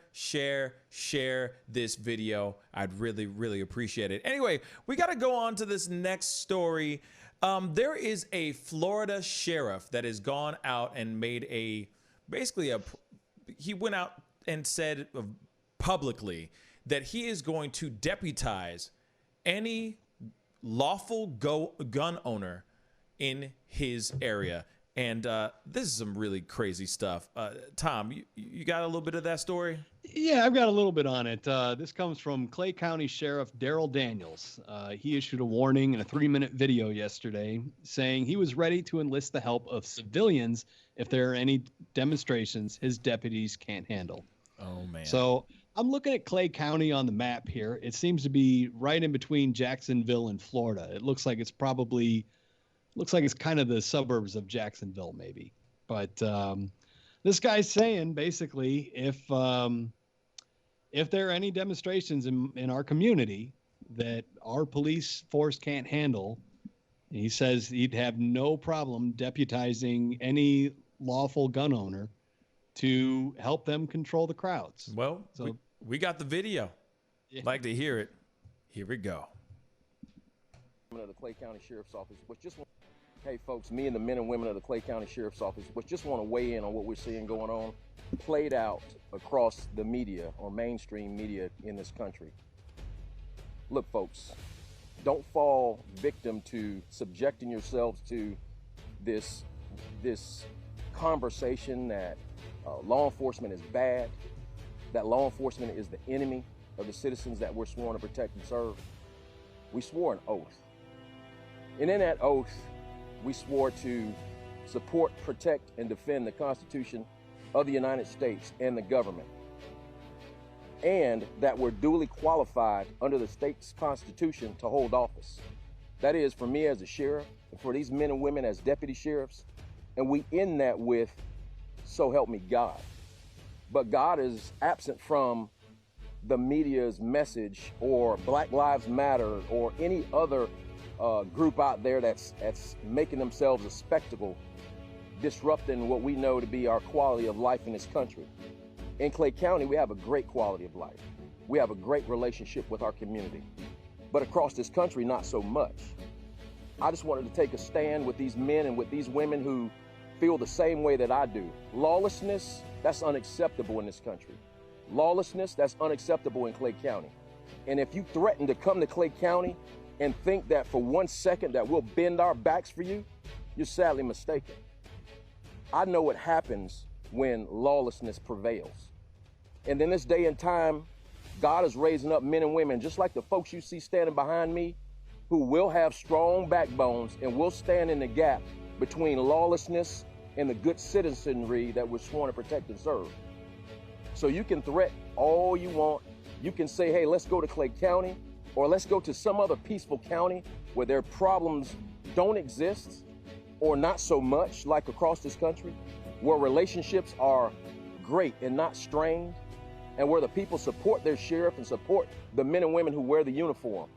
this video. I'd really appreciate it. Anyway, we got to go on to this next story. There is a Florida sheriff that has gone out and made he went out and said publicly that he is going to deputize any lawful gun owner in his area. And this is some really crazy stuff. Tom, you got a little bit of that story? Yeah, I've got a little bit on it. This comes from Clay County Sheriff Daryl Daniels. He issued a warning in a 3-minute video yesterday saying he was ready to enlist the help of civilians if there are any demonstrations his deputies can't handle. Oh, man. So I'm looking at Clay County on the map here. It seems to be right in between Jacksonville and Florida. It looks like it's kind of the suburbs of Jacksonville, maybe. But this guy's saying basically if there are any demonstrations in our community that our police force can't handle, he says he'd have no problem deputizing any lawful gun owner to help them control the crowds. Well, so we got the video. Yeah. Like to hear it. Here we go. Of the Clay County Sheriff's Office, hey folks, me and the men and women of the Clay County Sheriff's Office, just want to weigh in on what we're seeing going on, played out across the media or mainstream media in this country. Look, folks, don't fall victim to subjecting yourselves to this conversation that law enforcement is bad, that law enforcement is the enemy of the citizens that we're sworn to protect and serve. We swore an oath. And in that oath, we swore to support, protect, and defend the Constitution of the United States and the government. And that we're duly qualified under the state's Constitution to hold office. That is, for me as a sheriff, and for these men and women as deputy sheriffs. And we end that with, so help me God. But God is absent from the media's message or Black Lives Matter or any other group out there that's making themselves a spectacle, disrupting what we know to be our quality of life in this country. In Clay County, we have a great quality of life. We have a great relationship with our community. But across this country, not so much. I just wanted to take a stand with these men and with these women who feel the same way that I do. Lawlessness, that's unacceptable in this country. Lawlessness, that's unacceptable in Clay County. And if you threaten to come to Clay County and think that for 1 second that we'll bend our backs for you, you're sadly mistaken. I know what happens when lawlessness prevails. And in this day and time, God is raising up men and women, just like the folks you see standing behind me, who will have strong backbones and will stand in the gap between lawlessness and the good citizenry that we're sworn to protect and serve. So you can threat all you want. You can say, hey, let's go to Clay County, or let's go to some other peaceful county where their problems don't exist, or not so much like across this country, where relationships are great and not strained, and where the people support their sheriff and support the men and women who wear the uniform.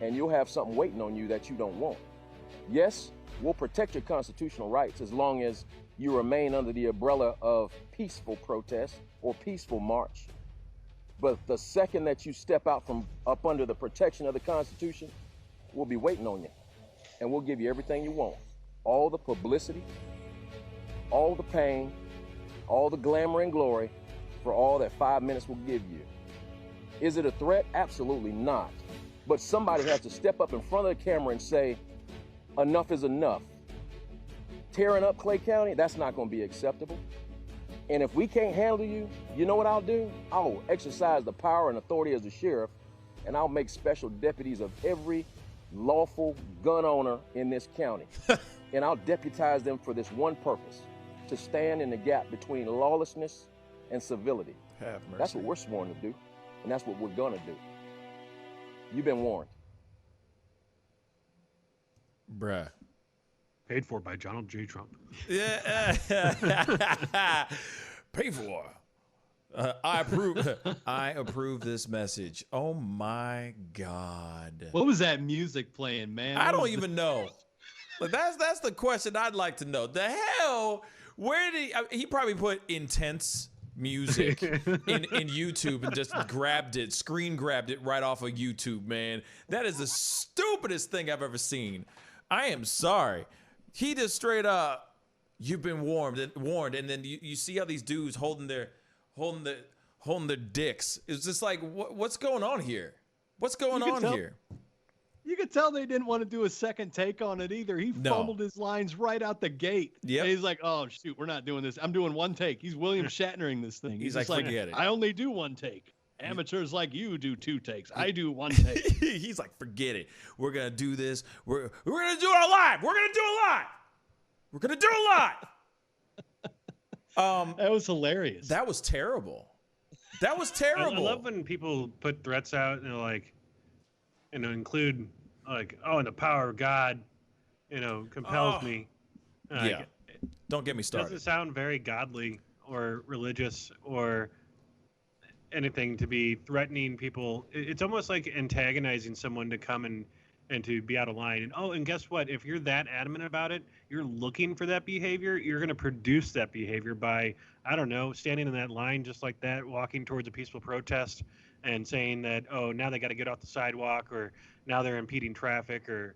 And you'll have something waiting on you that you don't want. Yes, we'll protect your constitutional rights as long as you remain under the umbrella of peaceful protest or peaceful march. But the second that you step out from up under the protection of the Constitution, we'll be waiting on you. And we'll give you everything you want. All the publicity, all the pain, all the glamour and glory for all that 5 minutes will give you. Is it a threat? Absolutely not. But somebody has to step up in front of the camera and say, enough is enough. Tearing up Clay County, that's not going to be acceptable. And if we can't handle you, you know what I'll do? I'll exercise the power and authority as a sheriff, and I'll make special deputies of every lawful gun owner in this county. And I'll deputize them for this one purpose, to stand in the gap between lawlessness and civility. Have mercy. That's what we're sworn to do, and that's what we're going to do. You've been warned. Bruh. Paid for by Donald J. Trump. Yeah. Paid for I approve. I approve this message. Oh my God. What was that music playing, man? I don't even know. Like, that's the question I'd like to know. The hell, where did he probably put intense music in YouTube and just screen grabbed it right off of YouTube, man. That is the stupidest thing I've ever seen. I am sorry. He just straight up, you've been warned, and then you see how these dudes holding their dicks. It's just like, what's going on here? What's going on here? You could tell they didn't want to do a second take on it either. He fumbled his lines right out the gate. Yeah, he's like, "Oh shoot, we're not doing this. I'm doing one take." He's William Shatnering this thing. He's like, "Forget it. I only do one take. Amateurs like you do 2 takes. I do 1 take." He's like, "Forget it. We're gonna do this. We're gonna do it live. We're gonna do it live. We're gonna do it live." That was hilarious. That was terrible. That was terrible. I love when people put threats out and like, include like, "Oh, and the power of God, compels me." Yeah. Don't get me started. It doesn't sound very godly or religious or anything to be threatening people. It's almost like antagonizing someone to come and to be out of line. And guess what? If you're that adamant about it, you're looking for that behavior, you're going to produce that behavior by, I don't know, standing in that line just like that, walking towards a peaceful protest and saying that, oh, now they got to get off the sidewalk, or now they're impeding traffic, or,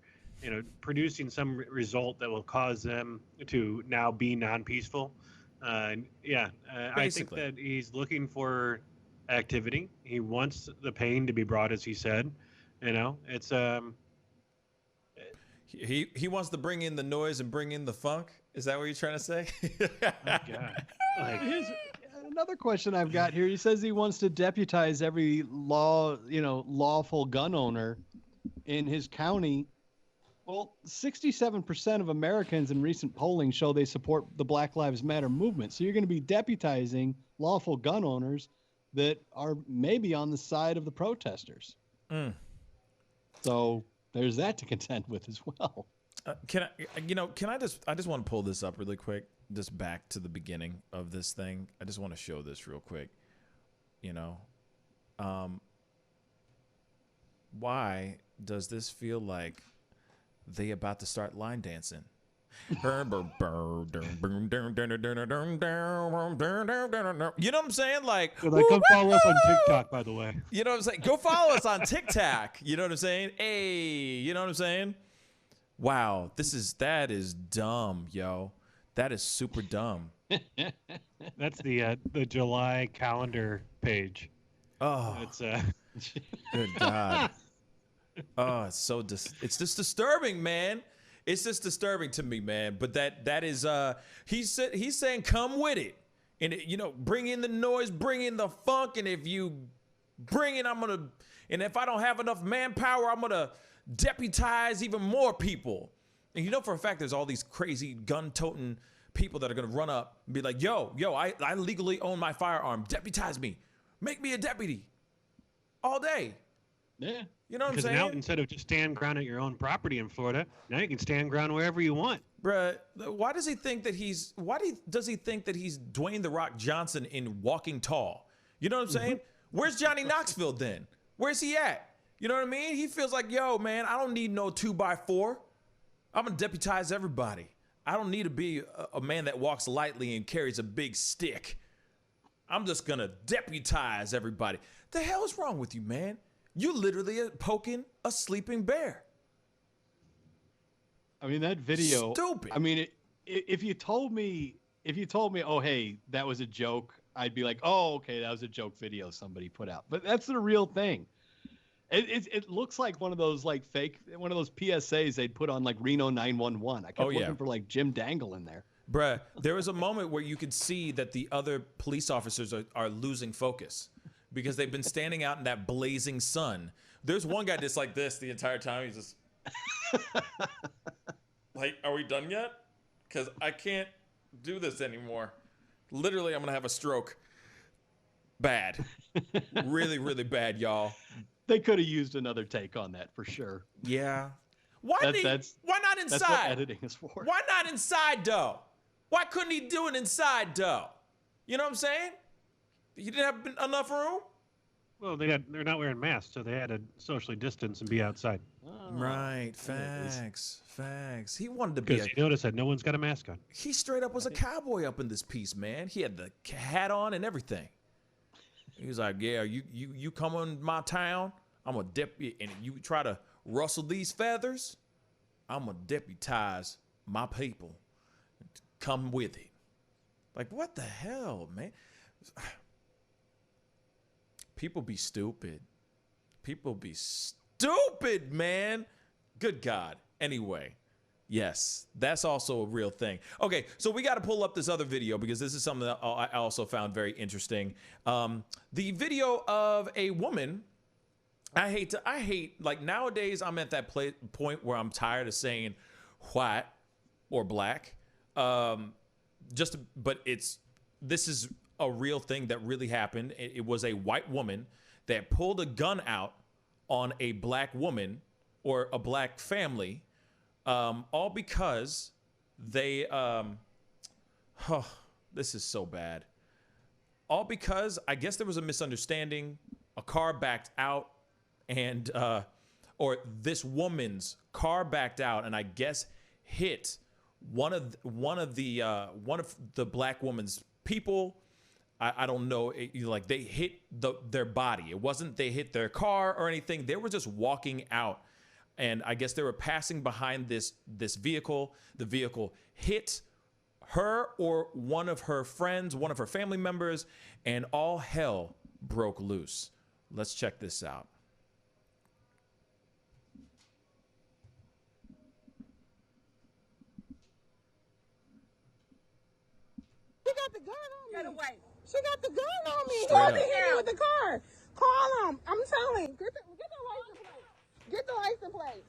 producing some result that will cause them to now be non-peaceful. I think that he's looking for activity. He wants the pain to be brought, as he said. It's he wants to bring in the noise and bring in the funk. Is that what you're trying to say? God. Here's another question I've got here. He says he wants to deputize every lawful gun owner in his county. Well, 67% of Americans in recent polling show they support the Black Lives Matter movement. So you're going to be deputizing lawful gun owners that are maybe on the side of the protesters. So there's that to contend with as well. Can I just want to pull this up really quick, just back to the beginning of this thing. I just want to show this real quick. Why does this feel like they about to start line dancing? You know what I'm saying? Like, come follow us on TikTok, by the way. You know what I'm saying? Go follow us on TikTok. You know what I'm saying? Hey, you know what I'm saying? Wow, that is dumb, yo. That is super dumb. That's the July calendar page. Oh, it's good God. Oh, it's it's just disturbing, man. It's just disturbing to me, man. But that is he's saying come with it, and bring in the noise, bring in the funk, and if you bring it, and if I don't have enough manpower, I'm gonna deputize even more people. And for a fact, there's all these crazy gun-toting people that are gonna run up and be like, yo, I legally own my firearm. Deputize me, make me a deputy, all day. Yeah. You know what I'm saying? Now, instead of just stand ground at your own property in Florida, now you can stand ground wherever you want. Bruh, why does he think that he's Dwayne "The Rock" Johnson in Walking Tall? You know what I'm saying? Where's Johnny Knoxville then? Where's he at? You know what I mean? He feels like, yo, man, I don't need no 2x4. I'm gonna deputize everybody. I don't need to be a man that walks lightly and carries a big stick. I'm just gonna deputize everybody. The hell is wrong with you, man? You literally are poking a sleeping bear. I mean, that video. Stupid. I mean, if you told me, oh, hey, that was a joke, I'd be like, oh, okay, that was a joke video somebody put out. But that's the real thing. It looks like one of those one of those PSAs they'd put on like Reno 911. I kept looking for like Jim Dangle in there. Bruh, there was a moment where you could see that the other police officers are losing focus because they've been standing out in that blazing sun. There's one guy just like this the entire time. He's just like, are we done yet? Because I can't do this anymore. Literally, I'm going to have a stroke. Bad. Really, really bad, y'all. They could have used another take on that for sure. Yeah. Why not inside? That's what editing is for. Why not inside, though? Why couldn't he do it inside, though? You know what I'm saying? You didn't have enough room? Well, they're not wearing masks, so they had to socially distance and be outside. Right, facts. He wanted to be Because you notice that no one's got a mask on. He straight up was a cowboy up in this piece, man. He had the hat on and everything. He was like, yeah, you come in my town, I'm gonna and you try to rustle these feathers, I'm gonna deputize my people. Come with it. Like, what the hell, man? People be stupid. People be stupid, man. Good God. Anyway, yes, that's also a real thing. Okay, so we got to pull up this other video because this is something that I also found very interesting. The video of a woman. I hate, like, nowadays I'm at that point where I'm tired of saying white or black. But this is a real thing that really happened. It was a white woman that pulled a gun out on a black woman or a black family, all because they, this is so bad. All because I guess there was a misunderstanding, a car backed out, and, or this woman's car backed out, and I guess hit one of the black woman's people. I don't know, like they hit their body. It wasn't they hit their car or anything. They were just walking out, and I guess they were passing behind this vehicle. The vehicle hit her or one of her friends, one of her family members, and all hell broke loose. Let's check this out. She got the gun on me. Get away. She got the gun on me. Straight up. Hit me with the car. Call him. I'm telling. Get the license plate. Get the license plate.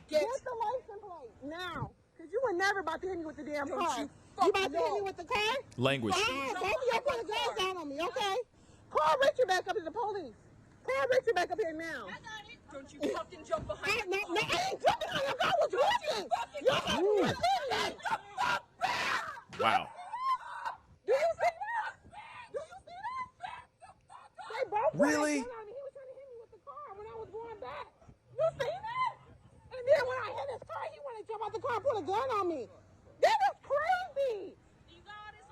Get the license plate now. Because you were never about to hit me with the damn car. You about to hit me with the car? Language. Both of y'all put the guns down on me, okay? Call Richard back up to the police. Call Richard back up here now. I got it. Don't you fucking jump behind the car. No, I ain't jumping behind the car. I was walking. You're Wow. Do you see that? Do you see that? They both Really? He was trying to hit me with the car when I was going back. You see that? And then when I hit his car, he wanted to jump out the car and put a gun on me. That is crazy.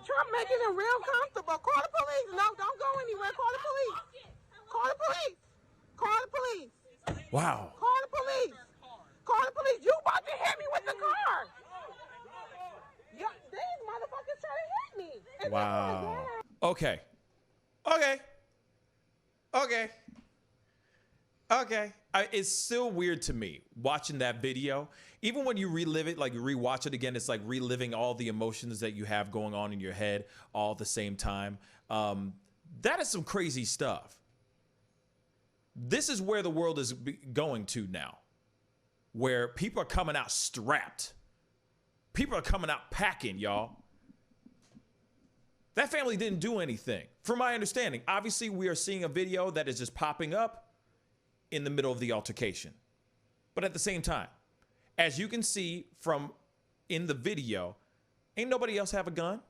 Trump making it real comfortable. Call the police. No, don't go anywhere. Call the police. Call the police. Call the police. Wow. Call the police. Call the police. You about to hit me with the car. These motherfuckers trying to hit me. And Wow. Okay. It's still weird to me watching that video. Even when you relive it, like you rewatch it again, it's like reliving all the emotions that you have going on in your head all at the same time. That is some crazy stuff. This is where the world is going to now, where people are coming out strapped. People are coming out packing, y'all. That family didn't do anything. From my understanding, obviously we are seeing a video that is just popping up in the middle of the altercation. But at the same time, as you can see from in the video, ain't nobody else have a gun.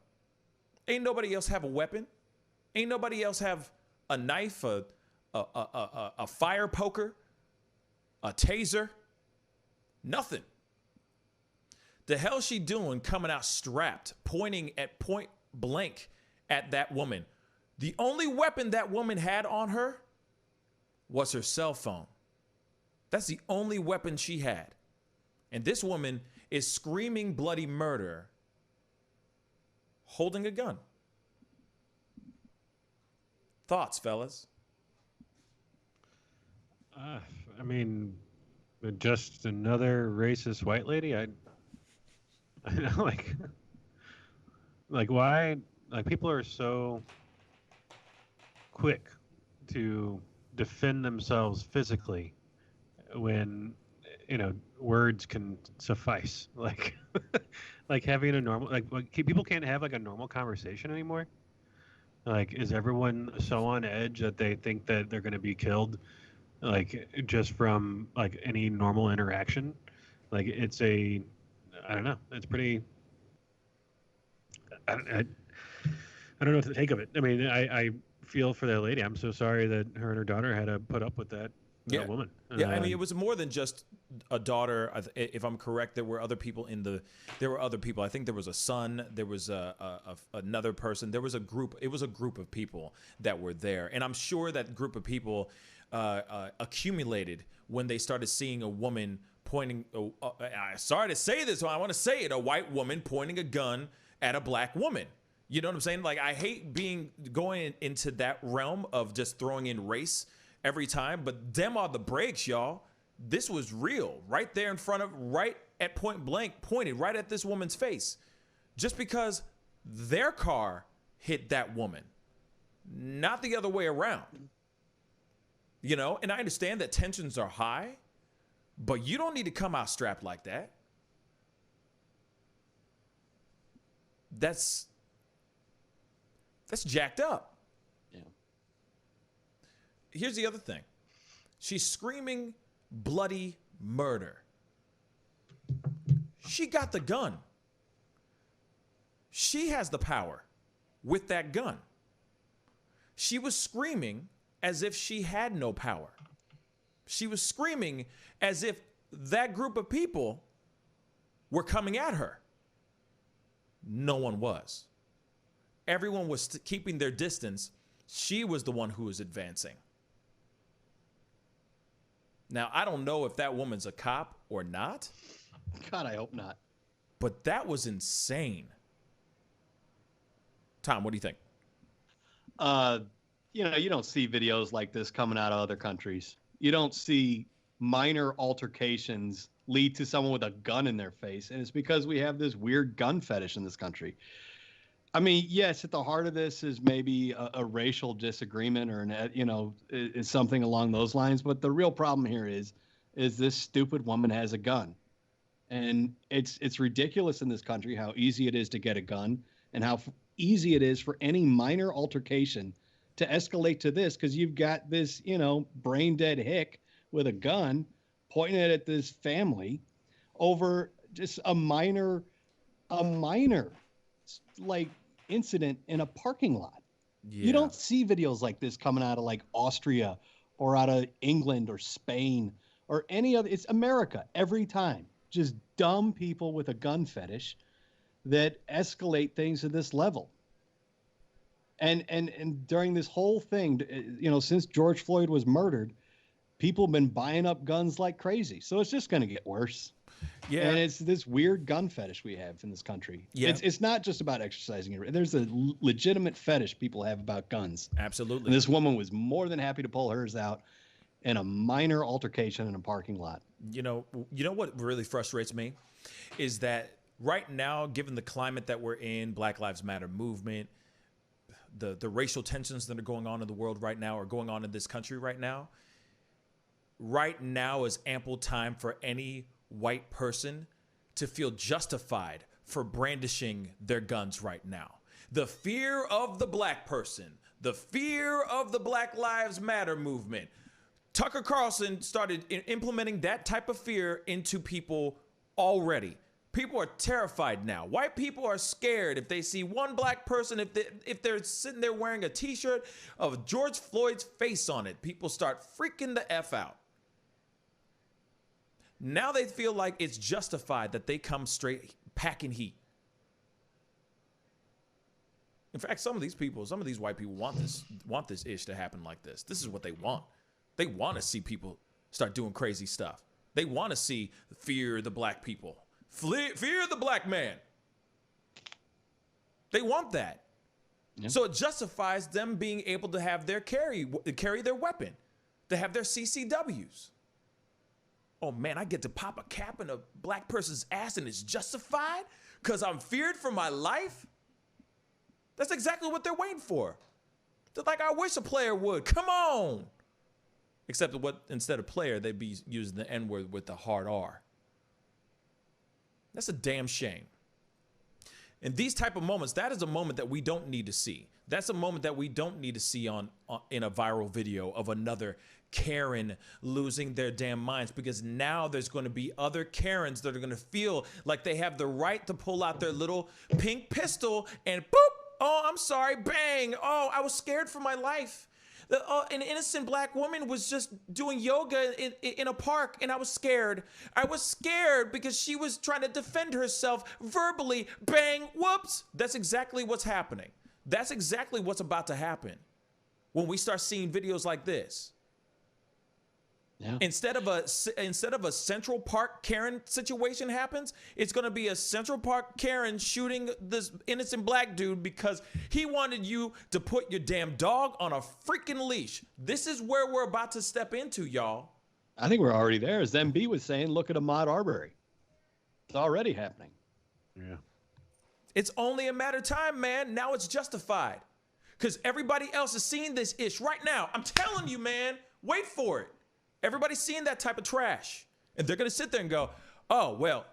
Ain't nobody else have a weapon. Ain't nobody else have a knife, a fire poker, a taser, nothing. The hell she doing coming out strapped, pointing at point blank at that woman? The only weapon that woman had on her was her cell phone. That's the only weapon she had. And this woman is screaming bloody murder, holding a gun. Thoughts, fellas? I mean, just another racist white lady. I know, like why? Like people are so quick to defend themselves physically when words can suffice. Like like having a normal people can't have like a normal conversation anymore. Like, is everyone so on edge that they think that they're going to be killed, like just from like any normal interaction? Like I don't know. It's pretty. I don't know what to take of it. I mean, I feel for that lady. I'm so sorry that her and her daughter had to put up with that woman. Yeah, I mean, it was more than just a daughter. If I'm correct, there were other people There were other people. I think there was a son. There was another person. There was a group. It was a group of people that were there, and I'm sure that group of people accumulated when they started seeing a woman pointing. Sorry to say this, but I want to say it: a white woman pointing a gun at a black woman. You know what I'm saying? Like, I hate going into that realm of just throwing in race every time, but them are the breaks, y'all. This was real, right there in front of, right at point blank, pointed right at this woman's face, just because their car hit that woman, not the other way around. You know, and I understand that tensions are high, but you don't need to come out strapped like that. That's jacked up. Yeah. Here's the other thing. She's screaming bloody murder. She got the gun. She has the power with that gun. She was screaming as if she had no power. She was screaming as if that group of people were coming at her. No one was. Everyone was keeping their distance. She was the one who was advancing. Now, I don't know if that woman's a cop or not. God, I hope not. But that was insane. Tom, what do you think? You know, you don't see videos like this coming out of other countries. You don't see minor altercations lead to someone with a gun in their face. And it's because we have this weird gun fetish in this country. I mean, yes, at the heart of this is maybe a racial disagreement or is something along those lines. But the real problem here is this stupid woman has a gun, and it's ridiculous in this country how easy it is to get a gun and how easy it is for any minor altercation to escalate to this, because you've got this brain dead hick with a gun pointing it at this family over just a minor like incident in a parking lot. Yeah. You don't see videos like this coming out of like Austria or out of England or Spain or any other. It's America every time. Just dumb people with a gun fetish that escalate things to this level. And during this whole thing, since George Floyd was murdered, people have been buying up guns like crazy. So it's just going to get worse. Yeah, and it's this weird gun fetish we have in this country. Yeah, it's not just about exercising it. There's a legitimate fetish people have about guns. Absolutely. And this woman was more than happy to pull hers out in a minor altercation in a parking lot. You know what really frustrates me is that right now, given the climate that we're in, Black Lives Matter movement, the racial tensions that are going on in the world right now, or going on in this country right now is ample time for any white person to feel justified for brandishing their guns right now. The fear of the black person, the fear of the Black Lives Matter movement. Tucker Carlson started implementing that type of fear into people already. People are terrified now. White people are scared if they see one black person, if they're sitting there wearing a t-shirt of George Floyd's face on it, people start freaking the F out. Now they feel like it's justified that they come straight packing heat. In fact, some of these white people want this ish to happen like this. This is what they want. They want to see people start doing crazy stuff. They want to see fear the black people. Fear the black man. They want that. Yeah. So it justifies them being able to have their carry their weapon, to have their CCWs. Oh man, I get to pop a cap in a black person's ass and it's justified because I'm feared for my life? That's exactly what they're waiting for. They're like, I wish a player would. Come on. Except instead of player, they'd be using the N-word with the hard R. That's a damn shame. In these type of moments, that is a moment that we don't need to see. That's a moment that we don't need to see in a viral video of another Karen losing their damn minds, because now there's going to be other Karens that are going to feel like they have the right to pull out their little pink pistol and boop, Oh, I'm sorry. Bang. Oh, I was scared for my life. An innocent black woman was just doing yoga in a park, and I was scared. I was scared because she was trying to defend herself verbally. Bang. Whoops. That's exactly what's happening. That's exactly what's about to happen when we start seeing videos like this. Yeah. Instead of a Central Park Karen situation happens, it's going to be a Central Park Karen shooting this innocent black dude because he wanted you to put your damn dog on a freaking leash. This is where we're about to step into, y'all. I think we're already there. As MB was saying, look at Ahmaud Arbery. It's already happening. Yeah. It's only a matter of time, man. Now it's justified because everybody else is seeing this ish right now. I'm telling you, man, wait for it. Everybody's seeing that type of trash. And they're going to sit there and go, oh, well,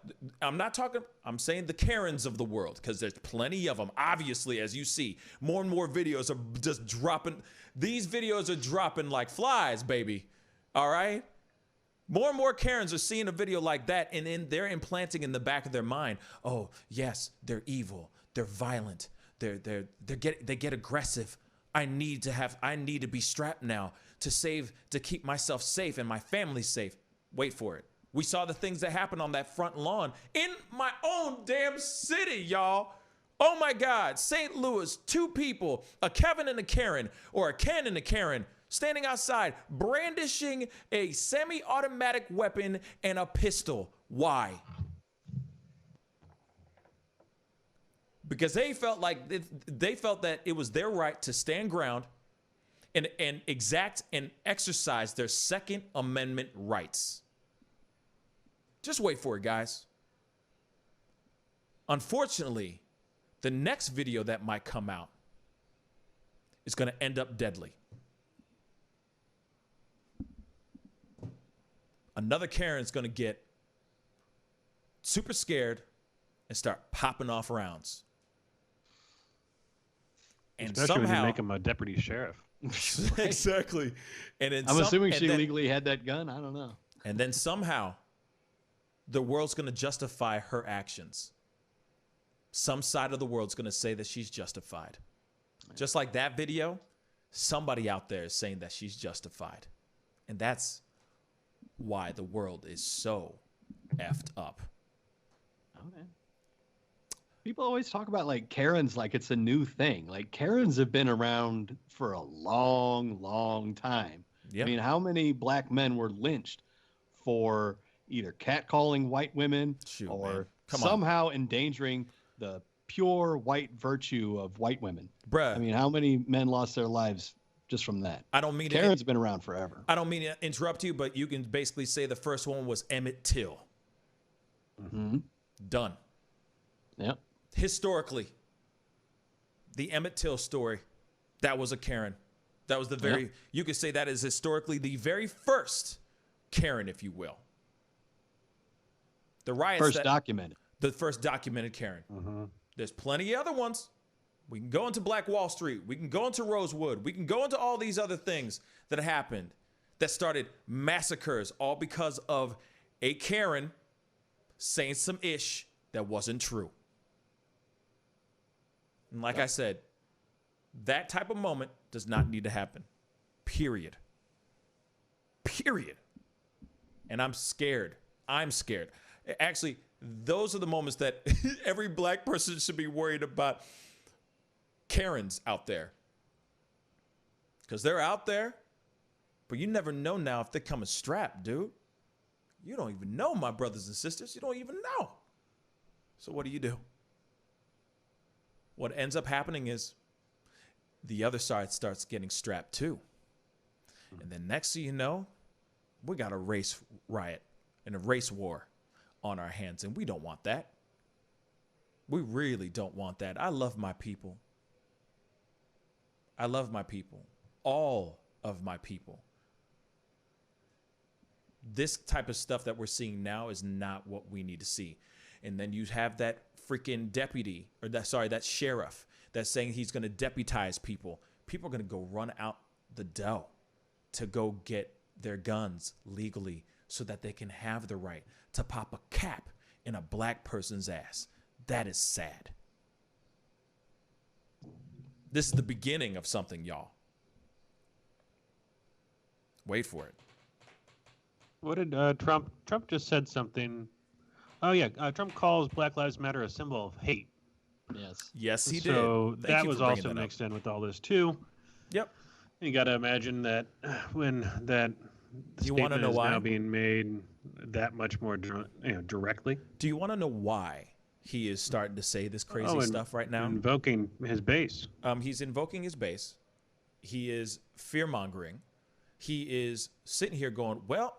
I'm saying the Karens of the world, because there's plenty of them. Obviously, as you see, more and more videos are just dropping. These videos are dropping like flies, baby. All right? More and more Karens are seeing a video like that, and then they're implanting in the back of their mind, oh, yes, they're evil. They're violent. They get aggressive. I need to be strapped now to keep myself safe and my family safe. Wait for it. We saw the things that happened on that front lawn in my own damn city, y'all. Oh my God, St. Louis, 2 people, a Kevin and a Karen, or a Ken and a Karen, standing outside brandishing a semi-automatic weapon and a pistol. Why? Because they felt that it was their right to stand ground and exact and exercise their Second Amendment rights. Just wait for it, guys. Unfortunately, the next video that might come out is going to end up deadly. Another Karen's going to get super scared and start popping off rounds. And especially when you somehow make him a deputy sheriff. Exactly. And then I'm assuming she legally had that gun. I don't know. And then somehow the world's going to justify her actions. Some side of the world's going to say that she's justified. Just like that video, somebody out there is saying that she's justified. And that's why the world is so effed up. Okay. People always talk about like Karens like it's a new thing. Like Karens have been around for a long, long time. Yep. I mean, how many black men were lynched for either catcalling white women or somehow endangering the pure white virtue of white women? Bruh. I mean, how many men lost their lives just from that? I don't mean Karen's been around forever. I don't mean to interrupt you, but you can basically say the first one was Emmett Till. Mm-hmm. Done. Yep. Historically, the Emmett Till story, that was a Karen. That was the very, you could say that is historically the very first Karen, if you will. The riots documented. The first documented Karen. Mm-hmm. There's plenty of other ones. We can go into Black Wall Street. We can go into Rosewood. We can go into all these other things that happened that started massacres, all because of a Karen saying some ish that wasn't true. And like I said, that type of moment does not need to happen. Period. Period. And I'm scared. I'm scared. Actually, those are the moments that every black person should be worried about. Karens out there. Because they're out there, but you never know now if they're coming strapped, dude. You don't even know, my brothers and sisters. You don't even know. So what do? What ends up happening is the other side starts getting strapped too. And then next thing you know, we got a race riot and a race war on our hands, and we don't want that. We really don't want that. I love my people. I love my people. All of my people. This type of stuff that we're seeing now is not what we need to see. And then you have that freaking deputy, or that sheriff that's saying he's going to deputize people. People are going to go run out the door to go get their guns legally so that they can have the right to pop a cap in a black person's ass. That is sad. This is the beginning of something, y'all. Wait for it. What did Trump just said something? Oh yeah, Trump calls Black Lives Matter a symbol of hate. Yes. Yes, he did. So Thank that you was for bringing also that mixed in with all this too. Yep. You got to imagine that when that You wanna statement know is why? now being made that much more directly. Do you want to know why he is starting to say this crazy and stuff right now? Invoking his base. He's invoking his base. He is fear-mongering. He is sitting here going, well,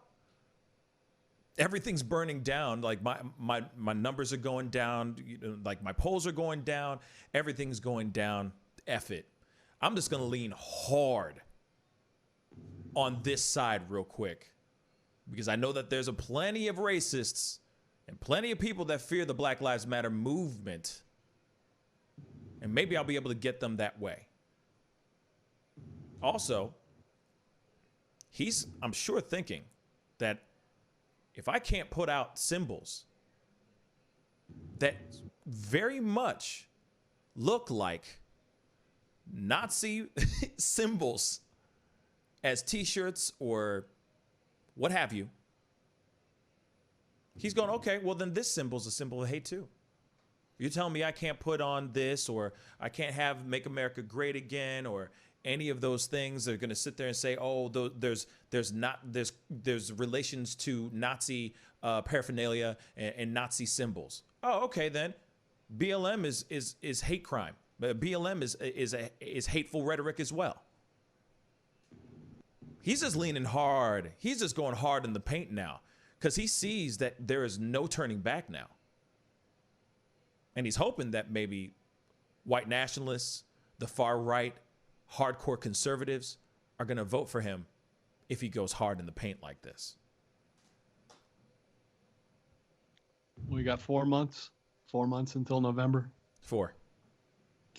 everything's burning down. Like my numbers are going down. You know, like my polls are going down. Everything's going down. F it. I'm just going to lean hard on this side real quick because I know that there's a plenty of racists and plenty of people that fear the Black Lives Matter movement. And maybe I'll be able to get them that way. Also, he's, I'm sure, thinking that if I can't put out symbols that very much look like Nazi symbols as t-shirts or what have you, he's going, okay, well then this symbol's a symbol of hate too. You're telling me I can't put on this, or I can't have Make America Great Again, or any of those things. They're going to sit there and say, oh, there's relations to Nazi paraphernalia and Nazi symbols. Oh, okay then. BLM is hate crime. But BLM is hateful rhetoric as well. He's just leaning hard. He's just going hard in the paint now because he sees that there is no turning back now. And he's hoping that maybe white nationalists, the far right, hardcore conservatives are going to vote for him if he goes hard in the paint like this. We got 4 months. 4 months until November. 4.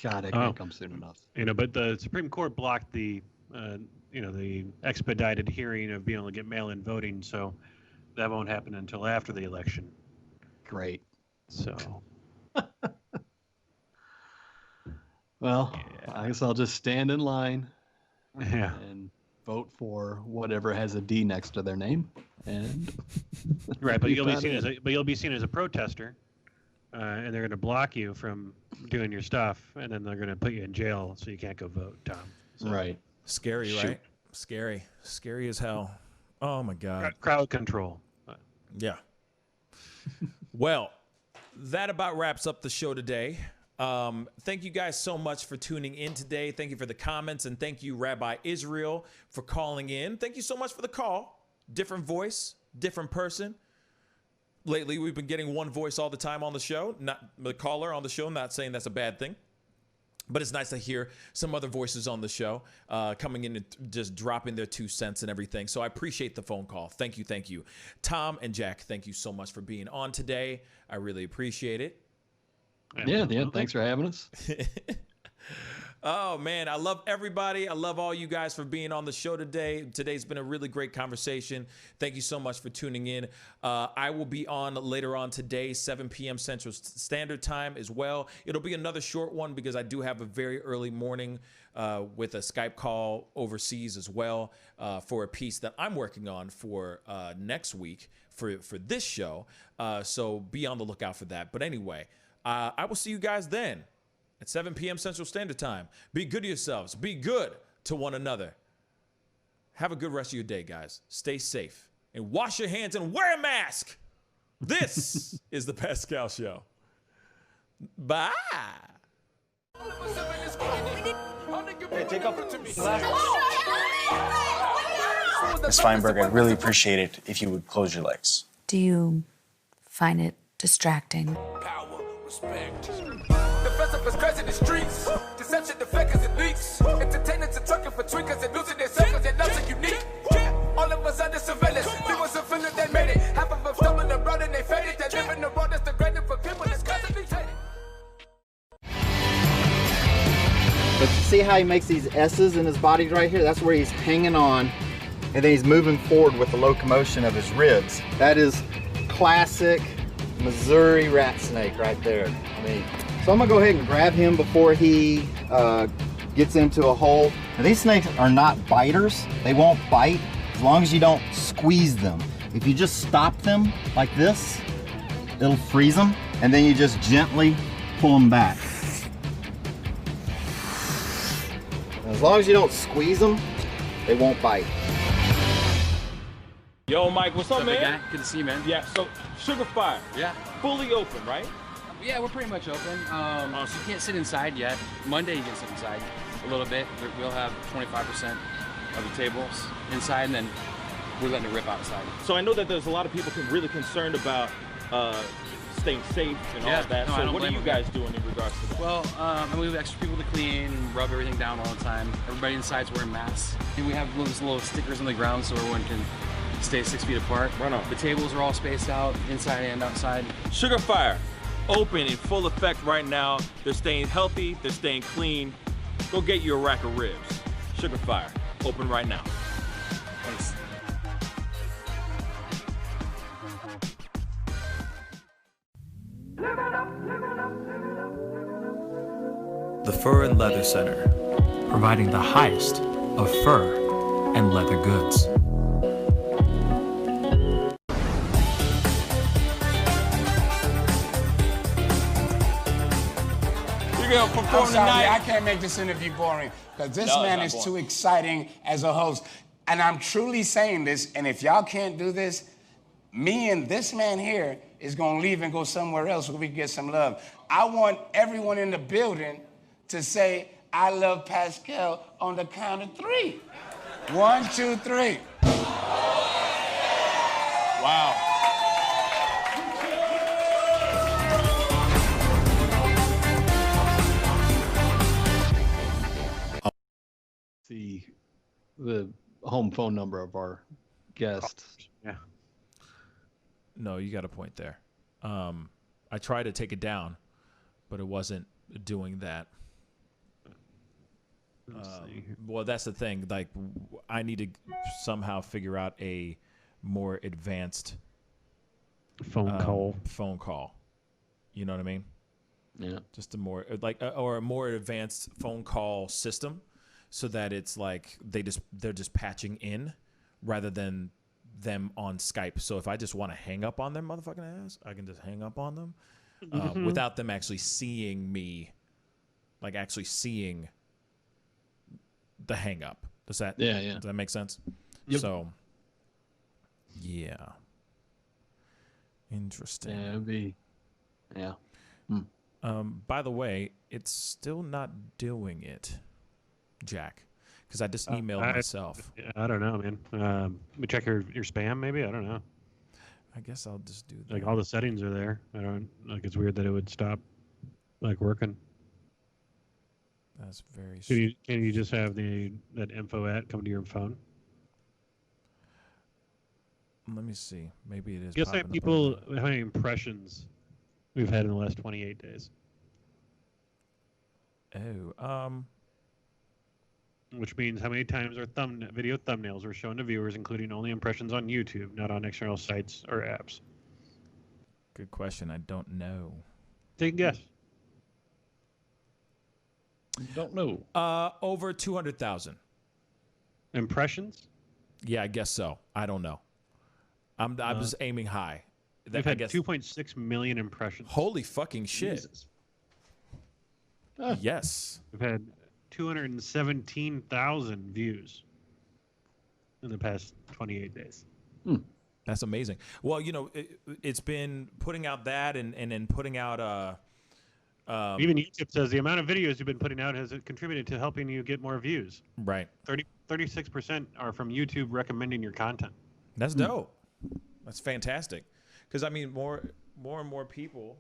God, it can't come soon enough. You know, but the Supreme Court blocked the, the expedited hearing of being able to get mail-in voting, so that won't happen until after the election. Great. So. Well, yeah. I guess I'll just stand in line and vote for whatever has a D next to their name. And right, but you'll be seen as a protester, and they're going to block you from doing your stuff, and then they're going to put you in jail so you can't go vote, Tom. So, right. Scary, right? Scary as hell. Oh my God. Crowd control. Yeah. Well, that about wraps up the show today. Thank you guys so much for tuning in today. Thank you for the comments, and thank you, Rabbi Israel, for calling in. Thank you so much for the call. Different voice, different person. Lately, we've been getting one voice all the time on the show, not the caller on the show. Not saying that's a bad thing, but it's nice to hear some other voices on the show coming in and just dropping their 2 cents and everything. So I appreciate the phone call. Thank you, thank you. Tom and Jack, thank you so much for being on today. I really appreciate it. Yeah, thanks for having us. Oh, man, I love everybody. I love all you guys for being on the show today. Today's been a really great conversation. Thank you so much for tuning in. I will be on later on today, 7 p.m. Central Standard Time as well. It'll be another short one because I do have a very early morning with a Skype call overseas as well for a piece that I'm working on for next week for this show. So be on the lookout for that. But anyway, I will see you guys then at 7 p.m. Central Standard Time. Be good to yourselves. Be good to one another. Have a good rest of your day, guys. Stay safe and wash your hands and wear a mask. This is the Pascal Show. Bye. Hey, take off. Ms. Feinberg, I'd really appreciate it if you would close your legs. Do you find it distracting? Power, respect. Defensive is crazy in the streets. Deception, the fakers and leaks. Entertainers and trucking for tweakers and losing their circles. Their loves are unique. All of us under surveillance. There was a feeling that made it. Half of them stumbling abroad and they faded. They live in the world that's degrading for people that's constantly hated. But you see how he makes these S's in his body right here? That's where he's hanging on, and then he's moving forward with the locomotion of his ribs. That is classic Missouri rat snake right there. I mean, so I'm gonna go ahead and grab him before he gets into a hole. Now, these snakes are not biters. They won't bite as long as you don't squeeze them. If you just stop them like this, it'll freeze them, and then you just gently pull them back. As long as you don't squeeze them, they won't bite. Yo, Mike, what's up, man? Guy? Good to see you, man. Yeah, so Sugar Fire. Yeah. Fully open, right? Yeah, we're pretty much open. So you can't sit inside yet. Monday you can sit inside a little bit. We'll have 25% of the tables inside, and then we're letting it rip outside. So I know that there's a lot of people really concerned about staying safe and all of that. No, so what are you guys doing in regards to that? Well, we have extra people to clean, rub everything down all the time. Everybody inside's wearing masks. And we have those little stickers on the ground so everyone can stay 6 feet apart. Right on. The tables are all spaced out, inside and outside. Sugar Fire, open in full effect right now. They're staying healthy, they're staying clean. Go get you a rack of ribs. Sugar Fire, open right now. Thanks. The Fur and Leather Center, providing the highest of fur and leather goods. You're gonna perform I'm sorry, tonight. I can't make this interview boring because this No, it's man not is boring. too exciting as a host. And I'm truly saying this, and if y'all can't do this, me and this man here is gonna leave and go somewhere else where we can get some love. I want everyone in the building to say, I love Pascal on the count of 3. 1, 2, 3. Wow. The home phone number of our guest. Yeah. No, you got a point there. I tried to take it down, but it wasn't doing that. Well, that's the thing. Like, I need to somehow figure out a more advanced phone call. You know what I mean? Yeah. Just a more or a more advanced phone call system, so that it's like they're just patching in rather than them on Skype. So if I just want to hang up on them, motherfucking ass, I can just hang up on them without them actually seeing me, like actually seeing the hang up. Does that Does that make sense? Yep. So yeah. Interesting. Yeah, it'd be by the way, it's still not doing it, Jack, because I just emailed myself. I don't know, man. Let me check your spam, maybe. I don't know. I guess I'll just do that. Like all the settings are there. I don't like. It's weird that it would stop, like working. That's very. Can you just have that info at come to your phone? Let me see. Maybe it is. Guess how many impressions we've had in the last 28 days. Oh, which means how many times our video thumbnails were shown to viewers, including only impressions on YouTube, not on external sites or apps. Good question. I don't know. Take a guess. Don't know. Over 200,000 impressions. Yeah, I guess so. I don't know. I'm just aiming high. We've had 2.6 million impressions. Holy fucking shit! Jesus. Yes. We've had 217,000 views in the past 28 days. That's amazing. Well, it's been putting out that and then putting out even YouTube says the amount of videos you've been putting out has contributed to helping you get more views. Right. 36% are from YouTube recommending your content. That's dope. That's fantastic. Because I mean, more and more people